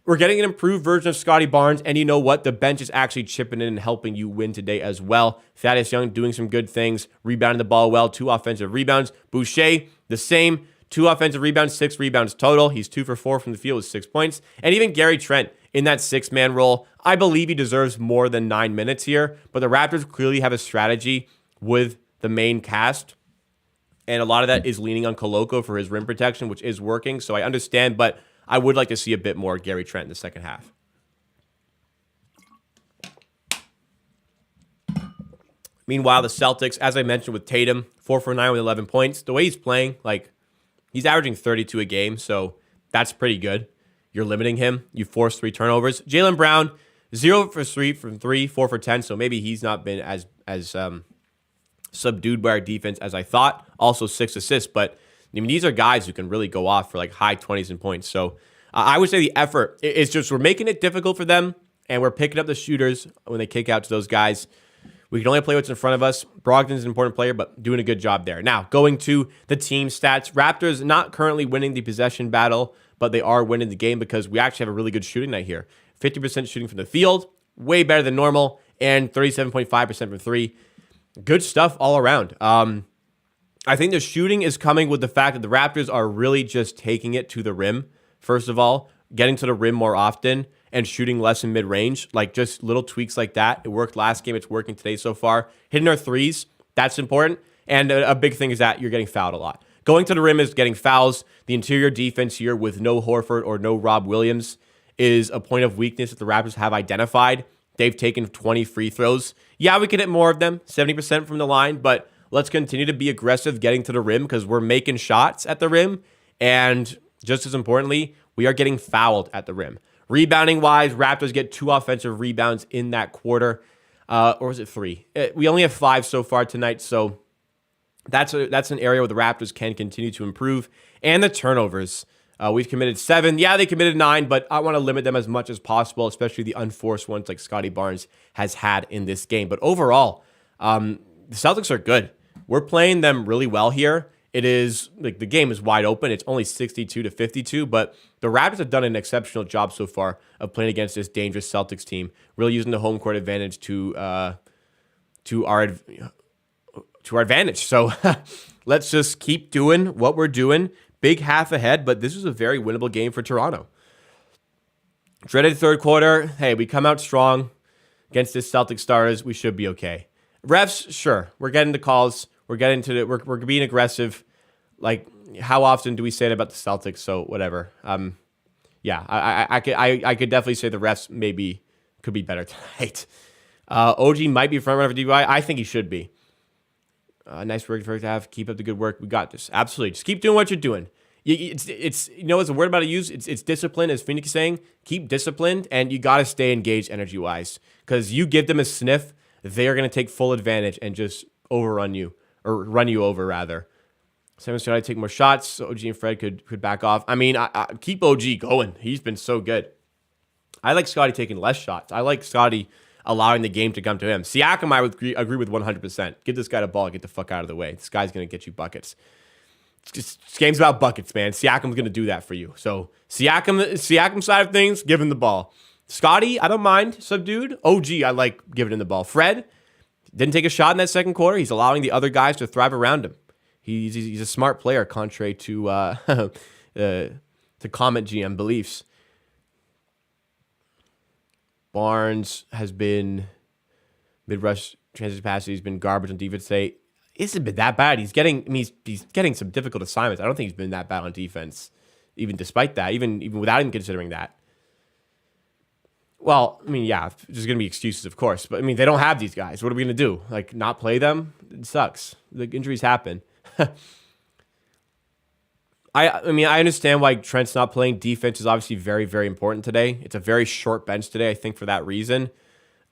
we're getting an improved version of Scottie Barnes, and you know what? The bench is actually chipping in and helping you win today as well. Thaddeus Young doing some good things, rebounding the ball well, 2 offensive rebounds. Boucher, the same, 2 offensive rebounds, 6 rebounds total. He's 2 for 4 from the field with 6 points. And even Gary Trent in that 6-man role, I believe he deserves more than 9 minutes here, but the Raptors clearly have a strategy with the main cast, and a lot of that is leaning on Koloko for his rim protection, which is working, so I understand, but I would like to see a bit more Gary Trent in the second half. Meanwhile, the Celtics, as I mentioned with Tatum, 4 for 9 with 11 points. The way he's playing, he's averaging 32 a game, so that's pretty good. You're limiting him. You forced 3 turnovers. Jaylen Brown, 0 for 3 from 3, 4 for 10, so maybe he's not been as subdued by our defense as I thought. Also 6 assists, but these are guys who can really go off for high 20s in points. So I would say the effort is just we're making it difficult for them, and we're picking up the shooters when they kick out to those guys. We can only play what's in front of us. Brogdon's an important player, but doing a good job there. Now, going to the team stats. Raptors not currently winning the possession battle, but they are winning the game because we actually have a really good shooting night here. 50% shooting from the field, way better than normal, and 37.5% from 3. Good stuff all around. I think the shooting is coming with the fact that the Raptors are really just taking it to the rim. First of all, getting to the rim more often and shooting less in mid-range, like just little tweaks like that. It worked last game. It's working today so far. Hitting our threes, that's important. And a big thing is that you're getting fouled a lot. Going to the rim is getting fouls. The interior defense here with no Horford or no Rob Williams is a point of weakness that the Raptors have identified. They've taken 20 free throws. Yeah, we can hit more of them, 70% from the line, but let's continue to be aggressive getting to the rim because we're making shots at the rim. And just as importantly, we are getting fouled at the rim. Rebounding wise, Raptors get 2 offensive rebounds in that quarter. Or was it 3? We only have 5 so far tonight, so that's an area where the Raptors can continue to improve. And the turnovers. We've committed 7. Yeah, they committed 9, but I want to limit them as much as possible, especially the unforced ones like Scottie Barnes has had in this game. But overall, the Celtics are good. We're playing them really well here. It is like the game is wide open. It's only 62-52, but the Raptors have done an exceptional job so far of playing against this dangerous Celtics team, really using the home court advantage to our advantage. So let's just keep doing what we're doing. Big half ahead, but this is a very winnable game for Toronto. Dreaded third quarter. Hey, we come out strong against this Celtic Stars. We should be okay. Refs, sure, we're getting the calls. We're getting to it. We're being aggressive. Like, how often do we say it about the Celtics? So whatever. Yeah, I could definitely say the refs maybe could be better tonight. OG might be front runner for DPOY. I think he should be. Nice work for us to have. Keep up the good work. We got this. Absolutely. Just keep doing what you're doing. It's you know, it's a word about to use. It's discipline, as Phoenix is saying. Keep disciplined, and you got to stay engaged energy wise. Because you give them a sniff, they are going to take full advantage and just overrun you. Or run you over, rather. Simon said I'd take more shots so OG and Fred could back off. I mean, I keep OG going. He's been so good. I like Scottie taking less shots. I like Scottie allowing the game to come to him. Siakam, I would agree with 100%. Give this guy the ball. Get the fuck out of the way. This guy's going to get you buckets. This game's about buckets, man. Siakam's going to do that for you. So Siakam side of things, give him the ball. Scottie, I don't mind. Subdued. OG, I like giving him the ball. Fred didn't take a shot in that second quarter. He's allowing the other guys to thrive around him. He's a smart player, contrary to Comment GM beliefs. Barnes has been mid-rush transition passes. He's been garbage on defense today. It hasn't been that bad. He's getting some difficult assignments. I don't think he's been that bad on defense, even despite that, even without even considering that. Well, I mean, yeah, there's going to be excuses, of course. But, I mean, they don't have these guys. What are we going to do? Like, not play them? It sucks. The injuries happen. I mean, I understand why Trent's not playing. Defense is obviously very, very important today. It's a very short bench today, I think, for that reason.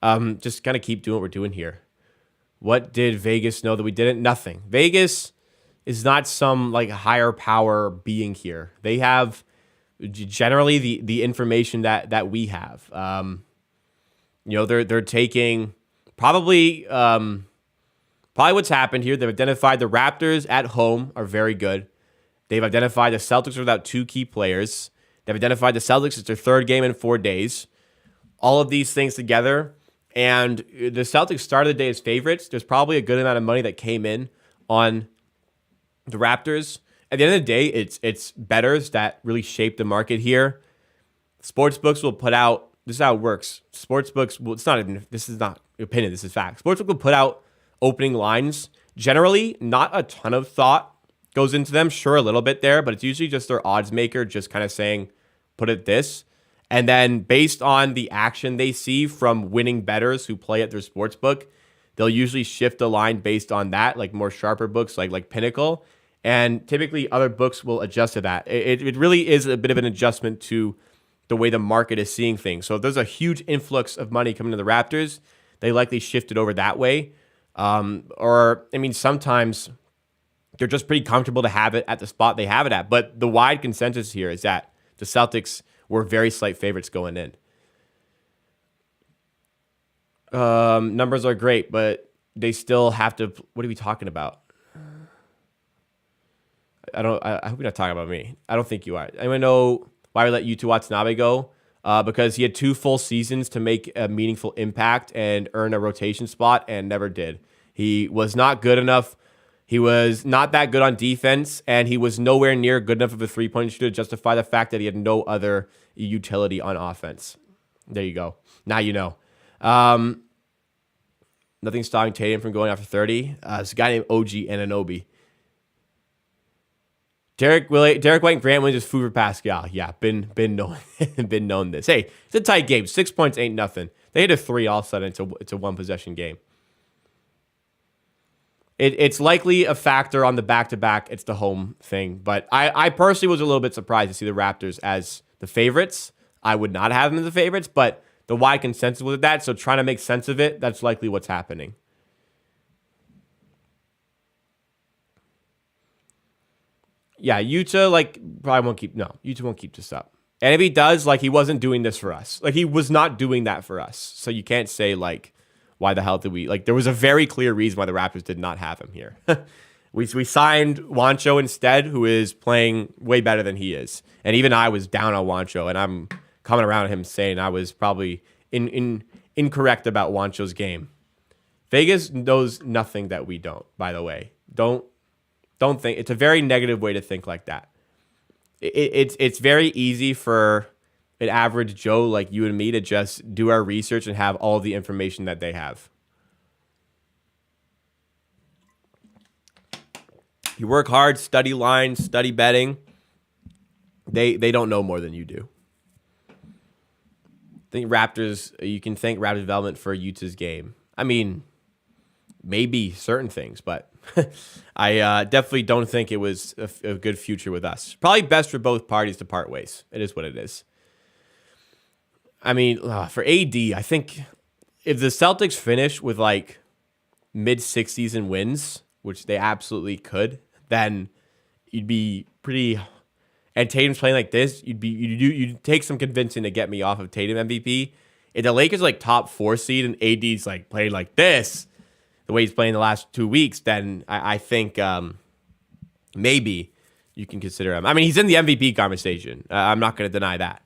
Just kind of keep doing what we're doing here. What did Vegas know that we didn't? Nothing. Vegas is not some, like, higher power being here. They have generally the information that we have. You know, they're taking probably what's happened here. They've identified the Raptors at home are very good. They've identified the Celtics are without 2 key players. They've identified the Celtics. It's their 3rd game in 4 days. All of these things together, and the Celtics started the day as favorites. There's probably a good amount of money that came in on the Raptors. At the end of the day, it's bettors that really shape the market here. Sportsbooks will put out, this is how it works. Sportsbooks will, this is not opinion, this is fact. Sportsbook will put out opening lines. Generally, not a ton of thought goes into them. Sure, a little bit there, but it's usually just their odds maker just kind of saying, put it this. And then based on the action they see from winning bettors who play at their sportsbook, they'll usually shift the line based on that, like more sharper books like Pinnacle. And typically other books will adjust to that. It really is a bit of an adjustment to the way the market is seeing things. So if there's a huge influx of money coming to the Raptors, they likely shift it over that way. Or, I mean, sometimes they're just pretty comfortable to have it at the spot they have it at. But the wide consensus here is that the Celtics were very slight favorites going in. Numbers are great, but they still have to. What are we talking about? I hope you're not talking about me. I don't think you are. Anyone know why we let Yuta Watanabe go? Because he had 2 full seasons to make a meaningful impact and earn a rotation spot and never did. He was not good enough. He was not that good on defense, and he was nowhere near good enough of a three-point shooter to justify the fact that he had no other utility on offense. There you go. Now you know. Nothing stopping Tatum from going after 30. There's a guy named OG Anunoby. Derek White and Grant Williams is food for Pascal. Yeah, been known this. Hey, it's a tight game. 6 points ain't nothing. They hit a 3 all of a sudden. It's a one-possession game. It's likely a factor on the back-to-back. It's the home thing. But I personally was a little bit surprised to see the Raptors as the favorites. I would not have them as the favorites, but the wide consensus was that. So trying to make sense of it, that's likely what's happening. Yeah, Utah, probably won't keep... No, Utah won't keep this up. And if he does, he wasn't doing this for us. He was not doing that for us. So you can't say, why the hell did we... there was a very clear reason why the Raptors did not have him here. we signed Juancho instead, who is playing way better than he is. And even I was down on Juancho, and I'm coming around at him saying I was probably incorrect about Juancho's game. Vegas knows nothing that we don't, by the way. Don't think... It's a very negative way to think like that. It's very easy for an average Joe like you and me to just do our research and have all the information that they have. You work hard, study lines, study betting. They don't know more than you do. You can thank Raptors development for Utah's game. I mean, maybe certain things, but I definitely don't think it was a good future with us. Probably best for both parties to part ways. It is what it is. I mean, for AD, I think if the Celtics finish with mid-60s in wins, which they absolutely could, then you'd be pretty... And Tatum's playing like this, you'd take some convincing to get me off of Tatum MVP. If the Lakers top 4 seed and AD's playing like this, the way he's playing the last 2 weeks, then I think maybe you can consider him. I mean, he's in the MVP conversation. I'm not going to deny that.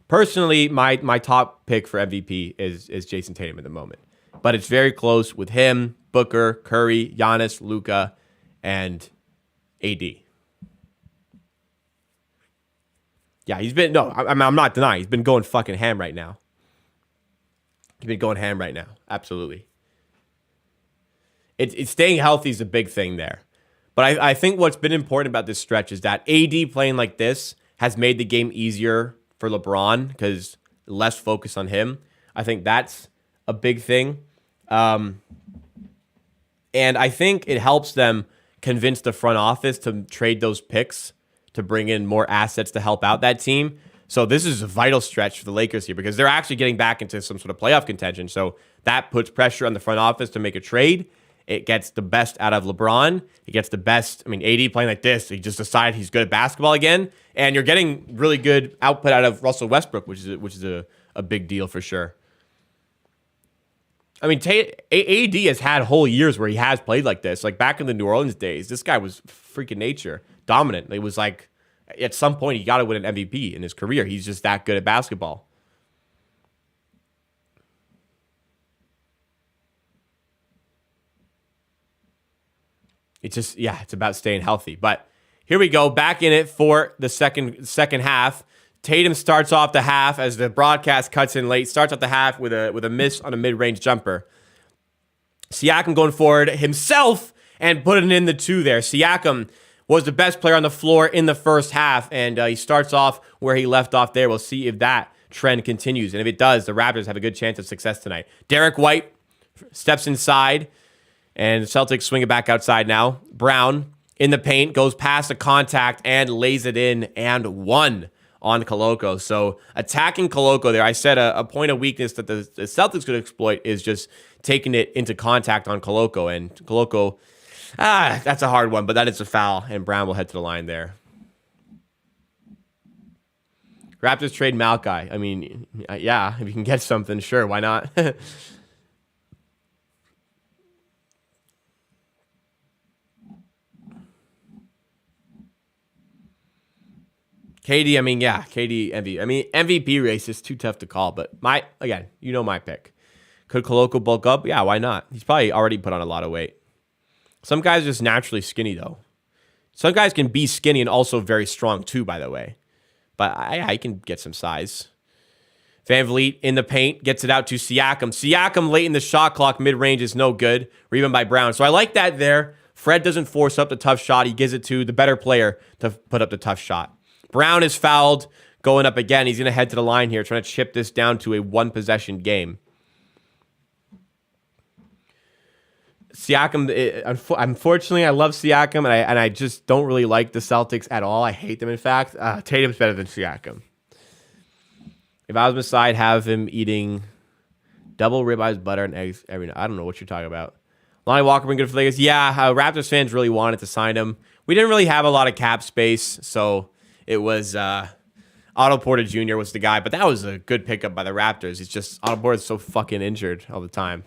Personally, my top pick for MVP is Jayson Tatum at the moment. But it's very close with him, Booker, Curry, Giannis, Luka, and AD. Yeah, I'm not denying. He's been going fucking ham right now. Absolutely. It's staying healthy is a big thing there. But I think what's been important about this stretch is that AD playing like this has made the game easier for LeBron because less focus on him. I think that's a big thing. And I think it helps them convince the front office to trade those picks to bring in more assets to help out that team. So this is a vital stretch for the Lakers here because they're actually getting back into some sort of playoff contention. So that puts pressure on the front office to make a trade. It gets the best out of LeBron. It gets the best. I mean, AD playing like this, he just decided he's good at basketball again. And you're getting really good output out of Russell Westbrook, which is a big deal for sure. I mean, AD has had whole years where he has played like this. Back in the New Orleans days, this guy was freaking nature. Dominant. It was at some point, he got to win an MVP in his career. He's just that good at basketball. It's about staying healthy. But here we go, back in it for the second half. Tatum starts off the half as the broadcast cuts in late. Starts off the half with a miss on a mid-range jumper. Siakam going forward himself and putting in the 2 there. Siakam was the best player on the floor in the first half, and he starts off where he left off there. We'll see if that trend continues. And if it does, the Raptors have a good chance of success tonight. Derek White steps inside, and the Celtics swing it back outside now. Brown in the paint, goes past the contact and lays it in and one on Koloko. So attacking Koloko there, I said a point of weakness that the Celtics could exploit is just taking it into contact on Koloko. And Koloko, that's a hard one, but that is a foul, and Brown will head to the line there. Raptors trade Malkai. I mean, yeah, if you can get something, sure, why not? KD, I mean, yeah, KD, MVP. I mean, MVP race is too tough to call, but my pick. Could Koloko bulk up? Yeah, why not? He's probably already put on a lot of weight. Some guys are just naturally skinny, though. Some guys can be skinny and also very strong, too, by the way. But I can get some size. VanVleet in the paint, gets it out to Siakam. Siakam late in the shot clock, mid-range is no good. Rebound by Brown. So I like that there. Fred doesn't force up the tough shot. He gives it to the better player to put up the tough shot. Brown is fouled, going up again. He's going to head to the line here, trying to chip this down to a one-possession game. Siakam, unfortunately, I love Siakam, and I just don't really like the Celtics at all. I hate them, in fact. Tatum's better than Siakam. If I was Masai, I'd have him eating double ribeyes, butter, and eggs every night. I don't know what you're talking about. Lonnie Walker been good for Vegas. Yeah, Raptors fans really wanted to sign him. We didn't really have a lot of cap space, so it was Otto Porter Jr. was the guy. But that was a good pickup by the Raptors. It's just Otto Porter's so fucking injured all the time.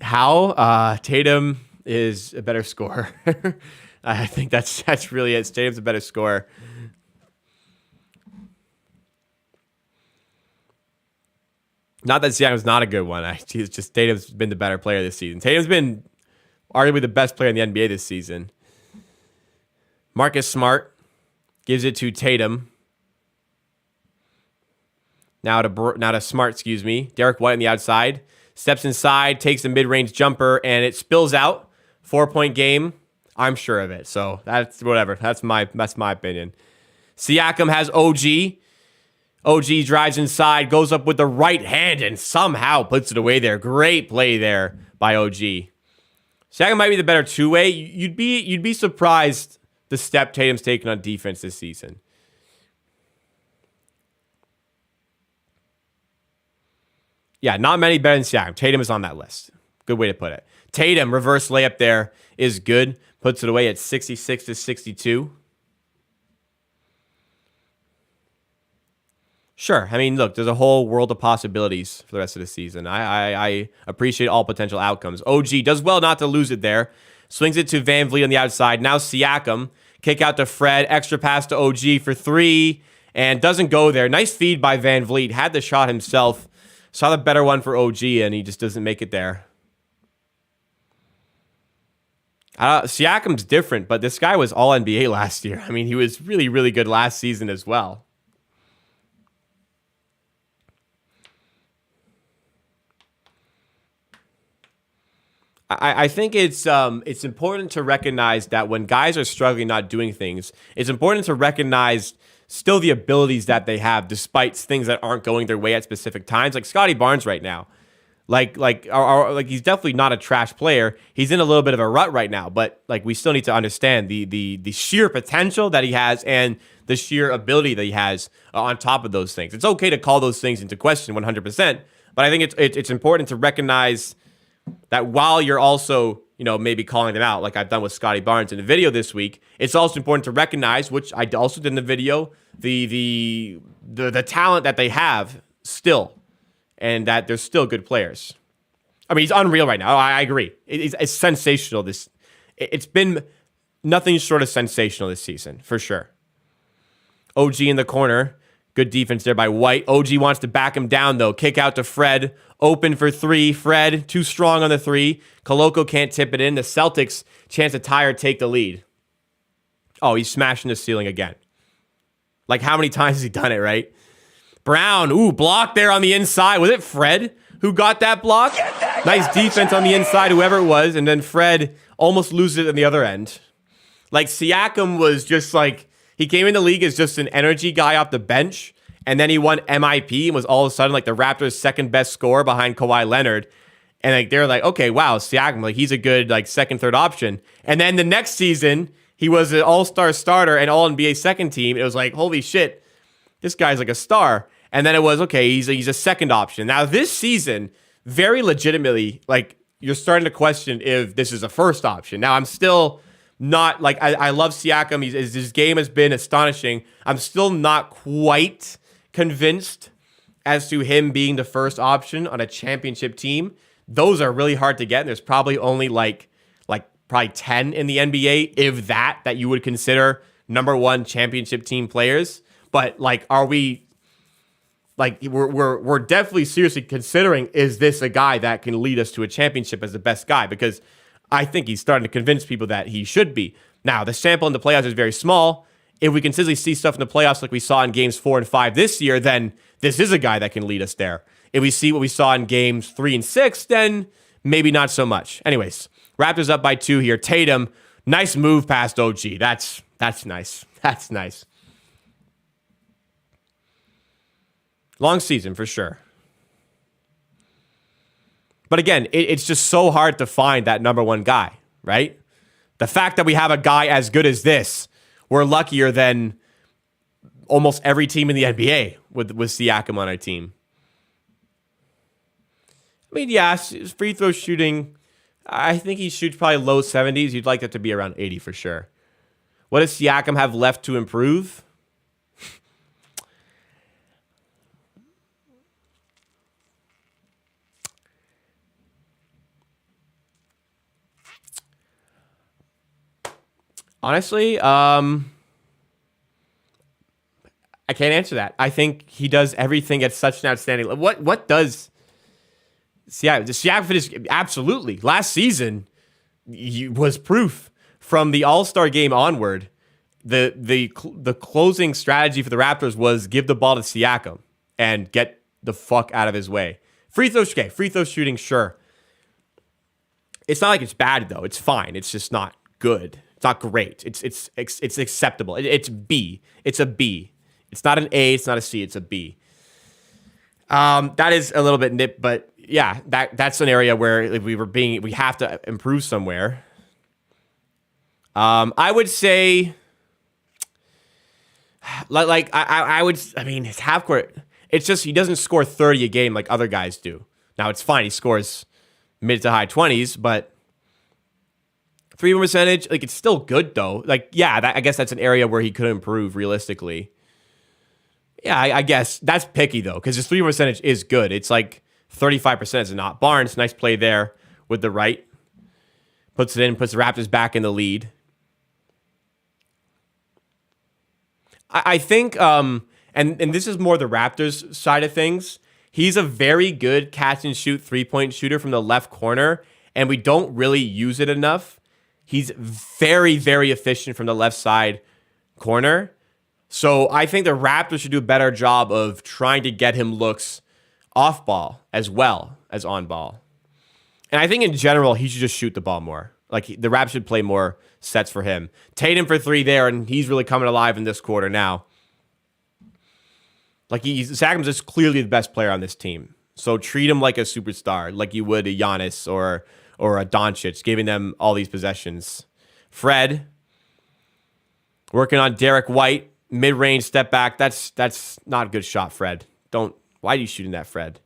How? Tatum is a better scorer. I think that's really it. Tatum's a better scorer. Not that Siakam's not a good one. It's just Tatum's been the better player this season. Tatum's been arguably the best player in the NBA this season. Marcus Smart gives it to Tatum. Now to Smart, excuse me. Derek White on the outside. Steps inside, takes a mid-range jumper, and it spills out. 4-point game. I'm sure of it. So that's whatever. That's my opinion. Siakam has OG. OG drives inside, goes up with the right hand, and somehow puts it away there. Great play there by OG. Siakam might be the better two-way. You'd be surprised the step Tatum's taken on defense this season. Yeah, not many better than Siakam. Tatum is on that list. Good way to put it. Tatum, reverse layup there is good. Puts it away at 66-62. Sure. I mean, look, there's a whole world of possibilities for the rest of the season. I appreciate all potential outcomes. OG does well not to lose it there. Swings it to VanVleet on the outside. Now Siakam. Kick out to Fred. Extra pass to OG for three. And doesn't go there. Nice feed by VanVleet. Had the shot himself. Saw the better one for OG, and he just doesn't make it there. Siakam's different, but this guy was all NBA last year. I mean, he was really, really good last season as well. I think it's important to recognize that when guys are struggling, not doing things, it's important to recognize still the abilities that they have despite things that aren't going their way at specific times. Like Scottie Barnes right now. Like he's definitely not a trash player. He's in a little bit of a rut right now, but like we still need to understand the sheer potential that he has and the sheer ability that he has on top of those things. It's okay to call those things into question 100%, but I think it's important to recognize that while you're also, maybe calling them out, like I've done with Scottie Barnes in the video this week, it's also important to recognize, which I also did in the video, the talent that they have still, and that they're still good players. I mean, he's unreal right now. I agree. It's sensational. It's been nothing short of sensational this season, for sure. OG in the corner. Good defense there by White. OG wants to back him down, though. Kick out to Fred. Open for three. Fred, too strong on the three. Koloko can't tip it in. The Celtics, chance to tie or take the lead. Oh, he's smashing the ceiling again. Like, how many times has he done it, right? Brown, block there on the inside. Was it Fred who got that block? Nice defense on the inside, whoever it was. And then Fred almost loses it on the other end. Like, Siakam was just like, he came in the league as just an energy guy off the bench, and then he won MIP and was all of a sudden like the Raptors' second best scorer behind Kawhi Leonard. And like they're like, okay, wow, Siakam, like he's a good like second, third option. And then the next season, he was an all-star starter and all-NBA second team. It was like, holy shit, this guy's like a star. And then it was, okay, he's a second option. Now this season, very legitimately, like you're starting to question if this is a first option. Now I'm still not like I love Siakam. His game has been astonishing. I'm still not quite convinced as to him being the first option on a championship team. Those are really hard to get. And there's probably only like probably 10 in the NBA, if that you would consider number one championship team players. But like, are we like we're definitely seriously considering, is this a guy that can lead us to a championship as the best guy? Because I think he's starting to convince people that he should be. Now, the sample in the playoffs is very small. If we consistently see stuff in the playoffs like we saw in games 4 and 5 this year, then this is a guy that can lead us there. If we see what we saw in games 3 and 6, then maybe not so much. Anyways, Raptors up by 2 here. Tatum, nice move past OG. That's nice. That's nice. Long season for sure. But again, it's just so hard to find that number one guy, right? The fact that we have a guy as good as this, we're luckier than almost every team in the NBA with Siakam on our team. I mean, yeah, free throw shooting, I think he shoots probably low 70s. You'd like that to be around 80 for sure. What does Siakam have left to improve? Honestly, I can't answer that. I think he does everything at such an outstanding level. What does Siakam finish? Absolutely. Last season was proof from the All-Star game onward. The closing strategy for the Raptors was give the ball to Siakam and get the fuck out of his way. Free throw shooting, sure. It's not like it's bad though. It's fine. It's just not good. It's not great. It's acceptable. It's B. It's a B. It's not an A. It's not a C. It's a B. That is a little bit nip, but yeah, that's an area where if we have to improve somewhere. I would say, I mean, his half court. It's just he doesn't score 30 a game like other guys do. Now it's fine. He scores mid to high 20s, but. 3-point percentage, like it's still good though. Like, yeah, I guess that's an area where he could improve realistically. Yeah, I guess that's picky though, because his 3-point percentage is good. It's like 35% is not. Barnes, nice play there with the right. Puts it in, puts the Raptors back in the lead. I think, and this is more the Raptors side of things. He's a very good catch and shoot 3-point shooter from the left corner, and we don't really use it enough. He's very, very efficient from the left side corner. So I think the Raptors should do a better job of trying to get him looks off ball as well as on ball. And I think in general, he should just shoot the ball more. Like the Raptors should play more sets for him. Tatum for 3 there, and he's really coming alive in this quarter now. Like Siakam's just clearly the best player on this team. So treat him like a superstar, like you would a Giannis or a Doncic, giving them all these possessions. Fred, working on Derek White, mid-range step back. That's not a good shot, Fred. Why are you shooting that, Fred?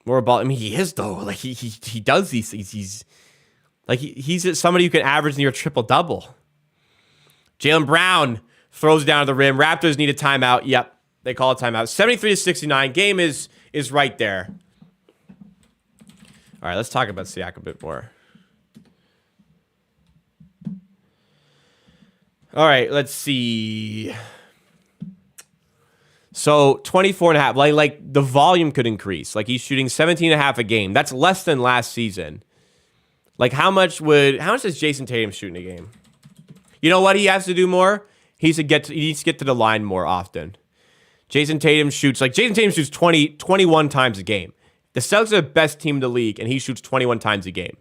More ball. I mean, he is though. Like he does these things. He's somebody who can average near a triple-double. Jaylen Brown throws down to the rim. Raptors need a timeout. Yep, they call a timeout. 73-69. Game is right there. All right, let's talk about Siakam a bit more. All right, let's see. So 24.5, like the volume could increase. Like he's shooting 17.5 a game. That's less than last season. Like how much does Jayson Tatum shoot in a game? You know what he has to do more? He needs to get to the line more often. Jayson Tatum shoots 21 times a game. The Celtics are the best team in the league, and he shoots 21 times a game.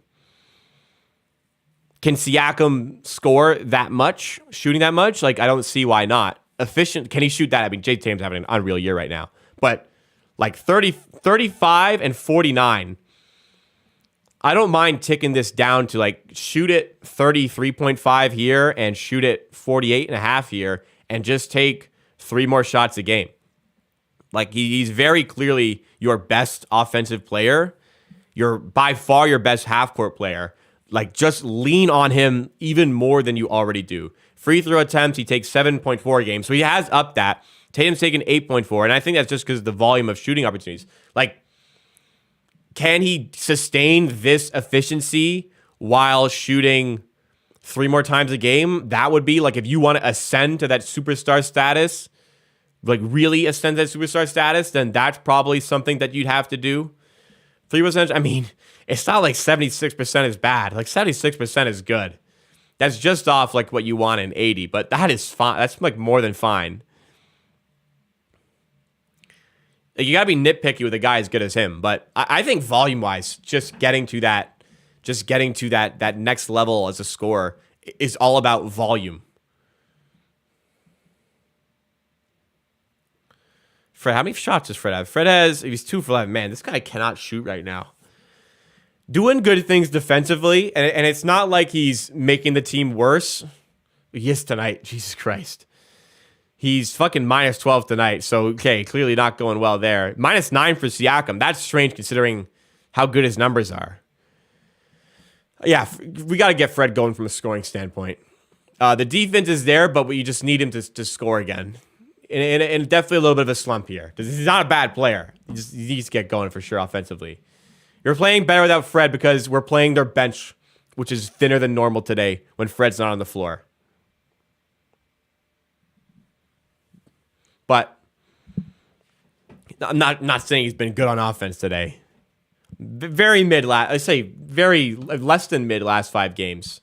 Can Siakam score that much, shooting that much? Like, I don't see why not. Efficient, can he shoot that? I mean, Jayson Tatum's having an unreal year right now. But, like, 35 and 49, I don't mind ticking this down to, like, shoot it 33.5 here and shoot it 48.5 here and just take 3 more shots a game. Like, he's very clearly your best offensive player. You're by far your best half-court player. Like, just lean on him even more than you already do. Free throw attempts, he takes 7.4 a game. So he has upped that. Tatum's taken 8.4. And I think that's just because of the volume of shooting opportunities. Like, can he sustain this efficiency while shooting 3 more times a game? That would be, like, if you want to ascend to that superstar status, like really ascend that superstar status, then that's probably something that you'd have to do. 3%, I mean, it's not like 76% is bad. Like 76% is good. That's just off like what you want in 80, but that is fine. That's like more than fine. Like, you gotta be nitpicky with a guy as good as him, but I think volume-wise, just getting to that next level as a scorer is all about volume. Fred, how many shots does Fred have? Fred has, he's 2 for 11. Man, this guy cannot shoot right now. Doing good things defensively, and it's not like he's making the team worse. He is tonight. Jesus Christ. He's fucking minus 12 tonight, so okay, clearly not going well there. Minus 9 for Siakam. That's strange considering how good his numbers are. Yeah, we got to get Fred going from a scoring standpoint. The defense is there, but you just need him to score again. And definitely a little bit of a slump here. He's not a bad player. He needs to get going for sure offensively. You're playing better without Fred because we're playing their bench, which is thinner than normal today when Fred's not on the floor. But I'm not saying he's been good on offense today. Very mid, I say very less than mid last 5 games.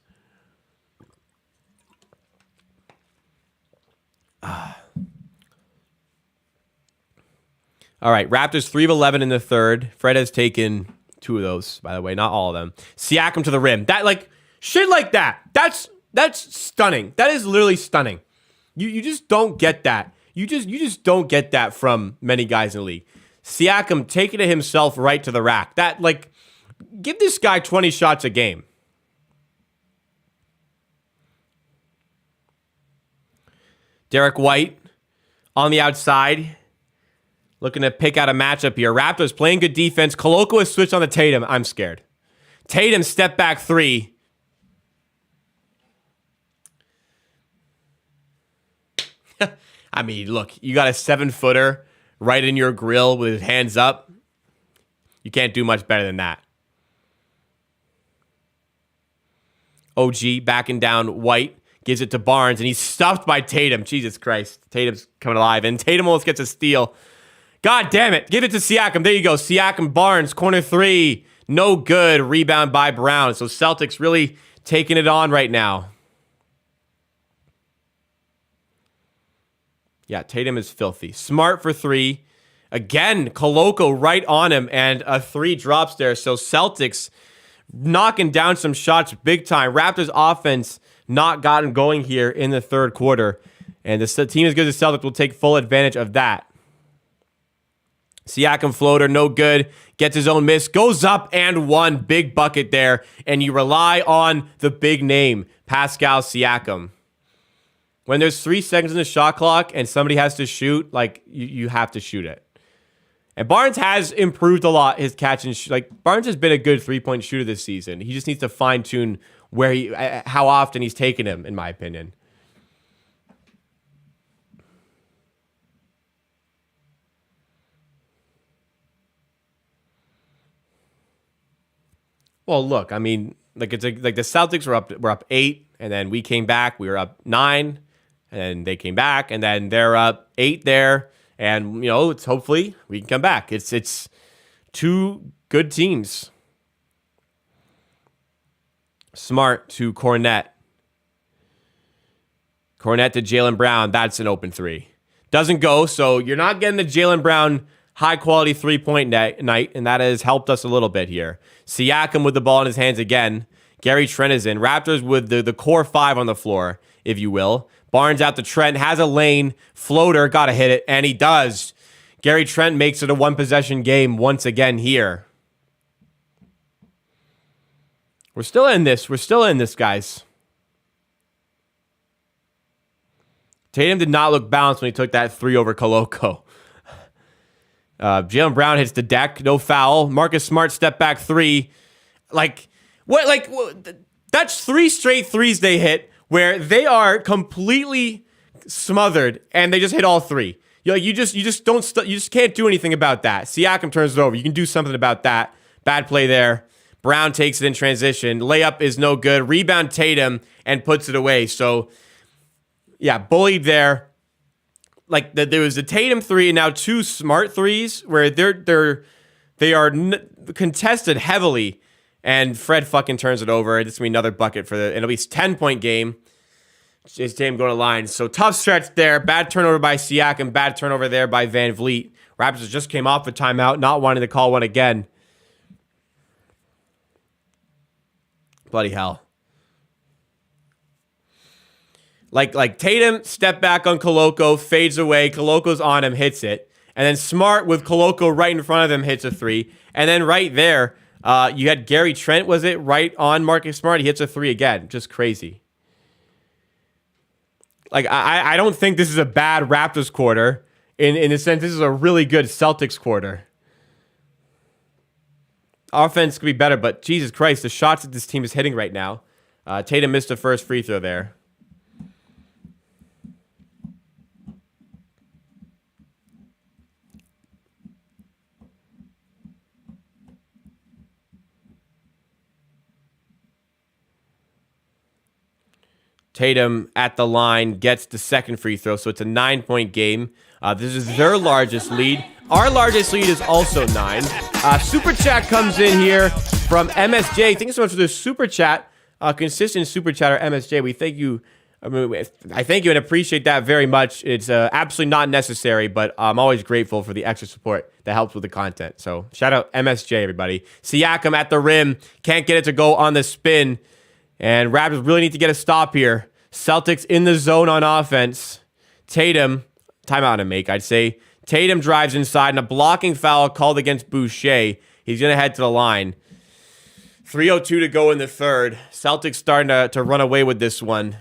All right, Raptors 3 of 11 in the third. Fred has taken 2 of those, by the way, not all of them. Siakam to the rim. That shit like that. That's stunning. That is literally stunning. You just don't get that. You just don't get that from many guys in the league. Siakam taking it himself right to the rack. That, give this guy 20 shots a game. Derek White on the outside. Looking to pick out a matchup here. Raptors playing good defense. Koloko has switched on to Tatum. I'm scared. Tatum step back 3. I mean, look, you got a 7-footer right in your grill with his hands up. You can't do much better than that. OG backing down White. Gives it to Barnes, and he's stuffed by Tatum. Jesus Christ. Tatum's coming alive, and Tatum almost gets a steal. God damn it. Give it to Siakam. There you go. Siakam, Barnes, corner 3. No good. Rebound by Brown. So Celtics really taking it on right now. Yeah, Tatum is filthy. Smart for 3. Again, Koloko right on him, and a 3 drops there. So Celtics knocking down some shots big time. Raptors offense not gotten going here in the third quarter. And the team as good as the Celtics will take full advantage of that. Siakam floater, no good. Gets his own miss. Goes up and 1. Big bucket there. And you rely on the big name, Pascal Siakam. When there's 3 seconds in the shot clock and somebody has to shoot, you have to shoot it. And Barnes has improved a lot, his catch and shoot. Barnes has been a good 3-point shooter this season. He just needs to fine-tune how often he's taken him, in my opinion. Well, look, I mean, the Celtics were up 8, and then we came back. We were up 9, and they came back, and then they're up 8 there. And it's hopefully we can come back. It's 2 good teams. Smart to Cornette. Cornette to Jaylen Brown. That's an open 3. Doesn't go, so you're not getting the Jaylen Brown high-quality 3-point night, and that has helped us a little bit here. Siakam with the ball in his hands again. Gary Trent is in. Raptors with the core 5 on the floor, if you will. Barnes out to Trent, has a lane, floater, got to hit it, and he does. Gary Trent makes it a 1-possession game once again here. We're still in this. We're still in this, guys. Tatum did not look balanced when he took that 3 over Koloko. Jaylen Brown hits the deck, no foul. Marcus Smart step back 3. That's 3 straight 3s they hit where they are completely smothered and they just hit all 3. You just can't do anything about that. Siakam turns it over. You can do something about that. Bad play there. Brown takes it in transition. Layup is no good. Rebound Tatum and puts it away. So, yeah, bullied there. there was a Tatum three and now two Smart threes where they are contested heavily, and Fred fucking turns it over. It's gonna be another bucket for it'll be 10-point game. Jayson Tatum going to line. So tough stretch there. Bad turnover by Siakam. Bad turnover there by Van Vliet. Raptors just came off a timeout, not wanting to call one again. Bloody hell. Like Tatum, step back on Koloko, fades away. Koloko's on him, hits it. And then Smart with Koloko right in front of him hits a three. And then right there, you had Gary Trent, was it? Right on Marcus Smart. He hits a three again. Just crazy. Like, I don't think this is a bad Raptors quarter. In the sense, this is a really good Celtics quarter. Offense could be better, but Jesus Christ, the shots that this team is hitting right now. Tatum missed the first free throw there. Tatum at the line gets the second free throw, so it's a 9-point game. This is their largest lead. Our largest lead is also 9. Super chat comes in here from MSJ. Thank you so much for the super chat. Consistent super chatter, MSJ. We thank you. I thank you and appreciate that very much. It's absolutely not necessary, but I'm always grateful for the extra support that helps with the content. So shout out MSJ, everybody. Siakam at the rim. Can't get it to go on the spin. And Raptors really need to get a stop here. Celtics in the zone on offense. Tatum, timeout to make, I'd say. Tatum drives inside and a blocking foul called against Boucher. He's going to head to the line. 3:02 to go in the third. Celtics starting to run away with this one.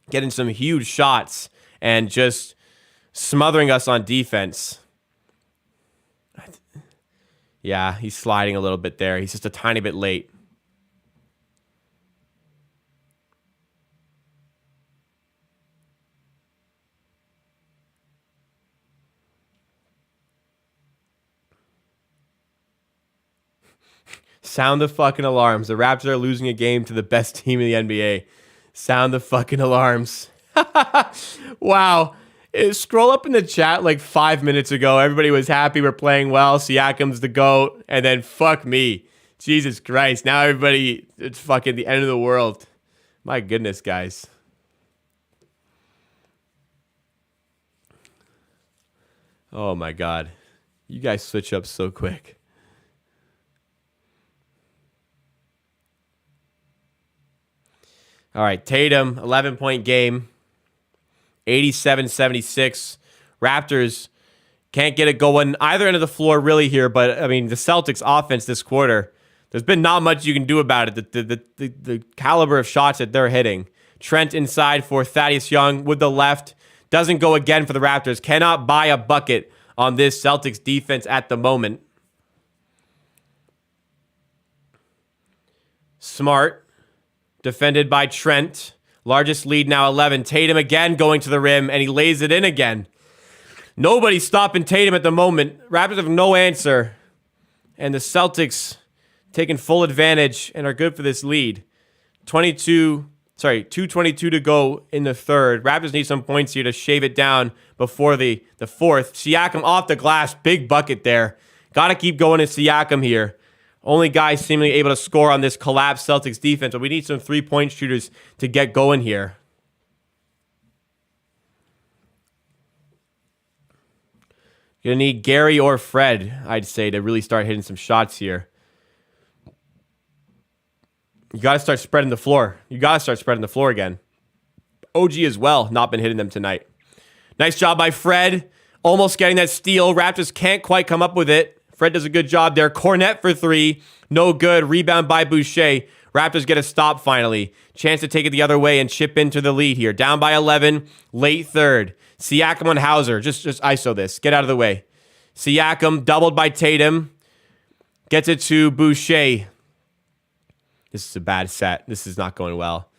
Getting some huge shots and just smothering us on defense. Yeah, he's sliding a little bit there. He's just a tiny bit late. Sound the fucking alarms. The Raptors are losing a game to the best team in the NBA. Sound the fucking alarms. Wow. Scroll up in the chat like 5 minutes ago. Everybody was happy we're playing well. Siakam's the GOAT. And then fuck me. Jesus Christ. Now everybody, it's fucking the end of the world. My goodness, guys. Oh my God. You guys switch up so quick. All right, Tatum, 11-point game, 87-76. Raptors can't get it going either end of the floor really here, but, I mean, the Celtics offense this quarter, there's been not much you can do about it. The caliber of shots that they're hitting. Trent inside for Thaddeus Young with the left. Doesn't go again for the Raptors. Cannot buy a bucket on this Celtics defense at the moment. Smart. Defended by Trent. Largest lead now 11. Tatum again going to the rim, and he lays it in again. Nobody's stopping Tatum at the moment. Raptors have no answer. And the Celtics taking full advantage and are good for this lead. 2:22 to go in the third. Raptors need some points here to shave it down before the fourth. Siakam off the glass. Big bucket there. Got to keep going to Siakam here. Only guy seemingly able to score on this collapsed Celtics defense, but we need some three-point shooters to get going here. Gonna need Gary or Fred, I'd say, to really start hitting some shots here. You got to start spreading the floor. You got to start spreading the floor again. OG as well, not been hitting them tonight. Nice job by Fred. Almost getting that steal. Raptors can't quite come up with it. Fred does a good job there. Cornette for three. No good. Rebound by Boucher. Raptors get a stop finally. Chance to take it the other way and chip into the lead here. Down by 11. Late third. Siakam on Hauser. Just ISO this. Get out of the way. Siakam doubled by Tatum. Gets it to Boucher. This is a bad set. This is not going well.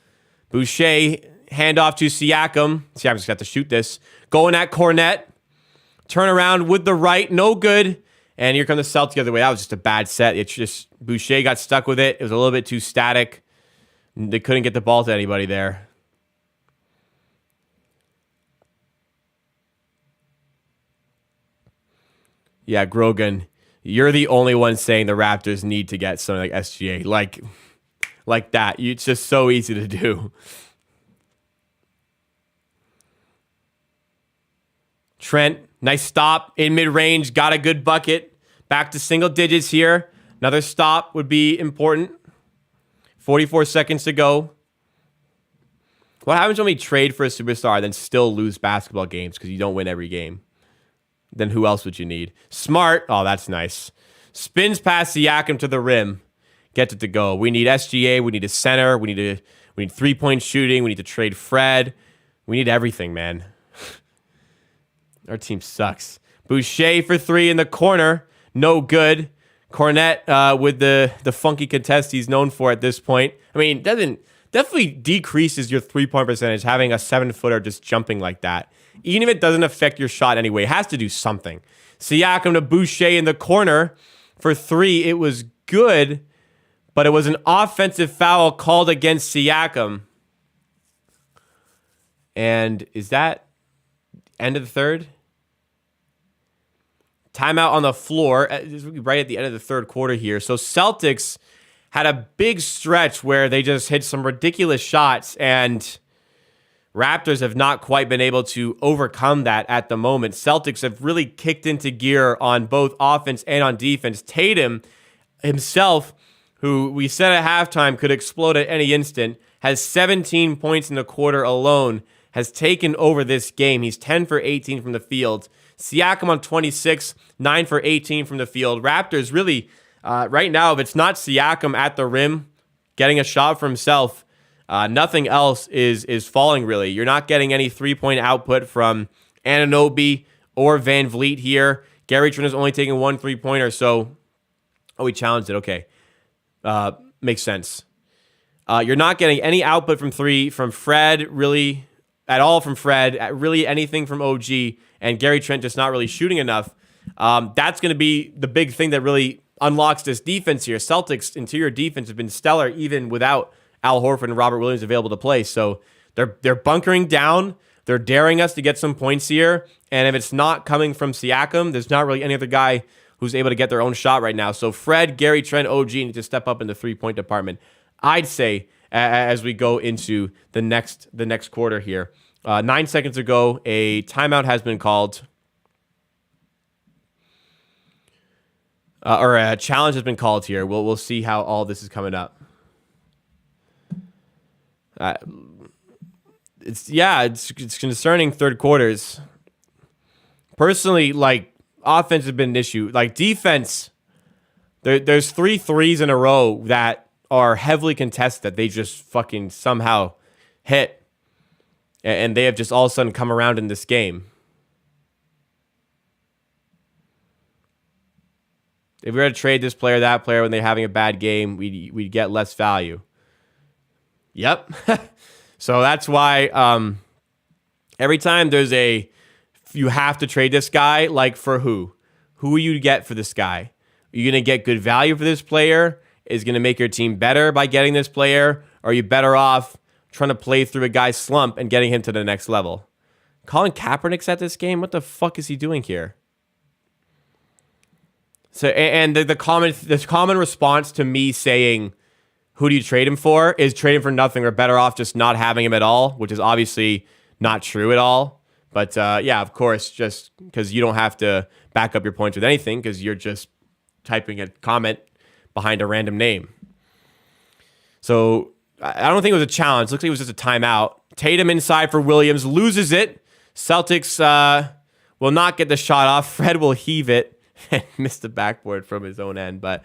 Boucher, handoff to Siakam. Siakam's going to have to shoot this. Going at Cornette. Turn around with the right. No good. And here comes the Celtics the other way. That was just a bad set. It's just Boucher got stuck with it. It was a little bit too static. They couldn't get the ball to anybody there. Yeah, Grogan, you're the only one saying the Raptors need to get something like SGA. Like that. It's just so easy to do. Trent, nice stop in mid-range. Got a good bucket. Back to single digits here. Another stop would be important. 44 seconds to go. What happens when we trade for a superstar then still lose basketball games because you don't win every game? Then who else would you need? Smart. Oh, that's nice. Spins past Siakam to the rim. Gets it to go. We need SGA. We need a center. We need three-point shooting. We need to trade Fred. We need everything, man. Our team sucks. Boucher for three in the corner. No good. Cornette with the funky contest he's known for at this point. I mean, definitely decreases your three-point percentage having a 7-footer just jumping like that. Even if it doesn't affect your shot anyway, it has to do something. Siakam to Boucher in the corner for three. It was good, but it was an offensive foul called against Siakam. And is that end of the third? Timeout on the floor, right at the end of the third quarter here. So Celtics had a big stretch where they just hit some ridiculous shots, and Raptors have not quite been able to overcome that at the moment. Celtics have really kicked into gear on both offense and on defense. Tatum himself, who we said at halftime could explode at any instant, has 17 points in the quarter alone, has taken over this game. He's 10 for 18 from the field. Siakam on 26, 9 for 18 from the field. Raptors really, right now, if it's not Siakam at the rim getting a shot for himself, nothing else is falling, really. You're not getting any three-point output from Anunoby or Van Vliet here. Gary Trent is only taking one three-pointer, so... Oh, he challenged it. Okay. Makes sense. You're not getting any output from three from Fred, really, at all from Fred, really anything from OG, and Gary Trent just not really shooting enough. That's going to be the big thing that really unlocks this defense here. Celtics' interior defense has been stellar even without Al Horford and Robert Williams available to play. So they're bunkering down. They're daring us to get some points here. And if it's not coming from Siakam, there's not really any other guy who's able to get their own shot right now. So Fred, Gary Trent, OG need to step up in the three-point department, I'd say, as we go into the next quarter here. 9 seconds ago, a timeout has been called. Or a challenge has been called here. We'll see how all this is coming up. It's concerning third quarters. Personally, like, offense has been an issue. Like, defense, there's 3 threes in a row that are heavily contested that they just fucking somehow hit. And they have just all of a sudden come around in this game. If we were to trade this player, that player, when they're having a bad game, we'd get less value. Yep. So that's why every time there's you have to trade this guy, like for who? Who will you get for this guy? Are you going to get good value for this player? Is going to make your team better by getting this player? Or are you better off trying to play through a guy's slump and getting him to the next level? Colin Kaepernick's at this game? What the fuck is he doing here? So, and the common response to me saying, who do you trade him for, is trade him for nothing or better off just not having him at all, which is obviously not true at all. But yeah, of course, just because you don't have to back up your points with anything because you're just typing a comment behind a random name. So I don't think it was a challenge. Looks like it was just a timeout. Tatum inside for Williams, loses it. Celtics will not get the shot off. Fred will heave it and miss the backboard from his own end. But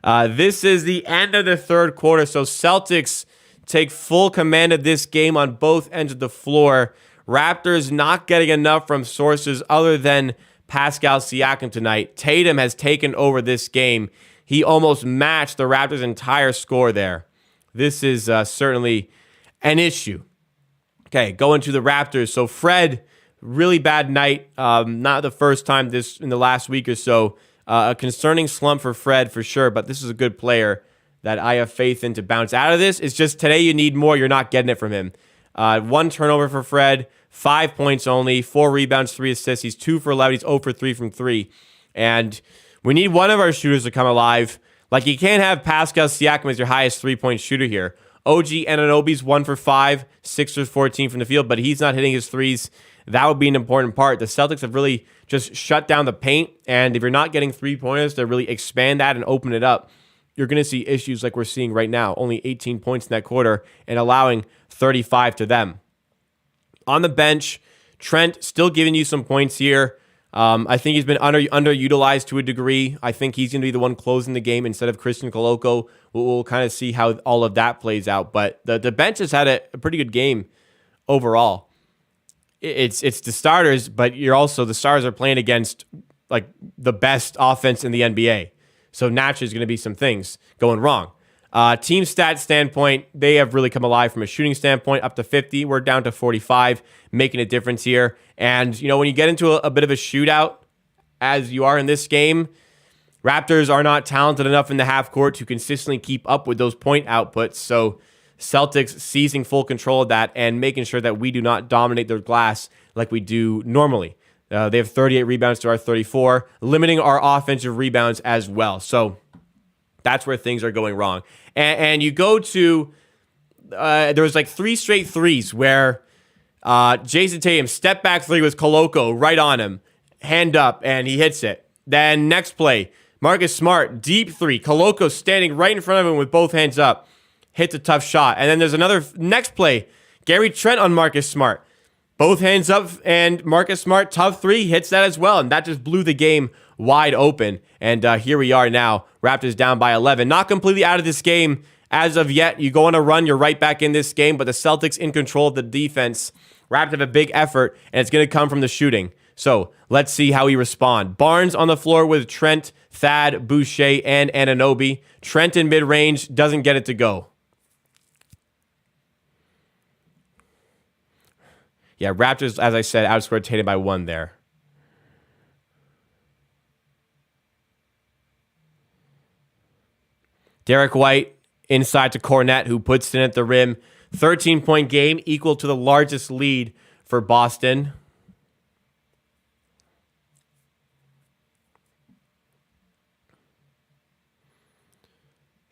this is the end of the third quarter. So Celtics take full command of this game on both ends of the floor. Raptors not getting enough from sources other than Pascal Siakam tonight. Tatum has taken over this game. He almost matched the Raptors' entire score there. This is certainly an issue. Okay, going to the Raptors. So Fred, really bad night. Not the first time this in the last week or so. A concerning slump for Fred for sure, but this is a good player that I have faith in to bounce out of this. It's just today you need more. You're not getting it from him. 1 turnover for Fred, 5 points only, 4 rebounds, 3 assists. He's 2 for 11. He's 0 for 3 from 3. And we need one of our shooters to come alive. Like, you can't have Pascal Siakam as your highest three-point shooter here. OG Anunoby's 1 for 5, 6 for 14 from the field, but he's not hitting his threes. That would be an important part. The Celtics have really just shut down the paint, and if you're not getting three-pointers to really expand that and open it up, you're going to see issues like we're seeing right now. Only 18 points in that quarter and allowing 35 to them. On the bench, Trent still giving you some points here. I think he's been underutilized to a degree. I think he's going to be the one closing the game instead of Christian Koloko. We'll kind of see how all of that plays out. But the bench has had a pretty good game overall. It's the starters, but the stars are playing against like the best offense in the NBA. So naturally, there's going to be some things going wrong. Team stats standpoint, they have really come alive from a shooting standpoint, up to 50. We're down to 45, making a difference here. And, when you get into a bit of a shootout, as you are in this game, Raptors are not talented enough in the half court to consistently keep up with those point outputs. So Celtics seizing full control of that and making sure that we do not dominate their glass like we do normally. They have 38 rebounds to our 34, limiting our offensive rebounds as well. So that's where things are going wrong. And you go to, there was like 3 straight threes where Jayson Tatum step back 3 with Koloko right on him, hand up, and he hits it. Then next play, Marcus Smart, deep 3. Koloko standing right in front of him with both hands up, hits a tough shot. And then there's another next play, Gary Trent on Marcus Smart. Both hands up, and Marcus Smart, tough 3, hits that as well. And that just blew the game wide open. And here we are now. Raptors down by 11. Not completely out of this game as of yet. You go on a run, you're right back in this game. But the Celtics in control of the defense. Raptors have a big effort, and it's going to come from the shooting. So let's see how we respond. Barnes on the floor with Trent, Thad, Boucher, and Anunoby. Trent in mid-range doesn't get it to go. Yeah, Raptors, as I said, outscored Tatum by 1 there. Derek White inside to Cornette, who puts it in at the rim. 13-point game, equal to the largest lead for Boston.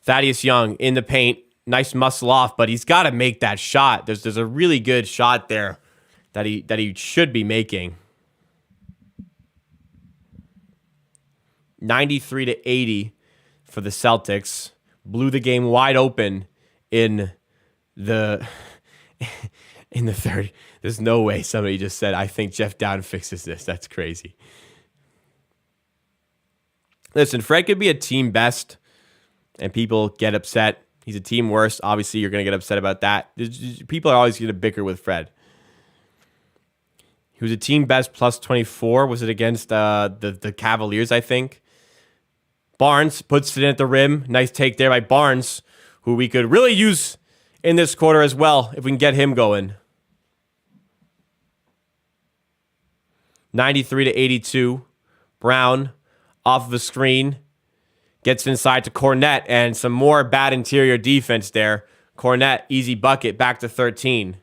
Thaddeus Young in the paint. Nice muscle off, but he's got to make that shot. There's a really good shot there that he should be making. 93-80 for the Celtics. Blew the game wide open in the third. There's no way somebody just said, I think Jeff Dowden fixes this. That's crazy. Listen, Fred could be a team best, and people get upset. He's a team worst. Obviously, you're going to get upset about that. People are always going to bicker with Fred. He was a team best plus 24. Was it against the Cavaliers, I think? Barnes puts it in at the rim. Nice take there by Barnes, who we could really use in this quarter as well if we can get him going. 93-82. Brown off of the screen. Gets inside to Cornette, and some more bad interior defense there. Cornette, easy bucket, back to 13.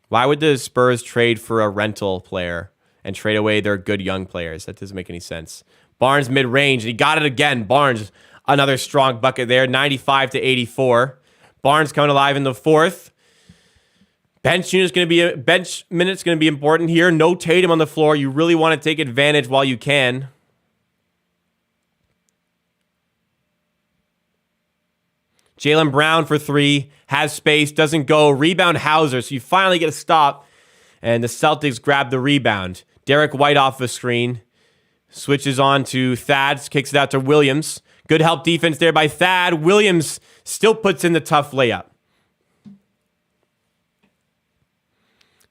Why would the Spurs trade for a rental player and trade away their good young players? That doesn't make any sense. Barnes mid-range, he got it again. Barnes, another strong bucket there, 95-84. Barnes coming alive in the fourth. Bench minutes going to be important here. No Tatum on the floor. You really want to take advantage while you can. Jaylen Brown for 3. Has space. Doesn't go. Rebound Hauser. So you finally get a stop. And the Celtics grab the rebound. Derek White off the screen. Switches on to Thad. Kicks it out to Williams. Good help defense there by Thad. Williams still puts in the tough layup.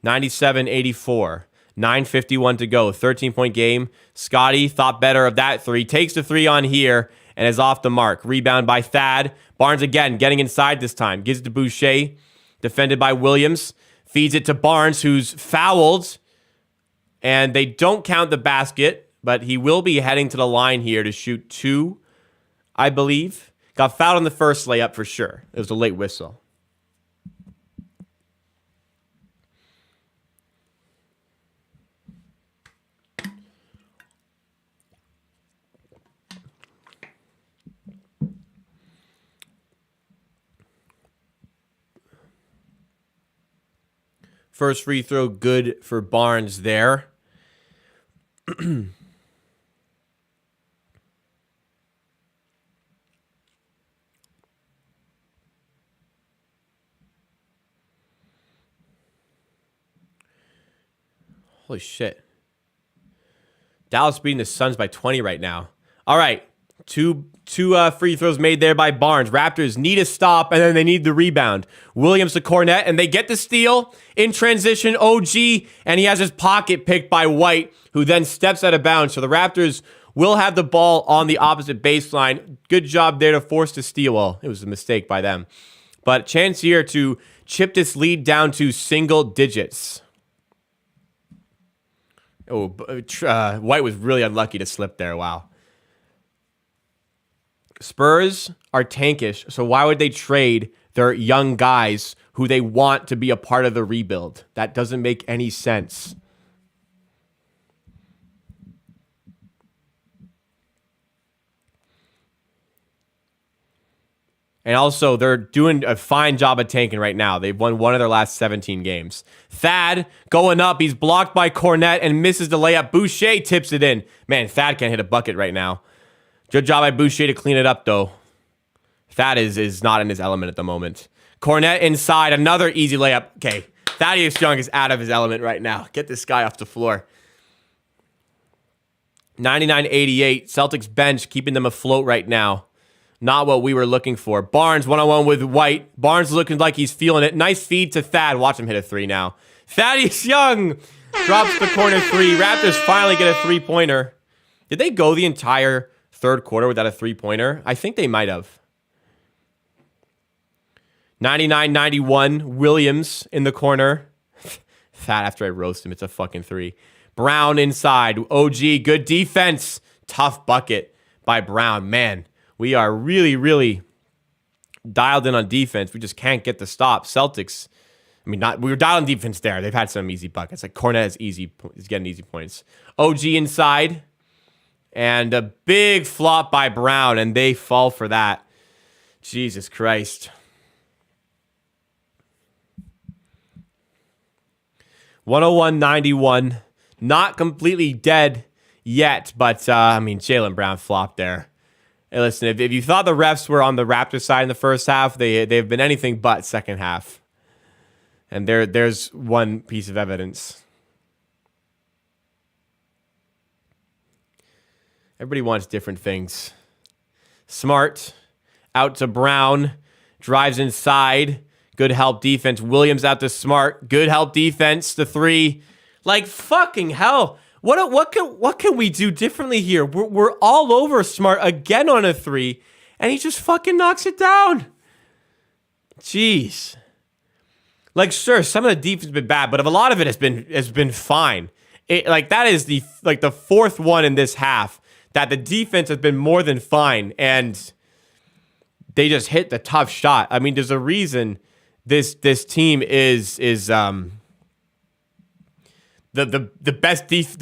97-84. 9:51 to go. 13-point game. Scottie thought better of that 3. Takes the 3 on here and is off the mark. Rebound by Thad. Barnes again getting inside this time. Gives it to Boucher. Defended by Williams. Feeds it to Barnes, who's fouled. And they don't count the basket, but he will be heading to the line here to shoot 2, I believe. Got fouled on the first layup for sure. It was a late whistle. First free throw, good for Barnes there. Holy shit. Dallas beating the Suns by 20 right now. All right. Two free throws made there by Barnes. Raptors need a stop, and then they need the rebound. Williams to Cornet, and they get the steal. In transition, OG, and he has his pocket picked by White, who then steps out of bounds. So the Raptors will have the ball on the opposite baseline. Good job there to force the steal. Well, it was a mistake by them. But chance here to chip this lead down to single digits. Oh, White was really unlucky to slip there. Wow. Spurs are tankish, so why would they trade their young guys who they want to be a part of the rebuild? That doesn't make any sense. And also, they're doing a fine job of tanking right now. They've won one of their last 17 games. Thad going up. He's blocked by Cornet and misses the layup. Boucher tips it in. Man, Thad can't hit a bucket right now. Good job by Boucher to clean it up, though. Thad is not in his element at the moment. Cornet inside. Another easy layup. Okay, Thaddeus Young is out of his element right now. Get this guy off the floor. 99-88. Celtics bench keeping them afloat right now. Not what we were looking for. Barnes one-on-one with White. Barnes looking like he's feeling it. Nice feed to Thad. Watch him hit a three now. Thaddeus Young drops the corner three. Raptors finally get a three-pointer. Did they go the entire third quarter without a three-pointer? I think they might have. 99-91. Williams in the corner. Thad after I roast him. It's a fucking three. Brown inside. OG. Good defense. Tough bucket by Brown. Man, we are really, really dialed in on defense. We just can't get the stop. Celtics, we were dialed on defense there. They've had some easy buckets. Like Cornet is getting easy points. OG inside. And a big flop by Brown, and they fall for that. Jesus Christ. 101-91. Not completely dead yet, but, Jaylen Brown flopped there. Hey, listen, if you thought the refs were on the Raptors side in the first half, they've been anything but second half. And there's one piece of evidence. Everybody wants different things. Smart, out to Brown, drives inside. Good help defense. Williams out to Smart. Good help defense. The three. Like, fucking hell. What can we do differently here? We're all over Smart again on a three, and he just fucking knocks it down. Jeez. Like, sure, some of the defense has been bad, but a lot of it has been fine. That is the fourth one in this half that the defense has been more than fine, and they just hit the tough shot. I mean, there's a reason this team is the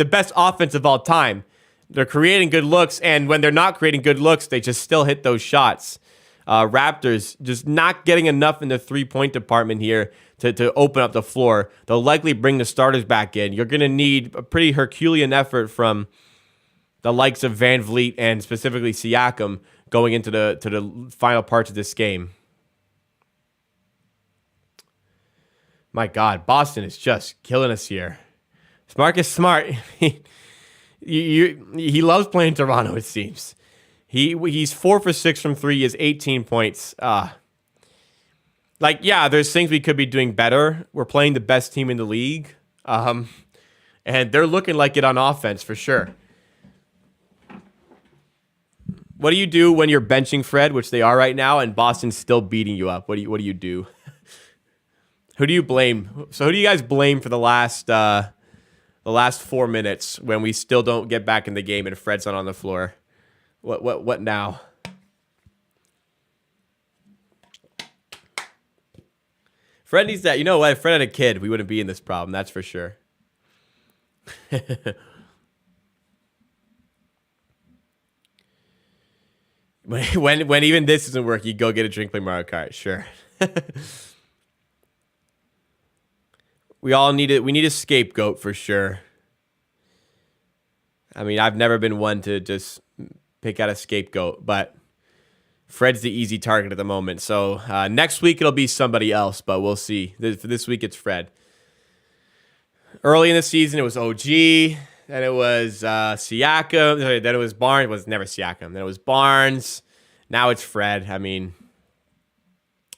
best offense of all time. They're creating good looks, and when they're not creating good looks, they just still hit those shots. Raptors just not getting enough in the three-point department here to open up the floor. They'll likely bring the starters back in. You're going to need a pretty Herculean effort from the likes of Van Vliet and specifically Siakam going into the final parts of this game. My God, Boston is just killing us here. Smart is smart. He loves playing Toronto, it seems. He's 4 for 6 from 3. He has 18 points. There's things we could be doing better. We're playing the best team in the league. And they're looking like it on offense for sure. What do you do when you're benching Fred, which they are right now, and Boston's still beating you up? What do you do? Who do you blame? So who do you guys blame for the last 4 minutes when we still don't get back in the game and Fred's not on the floor? What now? Fred needs that. You know what? If Fred had a kid, we wouldn't be in this problem. That's for sure. When even this doesn't work, you go get a drink, play Mario Kart. Sure. We need a scapegoat for sure. I mean, I've never been one to just pick out a scapegoat, but Fred's the easy target at the moment. So next week it'll be somebody else, but we'll see. For this week it's Fred. Early in the season it was OG, then it was Siakam, then it was Barnes. It was never Siakam. Then it was Barnes. Now it's Fred. I mean,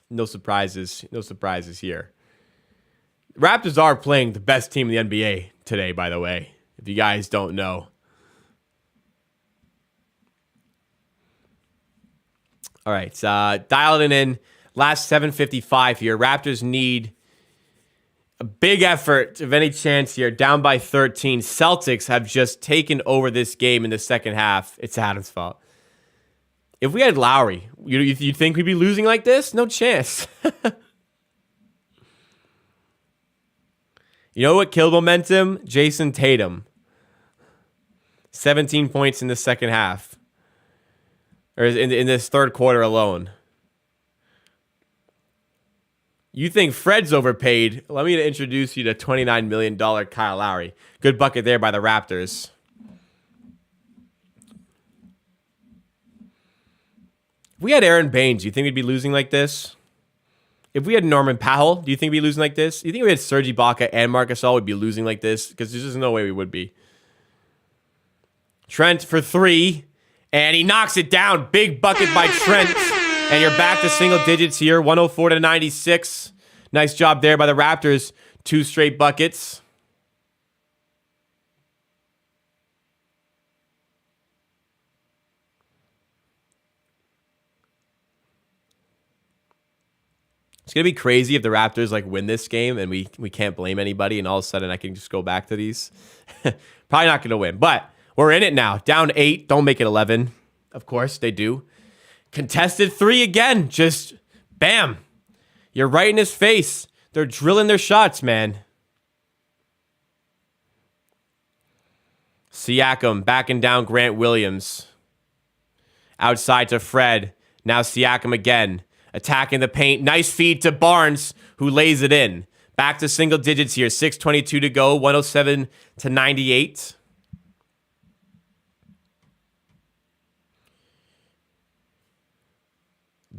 no surprises. No surprises here. Raptors are playing the best team in the NBA today, by the way, if you guys don't know. All right, dialing in. Last 7:55 here. Raptors need a big effort of any chance here. Down by 13. Celtics have just taken over this game in the second half. It's Adam's fault. If we had Lowry, you think we'd be losing like this? No chance. You know what killed momentum? Jayson Tatum. 17 points in the second half. Or in this third quarter alone. You think Fred's overpaid? Let me introduce you to $29 million Kyle Lowry. Good bucket there by the Raptors. If we had Aaron Baines, do you think we'd be losing like this? If we had Norman Powell, do you think we'd be losing like this? Do you think we had Serge Ibaka and Marc Gasol would be losing like this? Because there's just no way we would be. Trent for three. And he knocks it down. Big bucket by Trent. And you're back to single digits here. 104-96. Nice job there by the Raptors. 2 straight buckets. It's going to be crazy if the Raptors win this game and we can't blame anybody and all of a sudden I can just go back to these. Probably not going to win, but we're in it now. Down 8. Don't make it 11. Of course, they do. Contested 3 again. Just bam. You're right in his face. They're drilling their shots, man. Siakam backing down Grant Williams. Outside to Fred. Now Siakam again. Attacking the paint. Nice feed to Barnes, who lays it in. Back to single digits here. 6:22 to go. 107-98.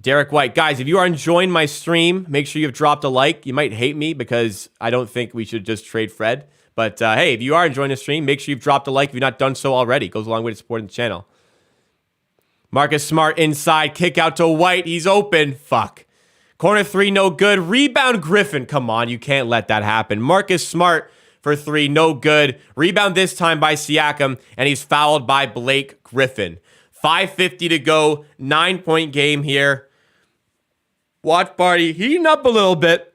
Derek White. Guys, if you are enjoying my stream, make sure you've dropped a like. You might hate me because I don't think we should just trade Fred. But hey, if you are enjoying the stream, make sure you've dropped a like if you've not done so already. It goes a long way to supporting the channel. Marcus Smart inside. Kick out to White. He's open. Fuck. Corner 3, no good. Rebound Griffin. Come on, you can't let that happen. Marcus Smart for 3, no good. Rebound this time by Siakam, and he's fouled by Blake Griffin. 5:50 to go. 9-point game here. Watch party heating up a little bit.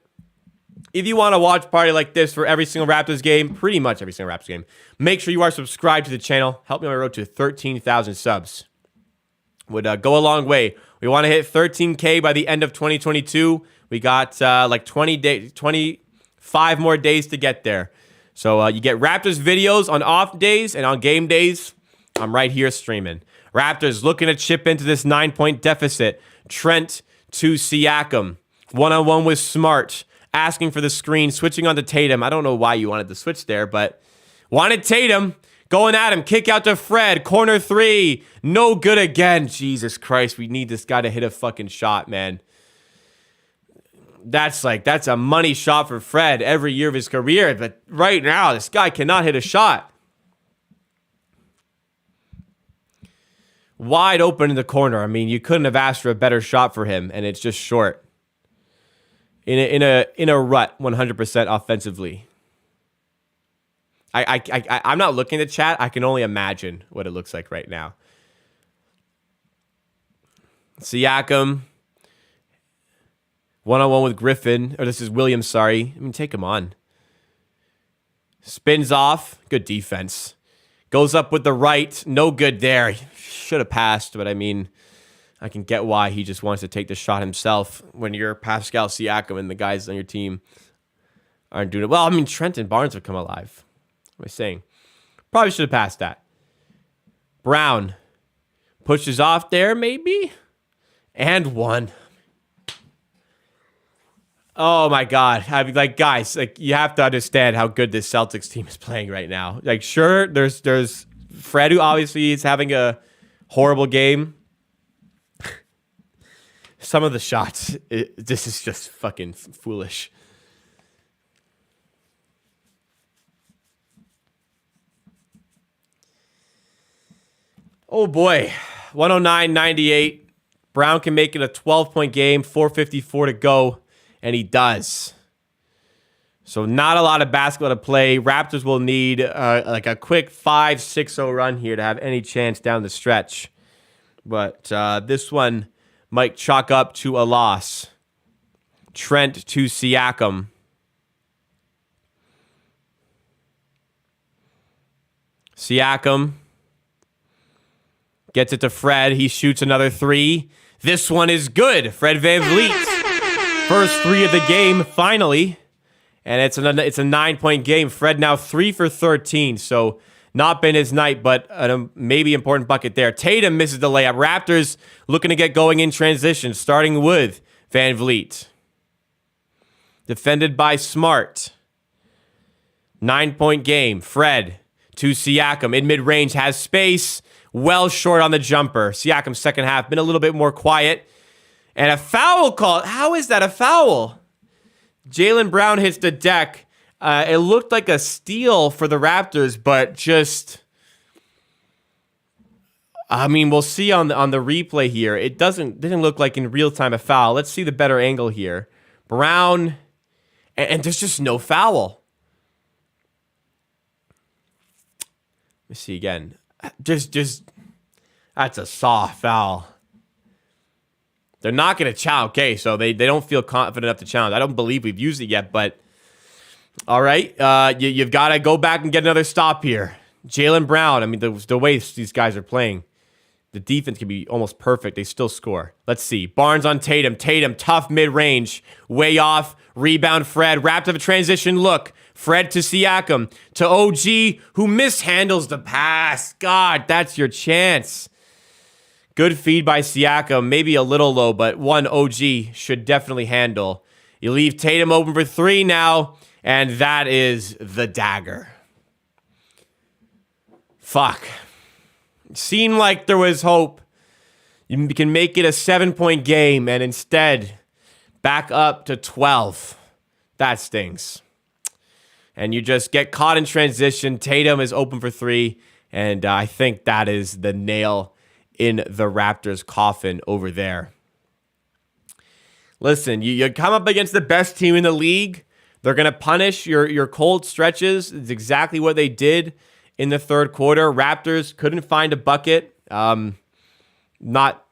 If you want a watch party like this for every single Raptors game, pretty much every single Raptors game, make sure you are subscribed to the channel. Help me on my road to 13,000 subs. Would go a long way. We want to hit 13K by the end of 2022. We got 25 more days to get there. So you get Raptors videos on off days, and on game days, I'm right here streaming. Raptors looking to chip into this 9-point deficit. Trent to Siakam. One-on-one with Smart. Asking for the screen, switching on to Tatum. I don't know why you wanted to switch there, but wanted Tatum. Going at him, kick out to Fred, corner 3, no good again. Jesus Christ, we need this guy to hit a fucking shot, man. That's a money shot for Fred every year of his career, but right now, this guy cannot hit a shot. Wide open in the corner. I mean, you couldn't have asked for a better shot for him, and it's just short. In a rut, 100% offensively. I'm not looking at the chat. I can only imagine what it looks like right now. Siakam. One-on-one with Griffin. Or this is Williams, sorry. I mean, take him on. Spins off. Good defense. Goes up with the right. No good there. Should have passed, but I mean, I can get why he just wants to take the shot himself when you're Pascal, Siakam, and the guys on your team aren't doing it. Well, I mean, Trent and Barnes have come alive. What am I saying? Probably should have passed that. Brown pushes off there, maybe. And one. Oh my God. I mean, like, guys, like, you have to understand how good this Celtics team is playing right now. Like, sure, there's Fred, who obviously is having a horrible game. Some of the shots, this is just fucking foolish. Oh boy. 109-98. Brown can make it a 12-point game, 4:54 to go, and he does. So not a lot of basketball to play. Raptors will need like a quick 5-6-0 run here to have any chance down the stretch. But this one might chalk up to a loss. Trent to Siakam. Siakam gets it to Fred. He shoots another three. This one is good. Fred VanVleet. First three of the game, finally. And it's a 9-point game. Fred now 3 for 13. So not been his night, but a maybe important bucket there. Tatum misses the layup. Raptors looking to get going in transition, starting with VanVleet. Defended by Smart. 9-point game. Fred to Siakam. In mid-range, has space. Well short on the jumper. Siakam's second half been a little bit more quiet. And a foul call. How is that a foul? Jaylen Brown hits the deck. It looked like a steal for the Raptors, but just... I mean, we'll see on the replay here. It didn't look like in real time a foul. Let's see the better angle here. Brown, and there's just no foul. Let me see again. Just that's a soft foul. They're not going to challenge. Okay, so they don't feel confident enough to challenge. I don't believe we've used it yet, but all right. You've got to go back and get another stop here. Jaylen Brown, I mean, the way these guys are playing, the defense can be almost perfect. They still score. Let's see. Barnes on Tatum. Tatum, tough mid-range. Way off. Rebound, Fred. Wrapped up a transition look. Fred to Siakam. To OG, who mishandles the pass. God, that's your chance. Good feed by Siakam. Maybe a little low, but one OG should definitely handle. You leave Tatum open for three now, and that is the dagger. Fuck. Seemed like there was hope. You can make it a 7-point game, and instead, back up to 12. That stings. And you just get caught in transition. Tatum is open for three, and I think that is the nail in the Raptors' coffin over there. Listen, you come up against the best team in the league. They're going to punish your cold stretches. It's exactly what they did in the third quarter. Raptors couldn't find a bucket. Not like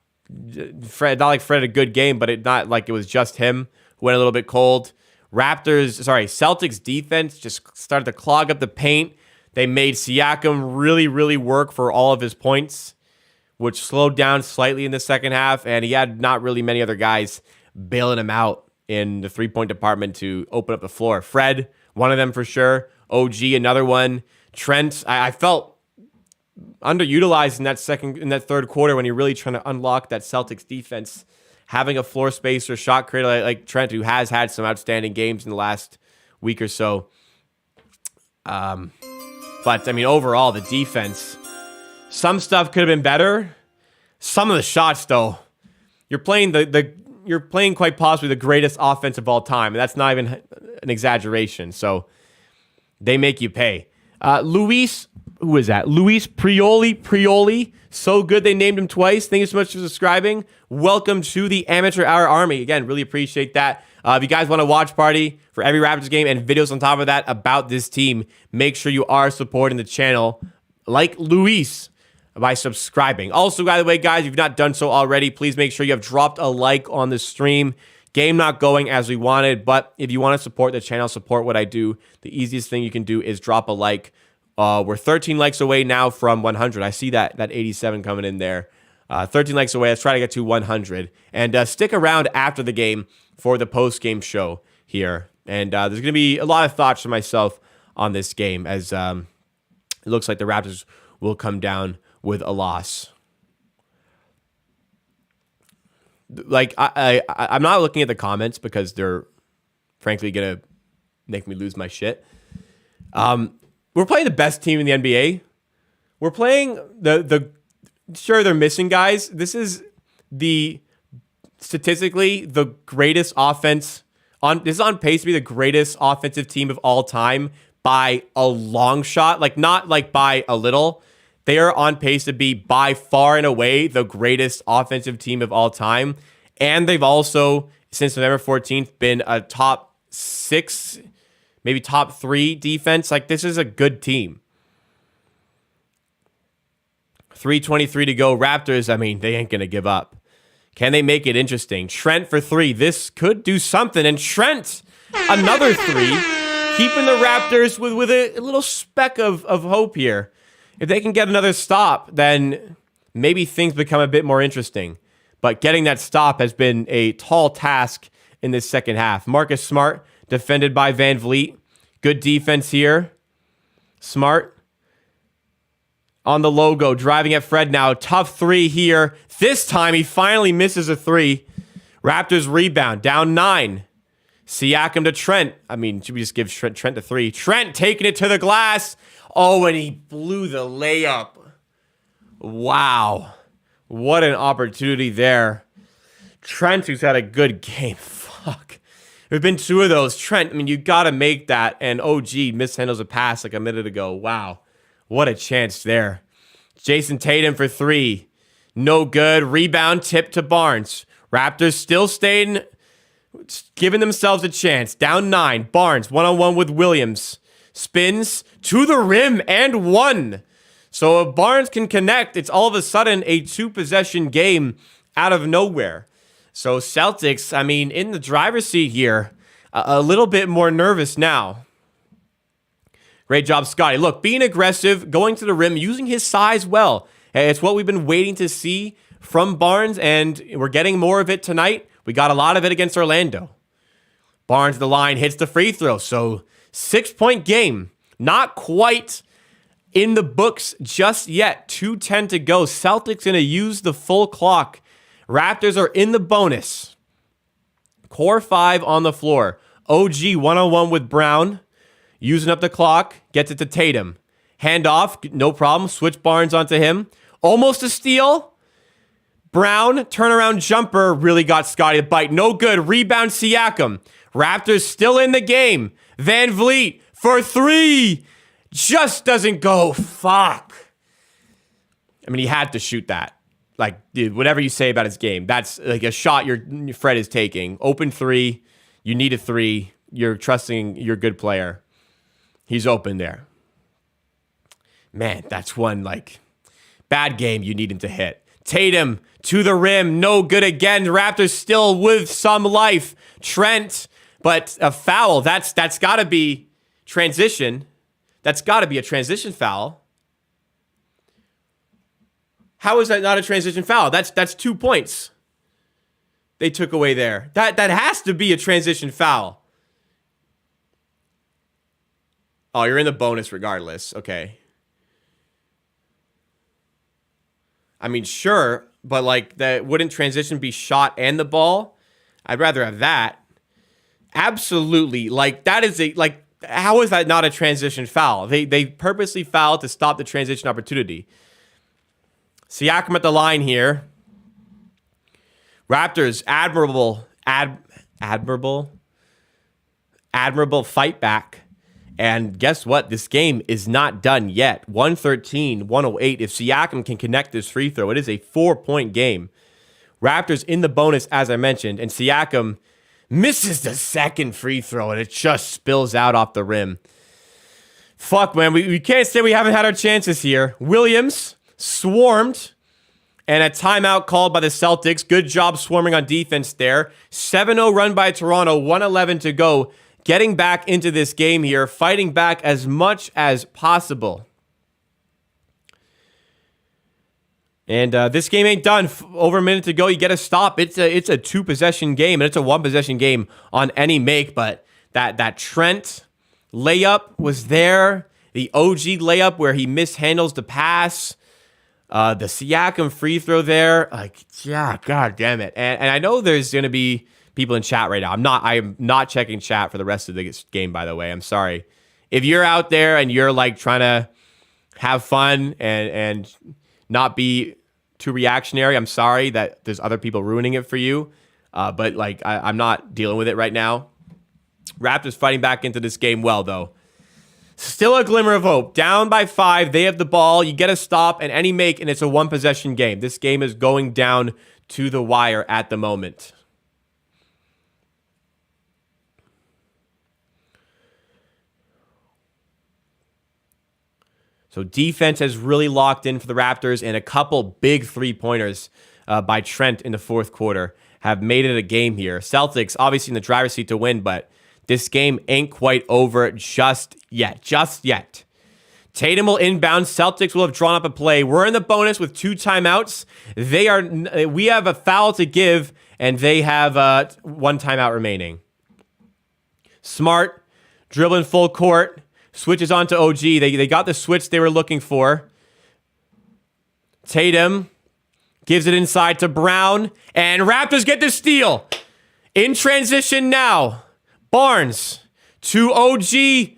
Fred had a good game, but not like it was just him who went a little bit cold. Celtics defense just started to clog up the paint. They made Siakam really, really work for all of his points, which slowed down slightly in the second half, and he had not really many other guys bailing him out in the three-point department to open up the floor. Fred, one of them for sure. OG, another one. Trent, I felt underutilized in that third quarter when you're really trying to unlock that Celtics defense. Having a floor spacer, shot creator like Trent, who has had some outstanding games in the last week or so. But, I mean, overall, the defense, some stuff could have been better. Some of the shots, though, you're playing you're playing quite possibly the greatest offense of all time, and that's not even an exaggeration. So they make you pay. Luis Prioli. So good they named him twice. Thank you so much for subscribing. Welcome to the Amateur Hour Army. Again, really appreciate that. If you guys want a watch party for every Raptors game and videos on top of that about this team, make sure you are supporting the channel like Luis by subscribing. Also, by the way, guys, if you've not done so already, please make sure you have dropped a like on the stream. Game not going as we wanted, but if you want to support the channel, support what I do, the easiest thing you can do is drop a like. We're 13 likes away now from 100. I see that 87 coming in there. 13 likes away. Let's try to get to 100. And stick around after the game for the post-game show here. And there's going to be a lot of thoughts from myself on this game, as it looks like the Raptors will come down with a loss. Like, I'm not looking at the comments because they're frankly going to make me lose my shit. We're playing the best team in the NBA. We're playing sure, they're missing guys. This is statistically the greatest offense. This is on pace to be the greatest offensive team of all time by a long shot. Like, not like by a little. They are on pace to be by far and away the greatest offensive team of all time. And they've also, since November 14th, been a top 6, maybe top 3 defense. Like, this is a good team. 3:23 to go. Raptors, I mean, they ain't going to give up. Can they make it interesting? Trent for 3. This could do something. And Trent, another 3. Keeping the Raptors with a little speck of hope here. If they can get another stop, then maybe things become a bit more interesting. But getting that stop has been a tall task in this second half. Marcus Smart, defended by Van Vliet. Good defense here. Smart on the logo, driving at Fred now. Tough 3 here. This time he finally misses a 3. Raptors rebound, down 9. Siakam to Trent. I mean, should we just give Trent a 3? Trent taking it to the glass. Oh, and he blew the layup. Wow. What an opportunity there. Trent, who's had a good game. Fuck. There have been 2 of those. Trent, I mean, you got to make that. And OG mishandles a pass like a minute ago. Wow. What a chance there. Jayson Tatum for 3. No good. Rebound, tip to Barnes. Raptors still staying, giving themselves a chance. Down 9. Barnes, one-on-one with Williams. Spins to the rim and 1. So if Barnes can connect, it's all of a sudden a 2-possession game out of nowhere. So Celtics, I mean, in the driver's seat here, a little bit more nervous now. Great job, Scottie. Look, being aggressive, going to the rim, using his size well. It's what we've been waiting to see from Barnes, and we're getting more of it tonight. We got a lot of it against Orlando. Barnes, the line, hits the free throw. So 6-point game. Not quite in the books just yet. 2:10 to go. Celtics going to use the full clock. Raptors are in the bonus. Core 5 on the floor. OG one-on-one with Brown. Using up the clock. Gets it to Tatum. Handoff. No problem. Switch Barnes onto him. Almost a steal. Brown. Turnaround jumper. Really got Scottie to bite. No good. Rebound Siakam. Raptors still in the game. Van Vliet for 3. Just doesn't go. Fuck. I mean, he had to shoot that. Like, dude, whatever you say about his game, that's like a shot Fred is taking. Open 3. You need a 3. You're trusting your good player. He's open there. Man, that's one, like, bad game you need him to hit. Tatum to the rim. No good again. Raptors still with some life. Trent, but a foul. That's got to be transition. That's got to be a transition foul. How is that not a transition foul? That's 2 points they took away there. That has to be a transition foul. Oh, you're in the bonus regardless. Okay. I mean, sure, but like, that wouldn't transition be shot and the ball? I'd rather have that. Absolutely. Like, that is how is that not a transition foul? They purposely fouled to stop the transition opportunity. Siakam at the line here. Raptors, admirable fight back. And guess what? This game is not done yet. 113-108. If Siakam can connect this free throw, it is a 4-point game. Raptors in the bonus, as I mentioned, and Siakam misses the second free throw, and it just spills out off the rim. Fuck, man. We can't say we haven't had our chances here. Williams swarmed, and a timeout called by the Celtics. Good job swarming on defense there. 7-0 run by Toronto, 1:11 to go. Getting back into this game here, fighting back as much as possible. And this game ain't done. Over a minute to go, you get a stop. It's a 2-possession game, and it's a 1-possession game on any make. But that Trent layup was there. The OG layup where he mishandles the pass. The Siakam free throw there, yeah, god damn it. And I know there's going to be people in chat right now. I'm not checking chat for the rest of the game, by the way. I'm sorry. If you're out there and you're like trying to have fun and not be too reactionary, I'm sorry that there's other people ruining it for you. But like I'm not dealing with it right now. Raptors fighting back into this game well, though. Still a glimmer of hope. Down by 5. They have the ball. You get a stop and any make, and it's a one-possession game. This game is going down to the wire at the moment. So defense has really locked in for the Raptors, and a couple big three-pointers by Trent in the fourth quarter have made it a game here. Celtics obviously in the driver's seat to win, but this game ain't quite over just yet. Just yet. Tatum will inbound. Celtics will have drawn up a play. We're in the bonus with 2 timeouts. We have a foul to give, and they have 1 timeout remaining. Smart, dribbling full court, switches on to OG. They got the switch they were looking for. Tatum gives it inside to Brown, and Raptors get the steal. In transition now. Barnes to OG.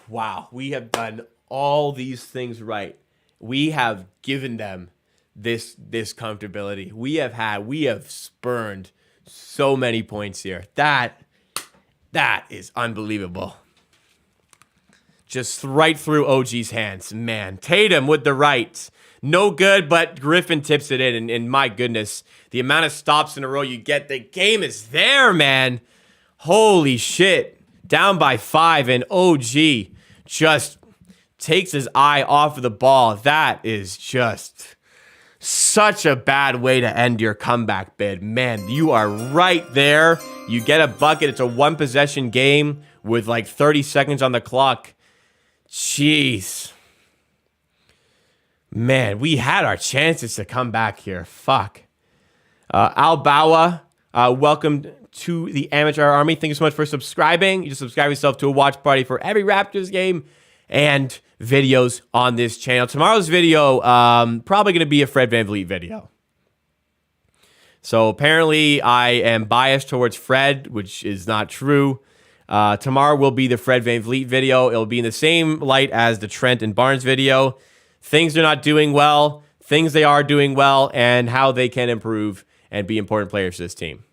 Wow, we have done all these things right. We have given them this comfortability. We have spurned so many points here. That is unbelievable. Just right through OG's hands, man. Tatum with the right. No good, but Griffin tips it in. And my goodness, the amount of stops in a row you get, the game is there, man. Holy shit. Down by 5, and OG just takes his eye off of the ball. That is just such a bad way to end your comeback bid. Man, you are right there. You get a bucket. It's a one-possession game with like 30 seconds on the clock. Jeez. Man, we had our chances to come back here. Fuck. Albawa, welcome to the Amateur Army. Thank you so much for subscribing. You just subscribe yourself to a watch party for every Raptors game and videos on this channel. Tomorrow's video, probably going to be a Fred VanVleet video. So apparently I am biased towards Fred, which is not true. Tomorrow will be the Fred VanVleet video. It'll be in the same light as the Trent and Barnes video. Things they're not doing well, things they are doing well, and how they can improve and be important players to this team.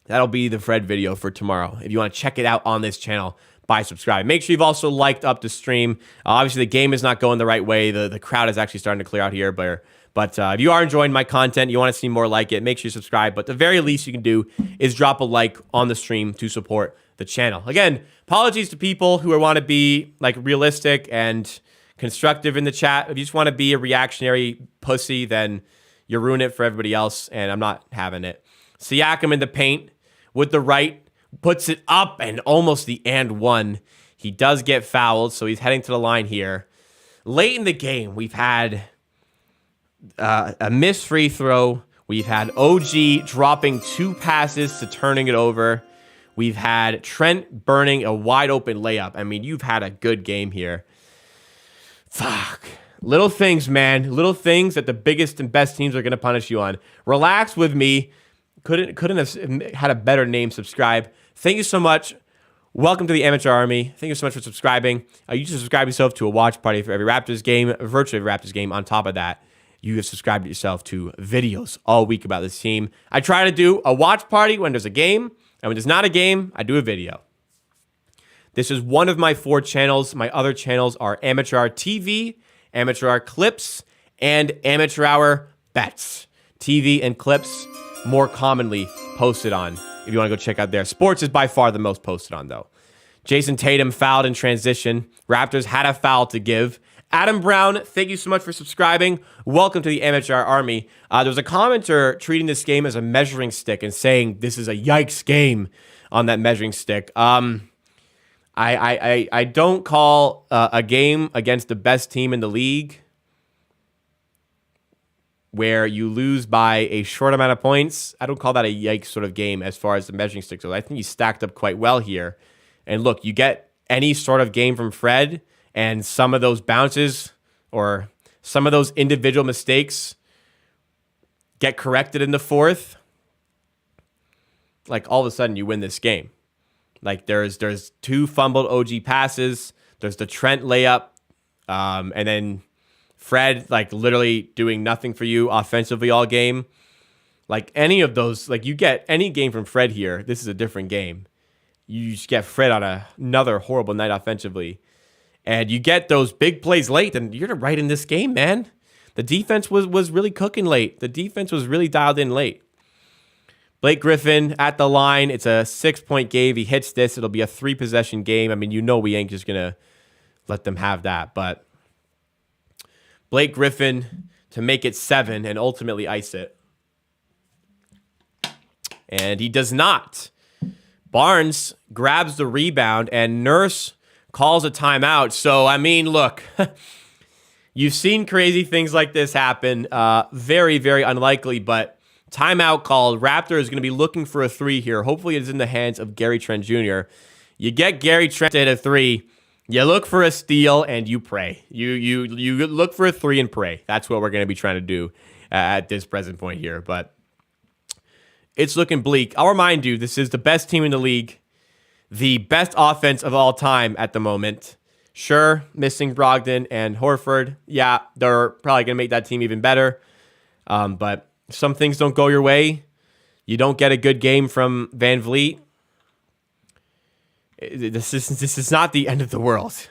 That'll be the Fred video for tomorrow. If you want to check it out on this channel, by subscribing. Make sure you've also liked up the stream. Obviously, the game is not going the right way. The crowd is actually starting to clear out here, but if you are enjoying my content, you want to see more like it, make sure you subscribe. But the very least you can do is drop a like on the stream to support the channel. Again, apologies to people who want to be like realistic and constructive in the chat. If you just want to be a reactionary pussy, then you ruin it for everybody else, and I'm not having it. Siakam in the paint with the right, puts it up, and almost the and one. He does get fouled, so he's heading to the line here. Late in the game, we've had a missed free throw. We've had OG dropping 2 passes to turning it over. We've had Trent burning a wide open layup. I mean, you've had a good game here. Fuck. Little things, man. Little things that the biggest and best teams are going to punish you on. Relax with me. Couldn't have had a better name. Subscribe. Thank you so much. Welcome to the Amateur Army. Thank you so much for subscribing. You just subscribe yourself to a watch party for every Raptors game, virtually every Raptors game. On top of that, you have subscribed yourself to videos all week about this team. I try to do a watch party when there's a game, and when there's not a game, I do a video. This is one of my 4 channels. My other channels are Amateur Hour TV, Amateur Hour Clips, and Amateur Hour Bets. TV and clips more commonly posted on, if you want to go check out there. Sports is by far the most posted on, though. Jayson Tatum fouled in transition. Raptors had a foul to give. Adam Brown, thank you so much for subscribing. Welcome to the Amateur Army. There was a commenter treating this game as a measuring stick and saying this is a yikes game on that measuring stick. I don't call a game against the best team in the league where you lose by a short amount of points. I don't call that a yikes sort of game as far as the measuring stick goes. I think you stacked up quite well here. And look, you get any sort of game from Fred, and some of those bounces or some of those individual mistakes get corrected in the fourth. Like, all of a sudden, you win this game. Like, there's 2 fumbled OG passes. There's the Trent layup. And then Fred, like, literally doing nothing for you offensively all game. Like, any of those, like, you get any game from Fred here, this is a different game. You just get Fred on another horrible night offensively. And you get those big plays late, and you're right in this game, man. The defense was really cooking late. The defense was really dialed in late. Blake Griffin at the line. It's a 6-point game. He hits this. It'll be a 3-possession game. I mean, you know we ain't just going to let them have that. But Blake Griffin to make it 7 and ultimately ice it. And he does not. Barnes grabs the rebound, and Nurse calls a timeout. So, I mean, look, you've seen crazy things like this happen. Very, very unlikely, but timeout called. Raptor is going to be looking for a 3 here. Hopefully it's in the hands of Gary Trent Jr. You get Gary Trent to hit a 3. You look for a steal, and you pray. You look for a 3 and pray. That's what we're going to be trying to do at this present point here. But it's looking bleak. I'll remind you, this is the best team in the league. The best offense of all time at the moment. Sure, missing Brogdon and Horford. Yeah, they're probably going to make that team even better. But some things don't go your way. You don't get a good game from Van Vliet. This is not the end of the world.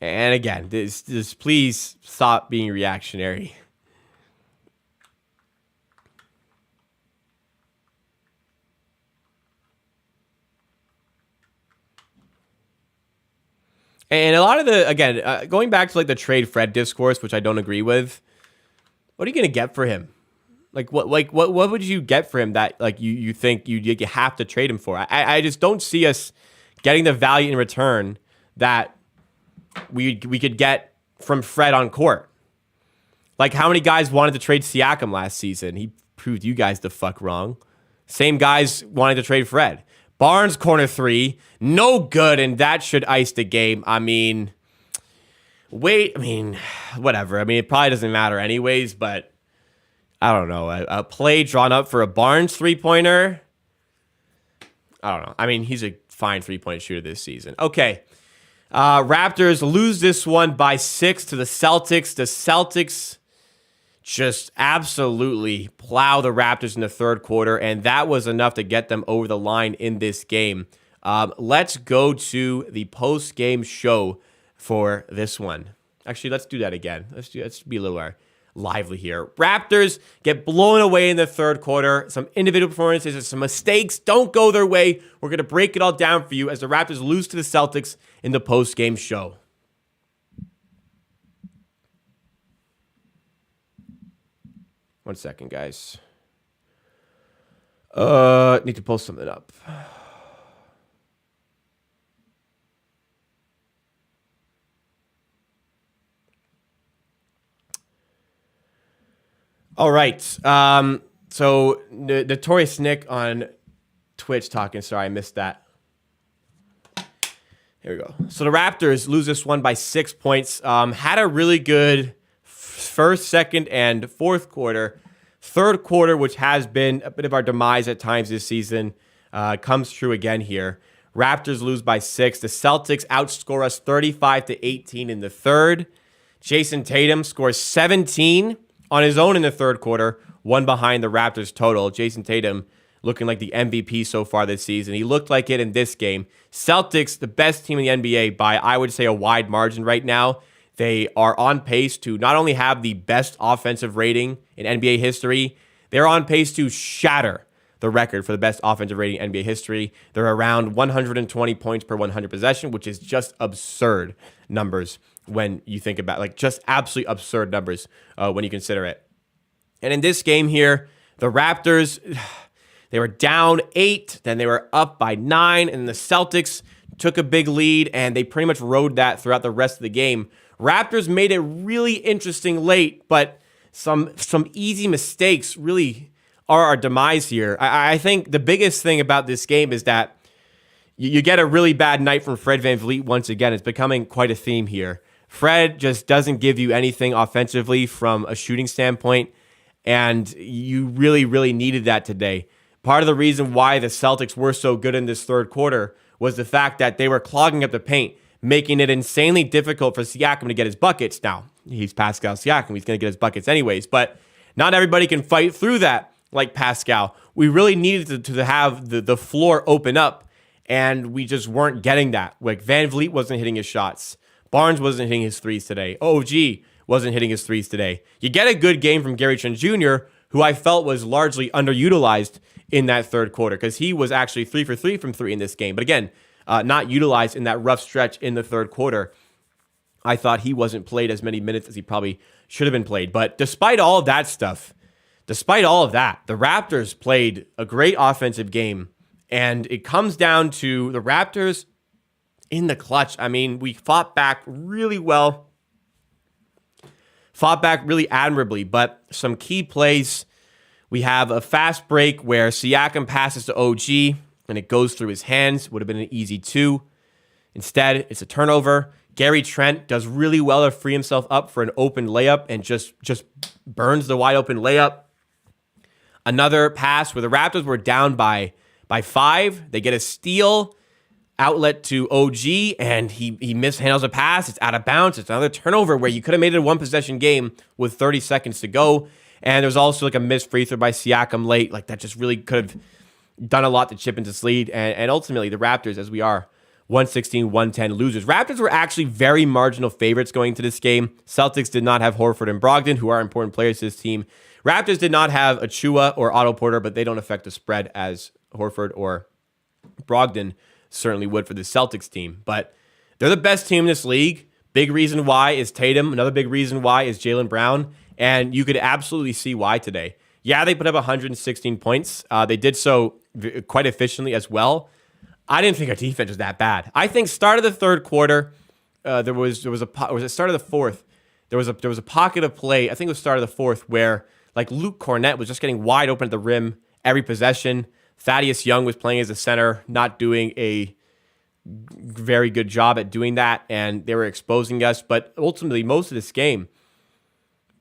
And again, this please stop being reactionary. And a lot of the, again, going back to like the trade Fred discourse, which I don't agree with. What are you gonna get for him? What would you get for him that like you think you have to trade him for? I just don't see us getting the value in return that we could get from Fred on court. Like, how many guys wanted to trade Siakam last season? He proved you guys the fuck wrong. Same guys wanted to trade Fred. Barnes corner 3, no good, and that should ice the game. I mean, whatever. I mean, it probably doesn't matter anyways, but I don't know. A play drawn up for a Barnes 3-pointer? I don't know. I mean, he's a fine 3-point shooter this season. Okay. Raptors lose this one by 6 to the Celtics. The Celtics just absolutely plow the Raptors in the third quarter, and that was enough to get them over the line in this game. Let's go to the post-game show for this one. Actually, let's do that again. Let's be a little lively here. Raptors get blown away in the third quarter. Some individual performances and some mistakes don't go their way. We're going to break it all down for you as the Raptors lose to the Celtics in the post-game show. One second, guys. Need to pull something up. All right. So Notorious Nick on Twitch talking. Sorry, I missed that. Here we go. So the Raptors lose this one by 6 points. Had a really good first, second, and fourth quarter. Third quarter, which has been a bit of our demise at times this season, comes true again here. Raptors lose by 6. The Celtics outscore us 35-18 in the third. Jayson Tatum scores 17 on his own in the third quarter, one behind the Raptors total. Jayson Tatum looking like the MVP so far this season. He looked like it in this game. Celtics, the best team in the NBA by, I would say, a wide margin right now. They are on pace to not only have the best offensive rating in NBA history, they're on pace to shatter the record for the best offensive rating in NBA history. They're around 120 points per 100 possession, which is just absurd numbers when you think about, like, just absolutely absurd numbers when you consider it. And in this game here, the Raptors, They were down 8, then they were up by 9, and the Celtics took a big lead, and they pretty much rode that throughout the rest of the game. Raptors made it really interesting late, but some easy mistakes really are our demise here. I think the biggest thing about this game is that you get a really bad night from Fred VanVleet once again. It's becoming quite a theme here. Fred just doesn't give you anything offensively from a shooting standpoint, and you really, really needed that today. Part of the reason why the Celtics were so good in this third quarter was the fact that they were clogging up the paint, making it insanely difficult for Siakam to get his buckets. Now, he's Pascal Siakam. He's going to get his buckets anyways, but not everybody can fight through that like Pascal. We really needed to have the floor open up, and we just weren't getting that. Like VanVleet wasn't hitting his shots. Barnes wasn't hitting his threes today. OG wasn't hitting his threes today. You get a good game from Gary Trent Jr., who I felt was largely underutilized in that third quarter because he was actually 3 for 3 from 3 in this game. But again, not utilized in that rough stretch in the third quarter. I thought he wasn't played as many minutes as he probably should have been played. But despite all of that stuff, despite all of that, the Raptors played a great offensive game. And it comes down to the Raptors in the clutch. I mean, we fought back really well, fought back really admirably, but some key plays. We have a fast break where Siakam passes to OG and it goes through his hands. Would have been an easy 2. Instead, it's a turnover. Gary Trent does really well to free himself up for an open layup and just burns the wide open layup. Another pass where the Raptors were down by 5. They get a steal, outlet to OG, and he mishandles a pass. It's out of bounds. It's another turnover where you could have made it a one-possession game with 30 seconds to go. And there's also like a missed free throw by Siakam late. Like that just really could have done a lot to chip into this lead. And ultimately, the Raptors, as we are, 116-110 losers. Raptors were actually very marginal favorites going into this game. Celtics did not have Horford and Brogdon, who are important players to this team. Raptors did not have Achua or Otto Porter, but they don't affect the spread as Horford or Brogdon certainly would for the Celtics team. But they're the best team in this league. Big reason why is Tatum. Another big reason why is Jaylen Brown. And you could absolutely see why today. Yeah, they put up 116 points. They did so quite efficiently as well. I didn't think our defense was that bad. I think start of the third quarter, was it start of the fourth? There was a pocket of play. I think it was start of the fourth where like Luke Cornett was just getting wide open at the rim every possession. Thaddeus Young was playing as a center, not doing a very good job at doing that, and they were exposing us. But ultimately, most of this game,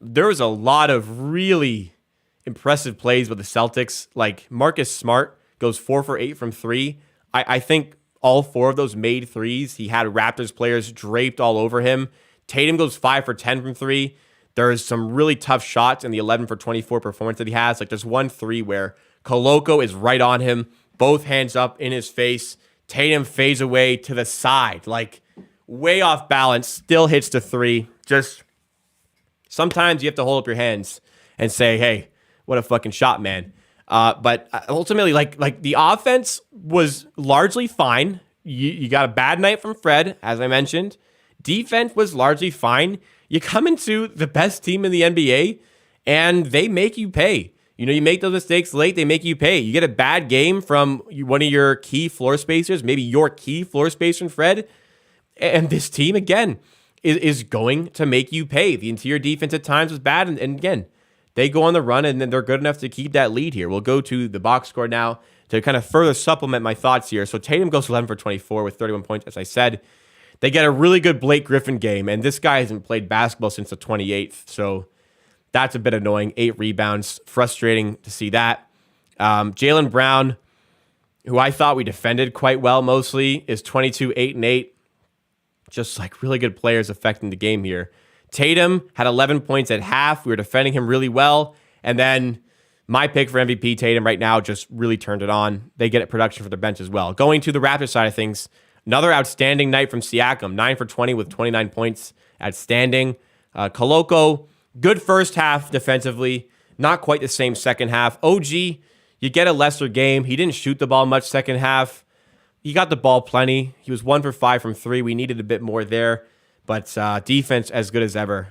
there was a lot of really impressive plays with the Celtics. Like Marcus Smart goes 4 for 8 from 3. I think all 4 of those made threes. He had Raptors players draped all over him. Tatum goes 5 for 10 from 3. There's some really tough shots in the 11 for 24 performance that he has. Like there's 1 3 where Koloko is right on him, both hands up in his face. Tatum fades away to the side, like way off balance, still hits the 3. Just sometimes you have to hold up your hands and say, hey, what a fucking shot, man. But ultimately, like the offense was largely fine. You got a bad night from Fred, as I mentioned. Defense was largely fine. You come into the best team in the NBA, and they make you pay. You know, you make those mistakes late, they make you pay. You get a bad game from one of your key floor spacers, maybe your key floor spacer, Fred, and this team, again, is going to make you pay. The interior defense at times was bad, and again, they go on the run, and then they're good enough to keep that lead here. We'll go to the box score now to kind of further supplement my thoughts here. So Tatum goes 11 for 24 with 31 points, as I said. They get a really good Blake Griffin game, and this guy hasn't played basketball since the 28th, so that's a bit annoying. 8 rebounds, frustrating to see that. Jaylen Brown, who I thought we defended quite well mostly, is 22, 8, and 8. Just like really good players affecting the game here. Tatum had 11 points at half. We were defending him really well. And then my pick for MVP, Tatum, right now just really turned it on. They get production for the bench as well. Going to the Raptors side of things, another outstanding night from Siakam. 9 for 20 with 29 points. Outstanding. Koloko, good first half defensively. Not quite the same second half. OG, you get a lesser game. He didn't shoot the ball much second half. He got the ball plenty. He was 1 for 5 from 3. We needed a bit more there. But defense as good as ever.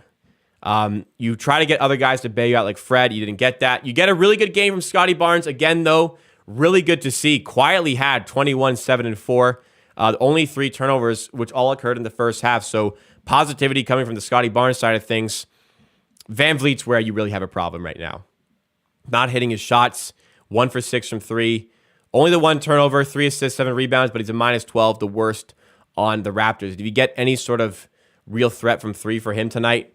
You try to get other guys to bail you out like Fred. You didn't get that. You get a really good game from Scottie Barnes. Again, though, really good to see. Quietly had 21, 7, and 4. Only 3 turnovers, which all occurred in the first half. So positivity coming from the Scottie Barnes side of things. Van Vliet's where you really have a problem right now. Not hitting his shots. 1 for 6 from 3. Only the 1 turnover, 3 assists, 7 rebounds, but he's a minus 12, the worst on the Raptors. If you get any sort of real threat from 3 for him tonight,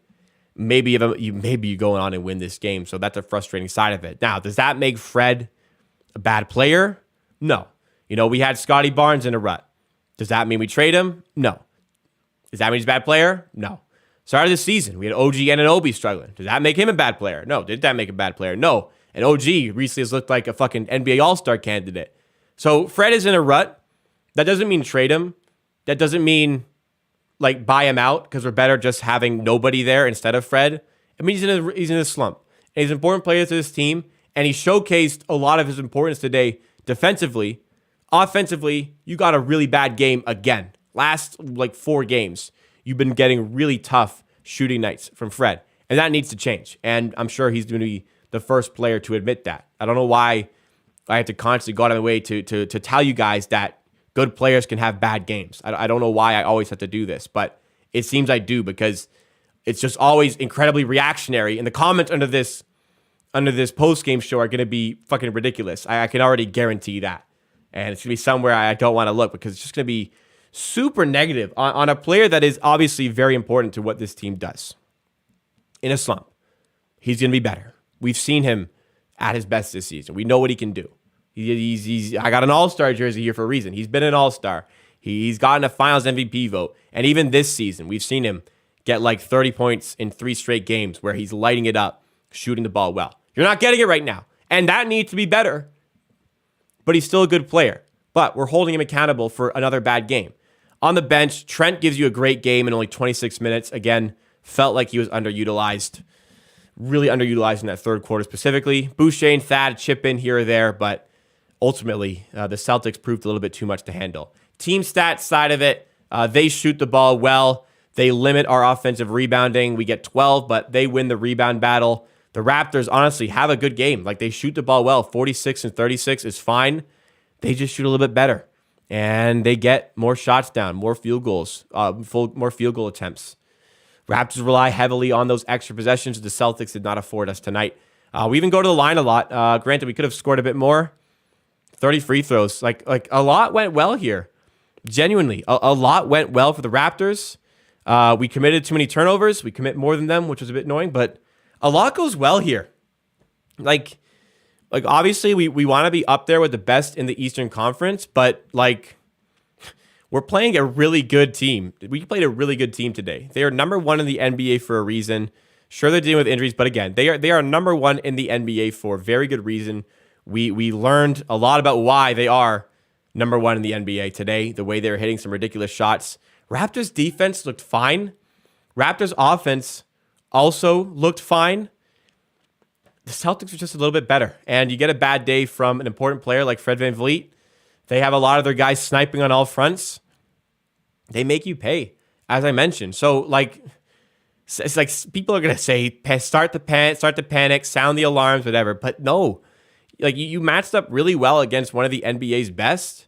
maybe you go on and win this game. So that's a frustrating side of it. Now, does that make Fred a bad player? No. We had Scottie Barnes in a rut. Does that mean we trade him? No. Does that mean he's a bad player? No. Start of the season, we had OG Anunoby struggling. Does that make him a bad player? No. Did that make him a bad player? No. And OG recently has looked like a fucking NBA All-Star candidate. So Fred is in a rut. That doesn't mean trade him. That doesn't mean buy him out because we're better just having nobody there instead of Fred. It means he's in a slump. And he's an important player to this team. And he showcased a lot of his importance today defensively. Offensively, you got a really bad game again. Last 4 games, you've been getting really tough shooting nights from Fred. And that needs to change. And I'm sure he's going to be the first player to admit that. I don't know why I have to constantly go out of my way to tell you guys that good players can have bad games. I don't know why I always have to do this, but it seems I do because it's just always incredibly reactionary. And the comments under this post-game show are going to be fucking ridiculous. I can already guarantee that. And it's going to be somewhere I don't want to look because it's just going to be super negative on a player that is obviously very important to what this team does. In a slump, he's going to be better. We've seen him at his best this season. We know what he can do. I got an all-star jersey here for a reason. He's been an all-star. He's gotten a finals MVP vote. And even this season, we've seen him get 30 points in 3 straight games where he's lighting it up, shooting the ball well. You're not getting it right now. And that needs to be better. But he's still a good player. But we're holding him accountable for another bad game. On the bench, Trent gives you a great game in only 26 minutes. Again, felt like he was underutilized. Really underutilized in that third quarter specifically. Boucher and Thad chip in here or there, but ultimately the Celtics proved a little bit too much to handle. Team stats side of it, they shoot the ball well. They limit our offensive rebounding. We get 12, but they win the rebound battle. The Raptors honestly have a good game. They shoot the ball well. 46 and 36 is fine. They just shoot a little bit better. And they get more shots down, more field goals, more field goal attempts. Raptors rely heavily on those extra possessions the Celtics did not afford us tonight. We even go to the line a lot. Granted, we could have scored a bit more. 30 free throws. A lot went well here. Genuinely, a lot went well for the Raptors. We committed too many turnovers. We commit more than them, which was a bit annoying, but a lot goes well here. Obviously, we want to be up there with the best in the Eastern Conference, but we're playing a really good team. We played a really good team today. They are number 1 in the NBA for a reason. Sure, they're dealing with injuries, but again, they are number 1 in the NBA for a very good reason. We learned a lot about why they are number 1 in the NBA today, the way they were hitting some ridiculous shots. Raptors defense looked fine. Raptors offense also looked fine. The Celtics are just a little bit better. And you get a bad day from an important player like Fred VanVleet. They have a lot of their guys sniping on all fronts. They make you pay, as I mentioned. So, it's people are going to say, start the panic, sound the alarms, whatever. But no, you matched up really well against one of the NBA's best.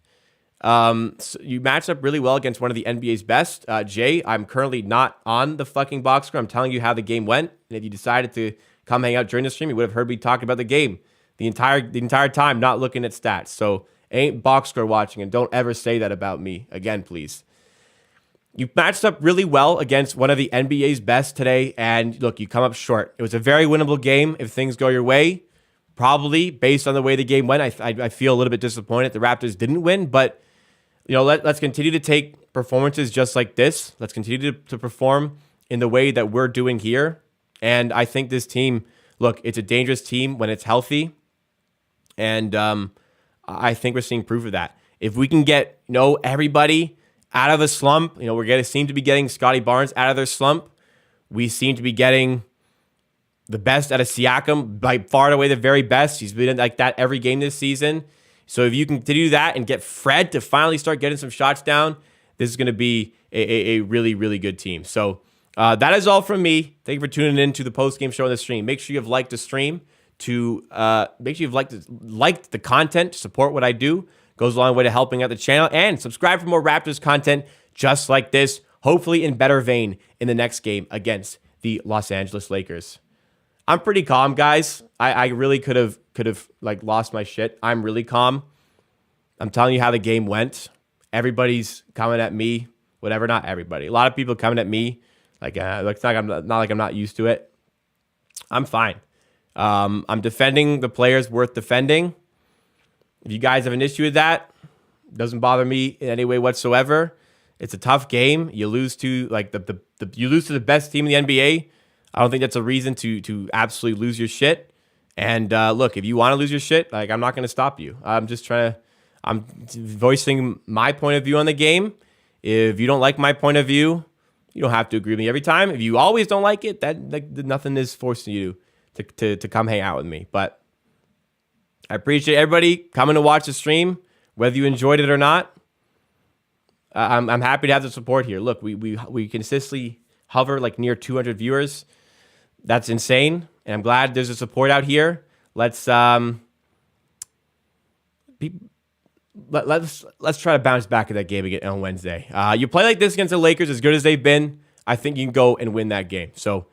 You matched up really well against one of the NBA's best. Jay, I'm currently not on the fucking box score. I'm telling you how the game went. And if you decided to come hang out during the stream, you would have heard me talking about the game the entire time, not looking at stats. So ain't box score watching, and don't ever say that about me again, please. You matched up really well against one of the NBA's best today, and look, you come up short. It was a very winnable game if things go your way. Probably, based on the way the game went, I feel a little bit disappointed the Raptors didn't win, but let's continue to take performances just like this. Let's continue to perform in the way that we're doing here. And I think this team, look, it's a dangerous team when it's healthy. And I think we're seeing proof of that. If we can get everybody out of a slump, seem to be getting Scottie Barnes out of their slump. We seem to be getting the best out of Siakam, by far and away the very best. He's been like that every game this season. So if you can do that and get Fred to finally start getting some shots down, this is going to be a really, really good team. So that is all from me. Thank you for tuning in to the post-game show on the stream. Make sure you have liked the stream. to make sure you've liked the content, support what I do. Goes a long way to helping out the channel. And subscribe for more Raptors content just like this, hopefully in better vein in the next game against the Los Angeles Lakers. I'm pretty calm, guys. I really could have like lost my shit. I'm really calm. I'm telling you how the game went. Everybody's coming at me. Whatever, not everybody. A lot of people coming at me. Like looks like not like I'm not used to it. I'm fine. I'm defending the players worth defending. If you guys have an issue with that, doesn't bother me in any way whatsoever. It's a tough game. You lose to like you lose to the best team in the NBA. I don't think that's a reason to absolutely lose your shit. And look, if you want to lose your shit, like I'm not going to stop you. I'm voicing my point of view on the game. If you don't like my point of view, you don't have to agree with me every time. If you always don't like it, that like nothing is forcing you to come hang out with me. But I appreciate everybody coming to watch the stream, whether you enjoyed it or not. I'm happy to have the support here. Look, we consistently hover like near 200 viewers. That's insane, and I'm glad there's a support out here. Let's try to bounce back in that game again on Wednesday. You play like this against the Lakers, as good as they've been, I think you can go and win that game. So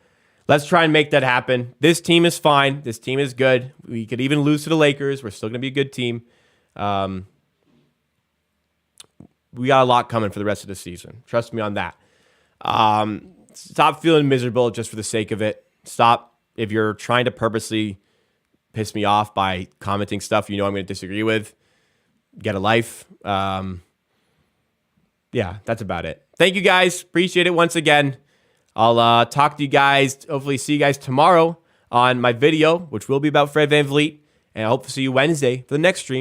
let's try and make that happen. This team is fine. This team is good. We could even lose to the Lakers. We're still going to be a good team. We got a lot coming for the rest of the season. Trust me on that. Stop feeling miserable just for the sake of it. Stop if you're trying to purposely piss me off by commenting stuff you know I'm going to disagree with. Get a life. Yeah, that's about it. Thank you guys. Appreciate it once again. I'll talk to you guys. Hopefully see you guys tomorrow on my video, which will be about Fred VanVleet. And I hope to see you Wednesday for the next stream.